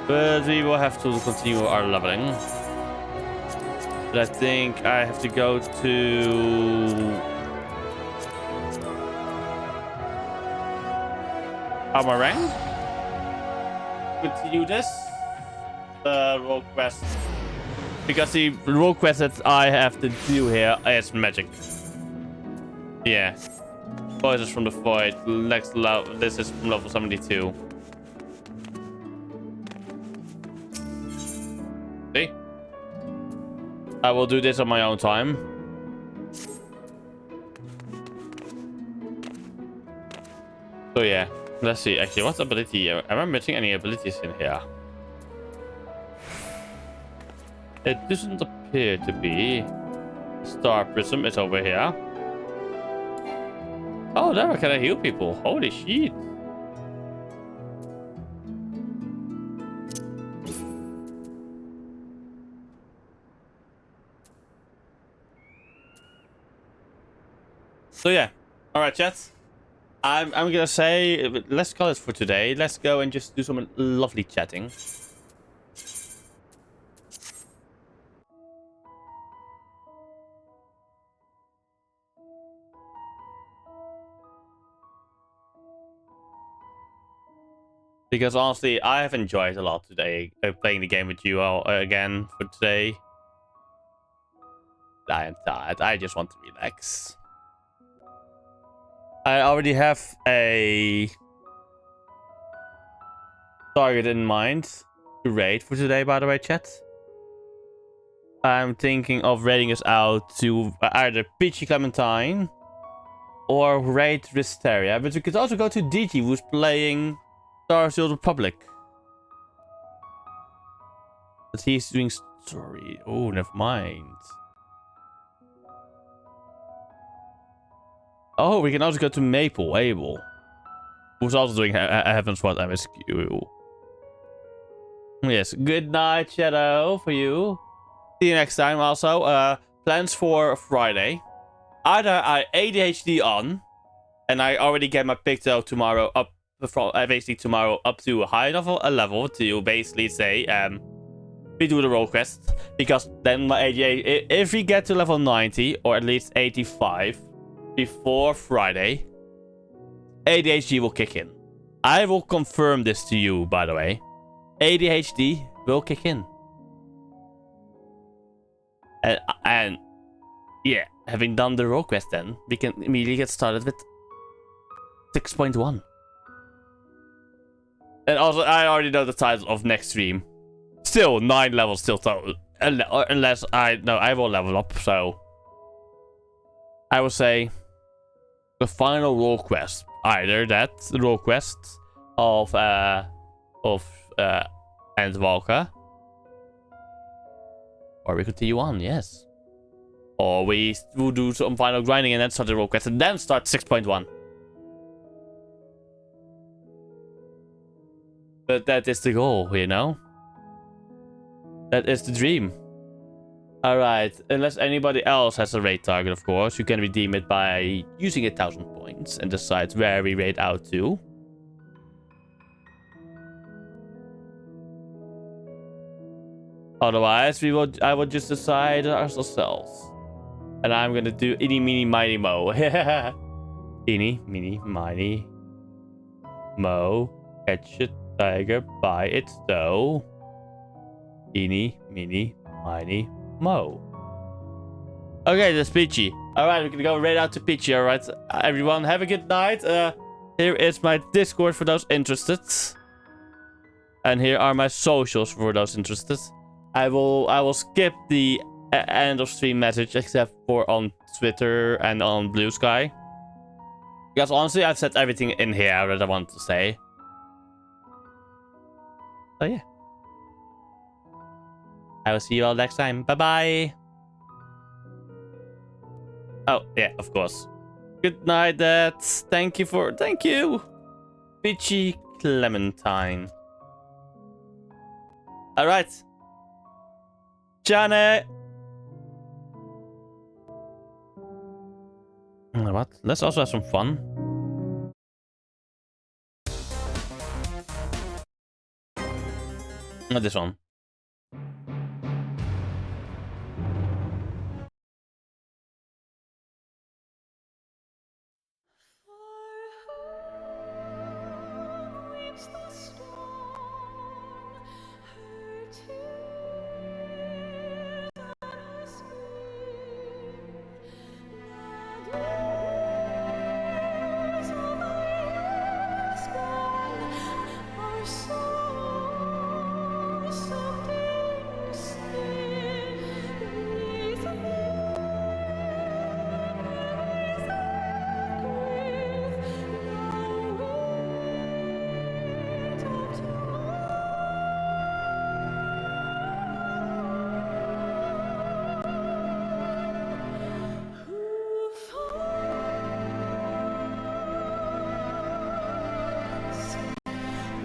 S2: But we will have to continue our leveling. But I think I have to go to... Amarang? Continue this. Role quest. Because the role quest that I have to do here is magic. Yeah. Voices from the Void. Next level. This is from level 72. See? I will do this on my own time. So yeah. Let's see, actually, what ability? Am I missing any abilities in here? It doesn't appear to be. Star Prism is over here. Oh, there can I heal people? Holy shit. So yeah. Alright, chat. I'm gonna say, let's call it for today. Let's go and just do some lovely chatting. Because honestly, I have enjoyed a lot today playing the game with you all again for today. I am tired. I just want to relax. I already have a target in mind to raid for today, by the way, chat. I'm thinking of raiding us out to either Peachy Clementine or raid Risteria. But we could also go to DG, who's playing Star Wars: The Old Republic. But he's doing story. Oh, never mind. Oh, we can also go to Maple Abel, who's also doing Heaven's Sword MSQ. Yes, good night, Shadow, for you. See you next time. Also, plans for Friday. Either I ADHD on, and I already get my Picto tomorrow up from basically tomorrow up to a high level to basically say we do the role quest, because then my ADHD, if we get to level 90 or at least 85 before Friday, ADHD will kick in. I will confirm this to you, by the way. ADHD will kick in. And yeah, having done the role quest, then we can immediately get started with 6.1. And also, I already know the title of next stream. Still 9 levels till total, unless I will level up. So I will say the final role quest, either that the role quest of Endwalker, or we continue on, yes. Or we will do some final grinding and then start the role quest and then start 6.1. But that is the goal, you know? That is the dream. Alright, unless anybody else has a raid target, of course, you can redeem it by using 1,000 points and decide where we raid out to. Otherwise, I will just decide ourselves. And I'm gonna do Eeny, Meeny, Miny, Mo. Eeny, Meeny, Miny, Mo. Catch a tiger by its toe. Eeny, Meeny, Miny, Mo. Okay, that's Peachy. Alright, we're gonna go right out to Peachy. Alright, everyone, have a good night. Here is my Discord for those interested. And here are my socials for those interested. I will skip the end of stream message except for on Twitter and on Blue Sky. Because honestly, I've said everything in here that I want to say. So yeah. I will see you all next time. Bye-bye. Oh, yeah, of course. Good night, Dad. Thank you. Peachy Clementine. Alright. Janet. What? Let's also have some fun. Not this one.